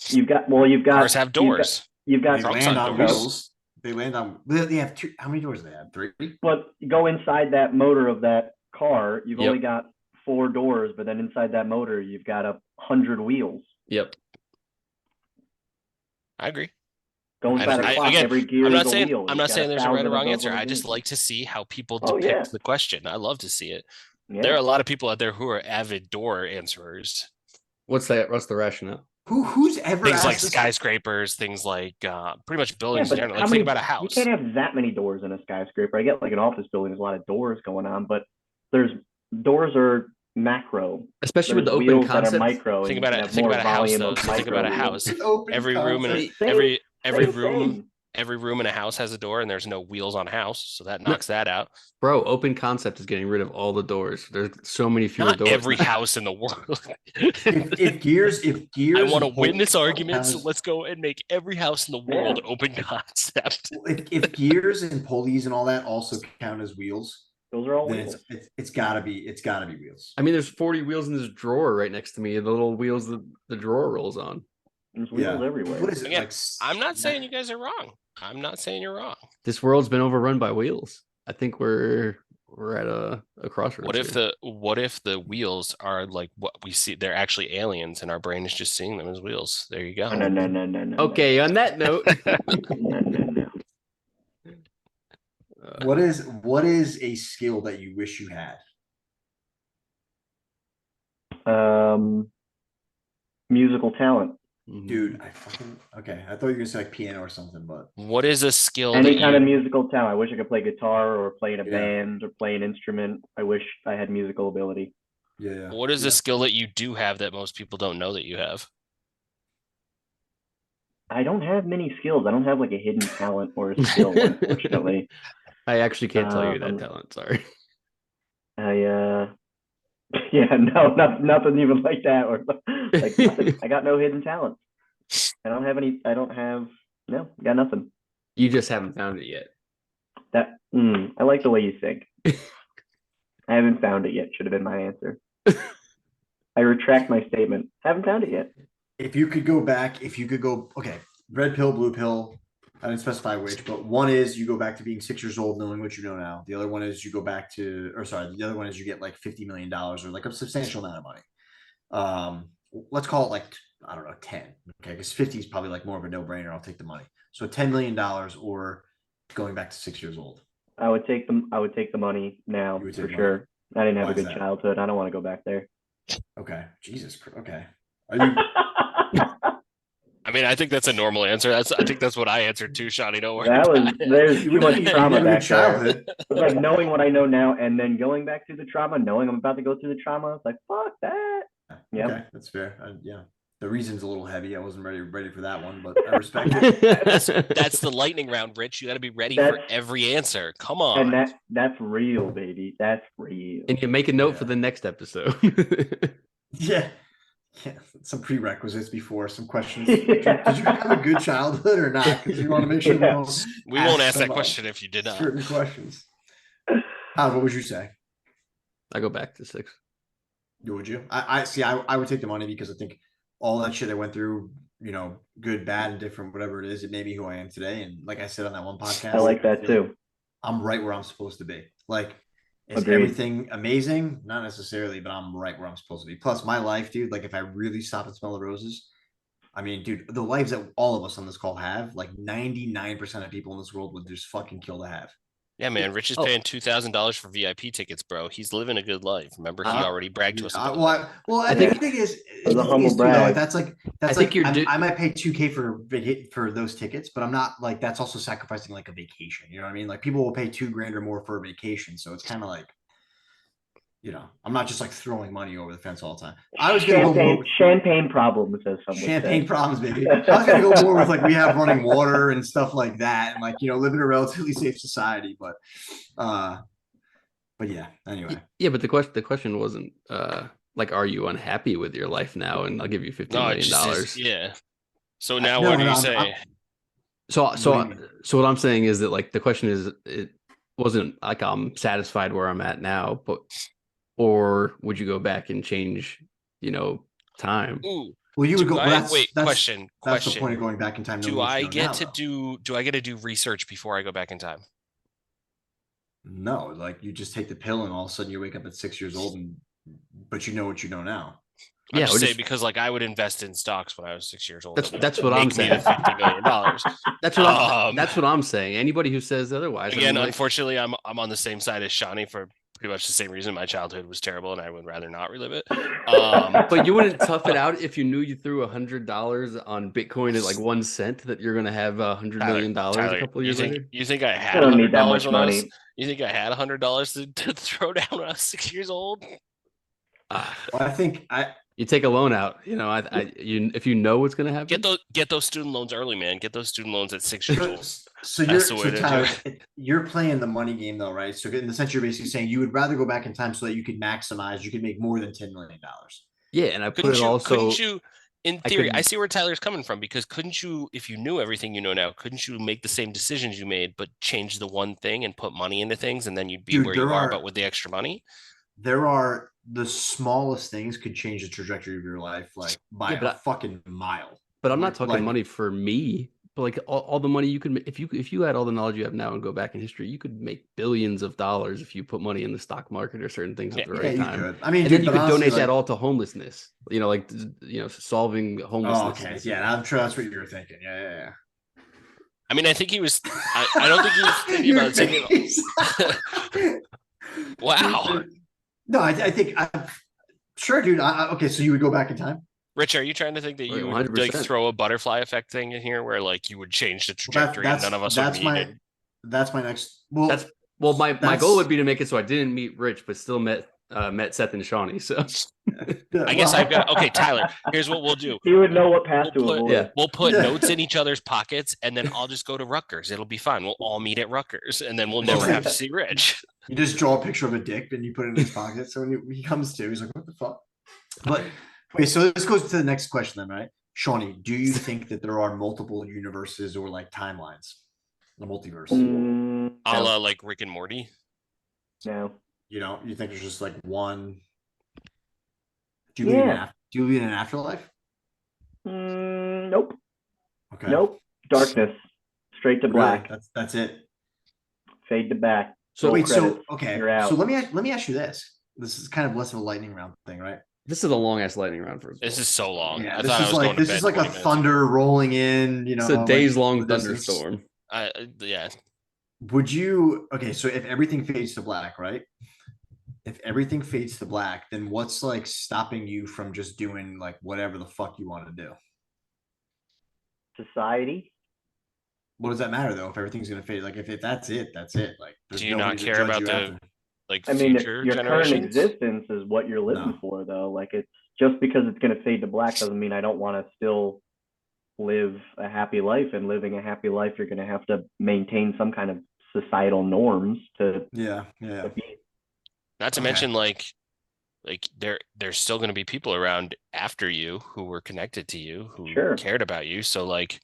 You've got Cars have doors. You've They got Trucks land on on doors. wheels. They land on. They have two. How many doors do they have? Three. but go inside that motor of that car. You've Yep. only got 4 doors, but then inside that motor you've got 100 wheels. Yep. I agree. Go inside a clock. Again, Every gear I'm is not a saying wheel. I'm You've not got saying there's a right 1,000 or of wrong those answer. little I just things. like to see how people Oh, depict yeah. the question. I love to see it. Yeah. There are a lot of people out there who are avid door answerers. What's that? What's the rationale? Who's ever Things asked like this? skyscapers, things like pretty much Yeah, buildings in but general. how Like many? think about a You house. can't have that many doors in a skyscraper. I get like an office building. There's a lot of doors going on, but there's doors are macro. Especially with There's the open wheels that are concept. micro, and Think you about can it. have Think more about a house, volume though. of So think about a micro house. wheels. Open Every room in concept. Same- every same room thing. every room in a house has a door, and there's no wheels on a house, so that No. knocks that out. Bro, open concept is getting rid of all the doors. There's so many fewer Not doors. every now. house in the world. If gears, I want to and win this pulleys argument, so count as- let's go and make every house in the world open concept. if gears and pulleys and all that also count as wheels, Those are all then wheels. it's gotta be wheels. I mean, there's 40 wheels in this drawer right next to me. The little wheels that the drawer rolls on. There's wheels everywhere. What is it Again, like? I'm not saying you guys are wrong. I'm not saying you're wrong. This world's been overrun by wheels. I think we're at a crossroads. What if the wheels are like what we see? They're actually aliens, and our brain is just seeing them as wheels. There you go. No. Okay, on that note. No. What is a skill that you wish you had? Musical talent. Dude, I fucking okay. I thought you were gonna say like piano or something, but What is a skill Any that kind you of musical talent. I wish I could play guitar or play in a Yeah. band or play an instrument. I wish I had musical ability. yeah. What is yeah. a skill that you do have that most people don't know that you have? I don't have many skills. I don't have like a hidden talent or a skill, unfortunately. I actually can't tell you that Um, talent. Sorry. Yeah, no, nothing even like that. Or like nothing. I got no hidden talent. I don't have any. No, got nothing. You just haven't found it yet. I like the way you think. I haven't found it yet. Should have been my answer. I retract my statement. Haven't found it yet. If you could go, okay, red pill, blue pill. I didn't specify which, but one is you go back to being 6 years old, knowing what you know now. The other one is you go back to, the other one is you get like $50 million or like a substantial amount of money. Let's call it like, I don't know, 10. Okay, because 50 is probably like more of a no-brainer. I'll take the money. So $10 million or going back to 6 years old. I would take the money now You would for take sure. I didn't have Why a is good that? childhood. I don't want to go back there. Okay, Jesus Christ. Okay, are you? I mean, I think that's a normal answer. I think that's what I answered too, Shani. Don't worry. That was about it. there's too much You trauma have a good back there. childhood. It's like knowing what I know now and then going back through the trauma, knowing I'm about to go through the trauma. It's like fuck that. Yep. Okay, that's fair. Yeah, the reason's a little heavy. I wasn't ready for that one, but I respect it. That's the lightning round, Rich. You got to be ready for That's- every answer. Come on. And that's real, baby. That's real. And you make a note Yeah. for the next episode. Yeah, some prerequisites before some questions. Yeah. Did you have a good childhood or not? Because we want to make sure Yeah. We won't ask that some, question if you did not. certain questions. What would you say? I go back to 6. Would you? I see. I would take the money because I think all that shit I went through you know, good, bad, and different, whatever it is, it made me who I am today. And like I said on that one podcast, I like that feel like too. I'm right where I'm supposed to be. Like, is Agreed. everything amazing? Not necessarily, but I'm right where I'm supposed to be. Plus, my life, dude, like if I really stop and smell the roses, I mean, dude, the lives that all of us on this call have, like 99% of people in this world would just fucking kill to have. Yeah, man. Rich is Oh. paying $2,000 for VIP tickets, bro. He's living a good life. Remember, he already bragged to us about that. I think- think the thing is, As a the thing humble is too, though, brag. that's I like think you're I might pay 2K for those tickets, but I'm not like that's also sacrificing like a vacation. You know what I mean? Like people will pay $2,000 or more for a vacation, so it's kind of like, you know, I'm not just like throwing money over the fence all the time. I was gonna go more with Champagne problems, as some would champagne say. problems, baby. I was gonna go more with like we have running water and stuff like that, and like, you know, live in a relatively safe society, but yeah, anyway. Yeah, but the question wasn't like, are you unhappy with your life now? And I'll give you $15 No, it million just is, dollars. yeah. So now No, what do no, you I'm- say? So What do you mean? what I'm saying is that like the question is, it wasn't like I'm satisfied where I'm at now, but or would you go back and change, you know, time? Ooh, Well, you would do go. Well, I, that's wait, that's question. that's the point of going back in time. Do knowing what I you know get now, to though. do I get to do research before I go back in time? No, like you just take the pill and all of a sudden you wake up at 6 years old but you know what you know now. I'm Yeah, just or saying just- because like I would invest in stocks when I was 6 years old. That's what I'm Make me the saying. $50 million. That's what I'm saying. Anybody who says otherwise, I Again, mean, like, unfortunately, I'm on the same side as Shawnee for pretty much the same reason. My childhood was terrible, and I would rather not relive it. but you wouldn't tough it out if you knew you threw $100 on Bitcoin at like 1 cent that you're gonna have $100 million a couple of years later. You think I I had don't need that $100 much when I was? money. You think I had $100 to throw down when I was 6 years old? Ah, Well, I think you take a loan out, you know. If you know what's gonna happen, Get those student loans early, man. Get those student loans at 6 years old. so That's the way to do Tyler, it. you're playing the money game though, right? So in the sense you're basically saying you would rather go back in time so that you could maximize, you could make more than $10 million. yeah. And I put Couldn't it you? also. Couldn't you? In theory, I could- see where Tyler's coming from because couldn't you, if you knew everything you know now, couldn't you make the same decisions you made, but change the one thing and put money into things, and then you'd be Dude, where you there are, are- but with the extra money? There are the smallest things could change the trajectory of your life like by Yeah, but a fucking mile. But I'm not talking Like- money for me. But like all the money you could, if you had all the knowledge you have now and go back in history, you could make billions of dollars if you put money in the stock market or certain things at the Yeah, right you time. could. I mean, And dude, then you but could honestly, donate like- that all to homelessness. You know, like solving Oh, homelessness. okay. Yeah, I'm sure that's what you were thinking. Yeah. I mean, I think he was. I don't think he was thinking Your about taking. face. Wow, No, I think sure, dude. Okay, so you would go back in time? Rich, are you trying to think that Right, you would like 100%. throw a butterfly effect thing in here, where like you would change the trajectory and none of us would meet it? That's my next. Well, That's well, my that's- goal would be to make it so I didn't meet Rich, but still met Seth and Shawnee. So I guess I've got. Okay, Tyler. Here's what we'll do. He would know what path to We'll put- avoid. yeah. We'll put Yeah. notes in each other's pockets, and then I'll just go to Rutgers. It'll be fine. We'll all meet at Rutgers, and then we'll never have to see Rich. You just draw a picture of a dick and you put it in his pocket. So when he comes to, he's like, "What the fuck?" But wait, so this goes to the next question then, right? Shawnee, do you think that there are multiple universes or like timelines, the multiverse? A No, la like Rick and Morty. no. You know, you think there's just like one? Do you believe in Yeah. do you believe in an afterlife? Nope. Okay. Nope. Darkness. Straight to Really? black. That's it. Fade to back. So Roll Wait, credits. so okay. You're out. So let me ask you this. This is kind of less of a lightning round thing, right? this is a long ass lightning round for us. This is so long. Yeah, I this thought I is was going like to this bed is like 20 a minutes thunder rolling in. You know, It's a like, days long the distance. thunderstorm. Yeah. Would you? Okay, so if everything fades to black, right? If everything fades to black, then what's like stopping you from just doing like whatever the fuck you want to do? Society. What does that matter though? If everything's gonna fade, like if that's it, that's it. Like, there's Do you not nobody to care judge about you the after. like I mean, future your current generations? existence is what you're living No. for, though. Like, it's just because it's going to fade to black doesn't mean I don't want to still live a happy life. And living a happy life, you're going to have to maintain some kind of societal norms to Yeah. be. Not to Okay. mention like there's still going to be people around after you who were connected to you, who Sure. cared about you. So like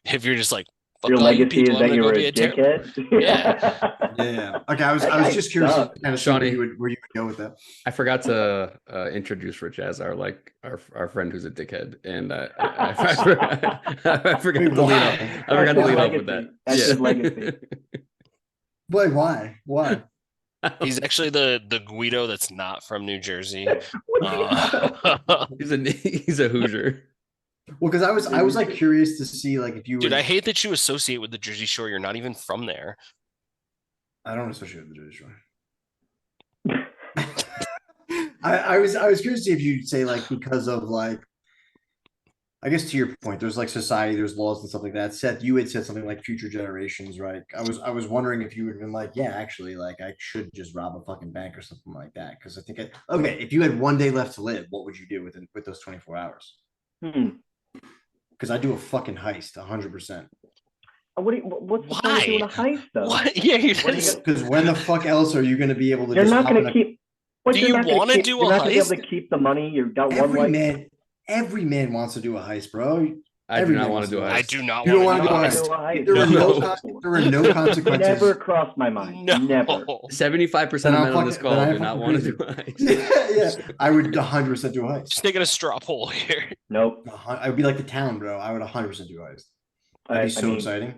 if you're just like Fuck Your all you legacy people. is I'm that gonna you go were be a a terrible. dickhead. Yeah. Okay, I was That guy just curious sucks. to kind of see Shawnee. where you would go with that. I forgot to introduce Rich as our friend who's a dickhead, and I forgot Wait, to lead up. why? I forgot to That's lead his up with that. legacy. That's his legacy. Wait, why? Why? He's actually the Guido that's not from New Jersey. He's a Hoosier. Well, because I was like curious to see like if you Dude, would. I hate that you associate with the Jersey Shore. You're not even from there. I don't associate with the Jersey Shore. I was curious to see if you'd say like because of like, I guess to your point, there's like society, there's laws and stuff like that. Seth, you had said something like future generations, right? I was wondering if you would have been like, yeah, actually, like I should just rob a fucking bank or something like that. Because I think okay, if you had one day left to live, what would you do with those 24 hours? Because I do a fucking heist, 100%. What's the point of doing a heist though? What? Yeah, Because when the fuck else are you going to be able to? You're just not hop going in to a- keep. But Do you're you not gonna wanna keep- do You're a not going to be able heist? to keep the money. You've got one life. Every man wants to do a heist, bro. I do not want to do a I heist. do not You don't want want to to do do a a heist. heist. There were No. no consequences. Never crossed my mind. No. Never. 75% of Then I'm men on this fucking- call then I'm do not fucking want to crazy. do a heist. Yeah, I would 100% do a heist. Just taking a straw poll here. Nope. I would be like the town, bro. I would 100% do a heist. That'd be so exciting.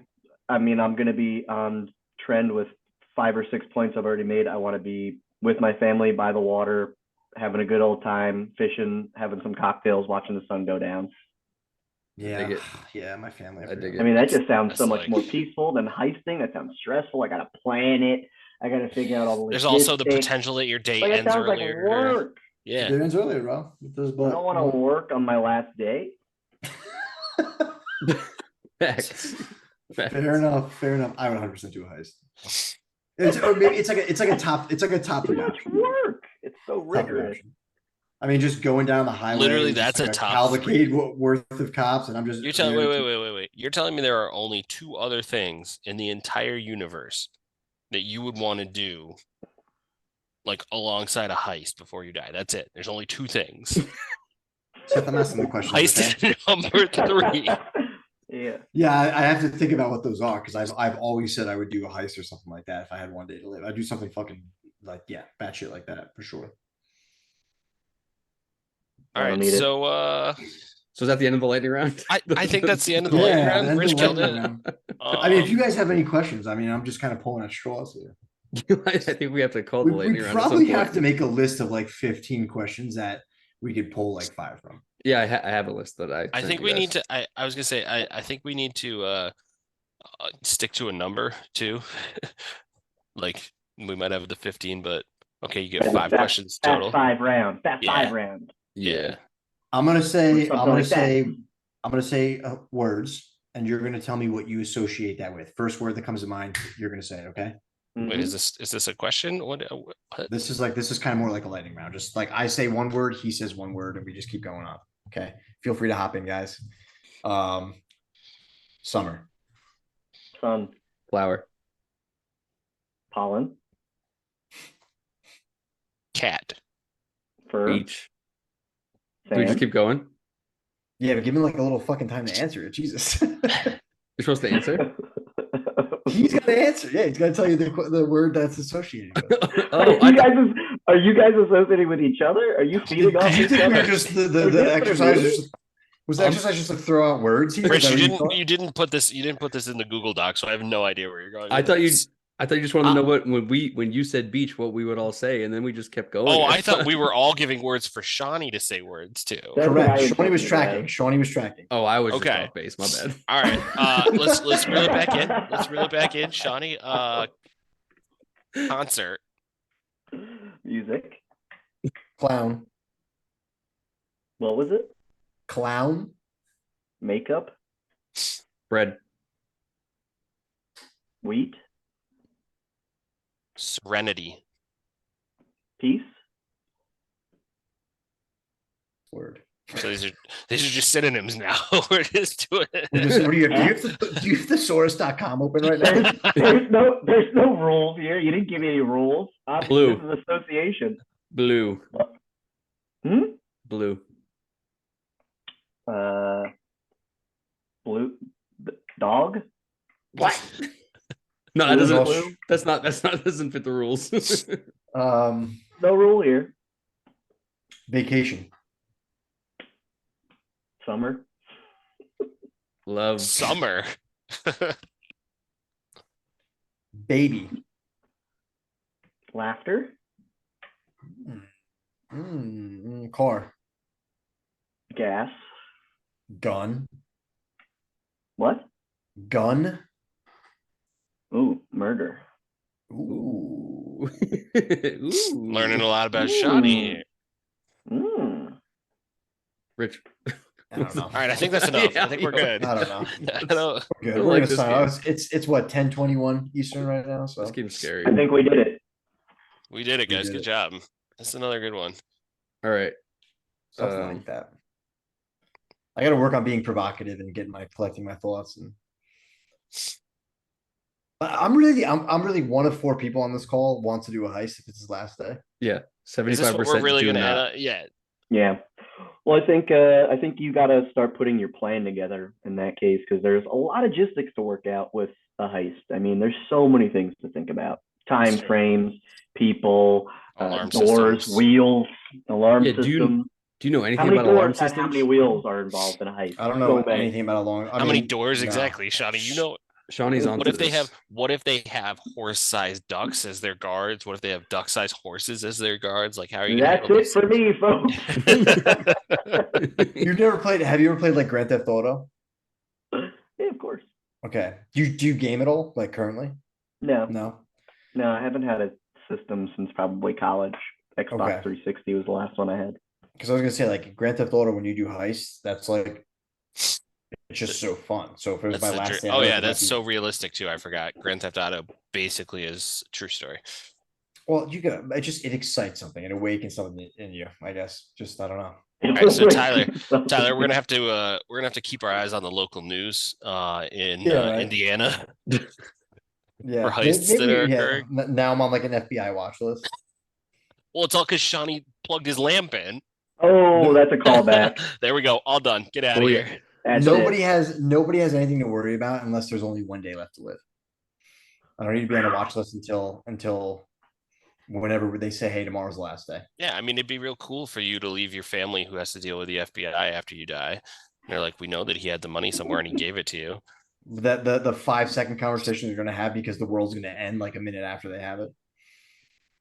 I mean, I'm going to be on trend with 5 or 6 points I've already made. I want to be with my family by the water, having a good old time, fishing, having some cocktails, watching the sun go down. Yeah, yeah, my family. I dig I mean, that just sounds That's so much like- more peaceful than heisting. That sounds stressful. I got to plan it. I got to figure out all the There's also the logistics. potential that your day Like, it ends sounds like earlier. work. Yeah. It ends earlier, bro. It does, I but don't want to work on my last day. Facts. Fair enough. Fair enough. I would 100% do a heist. Or maybe it's like a top. It's like a top Too 3 much option. work. It's so Top 3 rigorous. option. I mean, just going down the highway. Literally, just that's like a top cavalcade worth of cops, and I'm just. You're telling wait. You're telling me there are only 2 other things in the entire universe that you would want to do like alongside a heist before you die. That's it. There's only 2 things. Seth, I'm asking the question. Heist is number 3. Yeah. Yeah, I have to think about what those are because I've always said I would do a heist or something like that if I had one day to live. I'd do something fucking like batshit like that for sure. All I don't right, need it. so So is that the end of the lightning round? I think that's the end of the lightning Yeah, round. and Rich the killed lightning it. round. I mean, if you guys have any questions, I mean, I'm just kind of pulling at straws here. I think we have to call We the lightning round. at some probably have point. to make a list of like 15 questions that we could pull like 5 from. Yeah, I have a list that I. I sent think you we guys. need to. I was gonna say. I think we need to stick to a number too. Like we might have the 15, but okay, you get 5 questions That's total. 5 rounds. That's Yeah. 5 rounds. Yeah. I'm gonna say Something like that. words, and you're gonna tell me what you associate that with. First word that comes to mind, you're gonna say it. Okay. Wait, Mhm. is this a question? What? This is kind of more like a lightning round. Just like I say one word, he says one word, and we just keep going up. Okay. Feel free to hop in, guys. Summer. Sun, Flower. pollen, Cat. fur, Beach. Do we just sand. keep going? Yeah, but give me like a little fucking time to answer it. Jesus. You're supposed to answer. He's got to answer. Yeah, he's got to tell you the word that's associated with it. Are you guys associating with each other? Are you feeding off Did you each think we other? were just Is the this what it exercise? is? Was the exercise just to throw out words? Here? Rich, Is that you what didn't thought? you didn't put this in the Google Doc, so I have no idea where you're going. I with thought you. this. I thought you just wanted to know what when you said beach, what we would all say, and then we just kept going. Oh, I thought we were all giving words for Shawnee to say words too. That's what Correct. I Shawnee was interpreted tracking. as. Shawnee was tracking. Oh, I was Okay. just off base. My bad. All right, let's reel it back in. Let's reel it back in, Shawnee. Concert. Music. Clown. What was it? Clown. Makeup. Bread. Wheat. Serenity. Word. So these are just synonyms now. We're just doing it. Do you have thesaurus.com open right now? There's no rules here. You didn't give me any rules. Blue. This is association. Blue. Hmm? Blue. Blue. Dog. What? No, that Blue doesn't. blue? That's not. Doesn't fit the rules. No rule here. Vacation. Summer. Love. Summer. Baby. Laughter. Car. Gas. Gun. What? Gun. Ooh, murder. Ooh. Ooh. Learning a lot about Ooh. Shawnee. Rich. I don't know. All right, I think that's enough. Yeah, I think we're yo. good. I don't know. I don't- Good. don't We're like gonna this sign game. off. It's what 10:21 Eastern right now. So This game's scary. I think we did it. We did it, We guys. did Good it. job. That's another good one. All right. something like that. I got to work on being provocative and collecting my thoughts. And I'm really one of 4 people on this call wants to do a heist if it's his last day. Yeah, Is this 75% what we're really do going to end not. up? Yeah. Yeah. Well, I think you got to start putting your plan together in that case, because there's a lot of logistics to work out with a heist. I mean, there's so many things to think about: time frames, people, Alarm doors, systems. wheels, alarm Yeah, do system. you know How anything many about alarm doors and how systems? many wheels are involved in a heist? I don't know So many. anything about a long. How many doors exactly, Shawnee? You know, Shawnee's on. what if they have horse-sized ducks as their guards? What if they have duck-sized horses as their guards? Like, how are you gonna That's handle it for me, folks. Have you ever played like Grand Theft Auto? Yeah, of course. Okay. Do you game at all? Like currently? No, No. I haven't had a system since probably college. Xbox Okay. 360 was the last one I had. Because I was gonna say like Grand Theft Auto when you do heists, that's like it's just so fun. So if it was That's my the last day, oh I yeah, would that's be- so realistic too. I forgot. Grand Theft Auto basically is a true story. well. It excites something. It awakens something in you. I guess. Just I don't know. All right, so Tyler, we're gonna have to keep our eyes on the local news in Yeah, right. Indiana Yeah. for heists that are occurring. Now I'm on like an FBI watch list. Well, it's all because Shawnee plugged his lamp in. Oh, that's a callback. There we go. All done. Get out of Oh, here. yeah. That's Nobody it. has anything to worry about unless there's only one day left to live. I don't need to be on a watch list until whenever they say, hey, tomorrow's the last day. Yeah, I mean, it'd be real cool for you to leave your family who has to deal with the FBI after you die. And they're like, we know that he had the money somewhere and he gave it to you. That the 5-second conversation they're gonna have because the world's gonna end like a minute after they have it.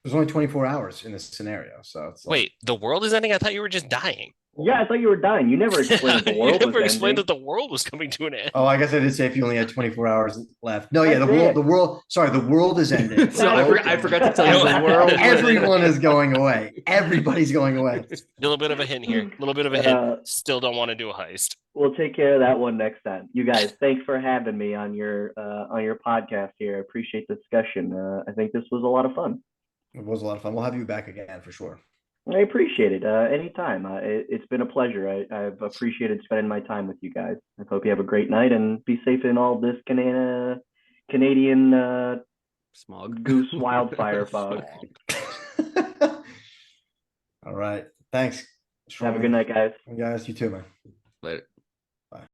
There's only 24 hours in this scenario, so it's like, Wait, the world is ending? I thought you were just dying. Yeah, I thought you were dying. You never explained the You world never was explained ending. that the world was coming to an end. oh, I guess I did say if you only had 24 hours left. No, yeah, That's the it. world. Sorry, the world is ending. No, I forgot to tell you the world. Everyone is going away. Everybody's going away. A little bit of a hint here. A little bit of a hint. Still don't want to do a heist. We'll take care of that one next time. You guys, thanks for having me on your podcast here. I appreciate the discussion. I think this was a lot of fun. It was a lot of fun. We'll have you back again for sure. I appreciate it. Anytime. It's been a pleasure. I've appreciated spending my time with you guys. I hope you have a great night and be safe in all this Canadian Smog. goose wildfire fog. All right. Thanks. Have a good night, guys. Guys, you too, man. Later.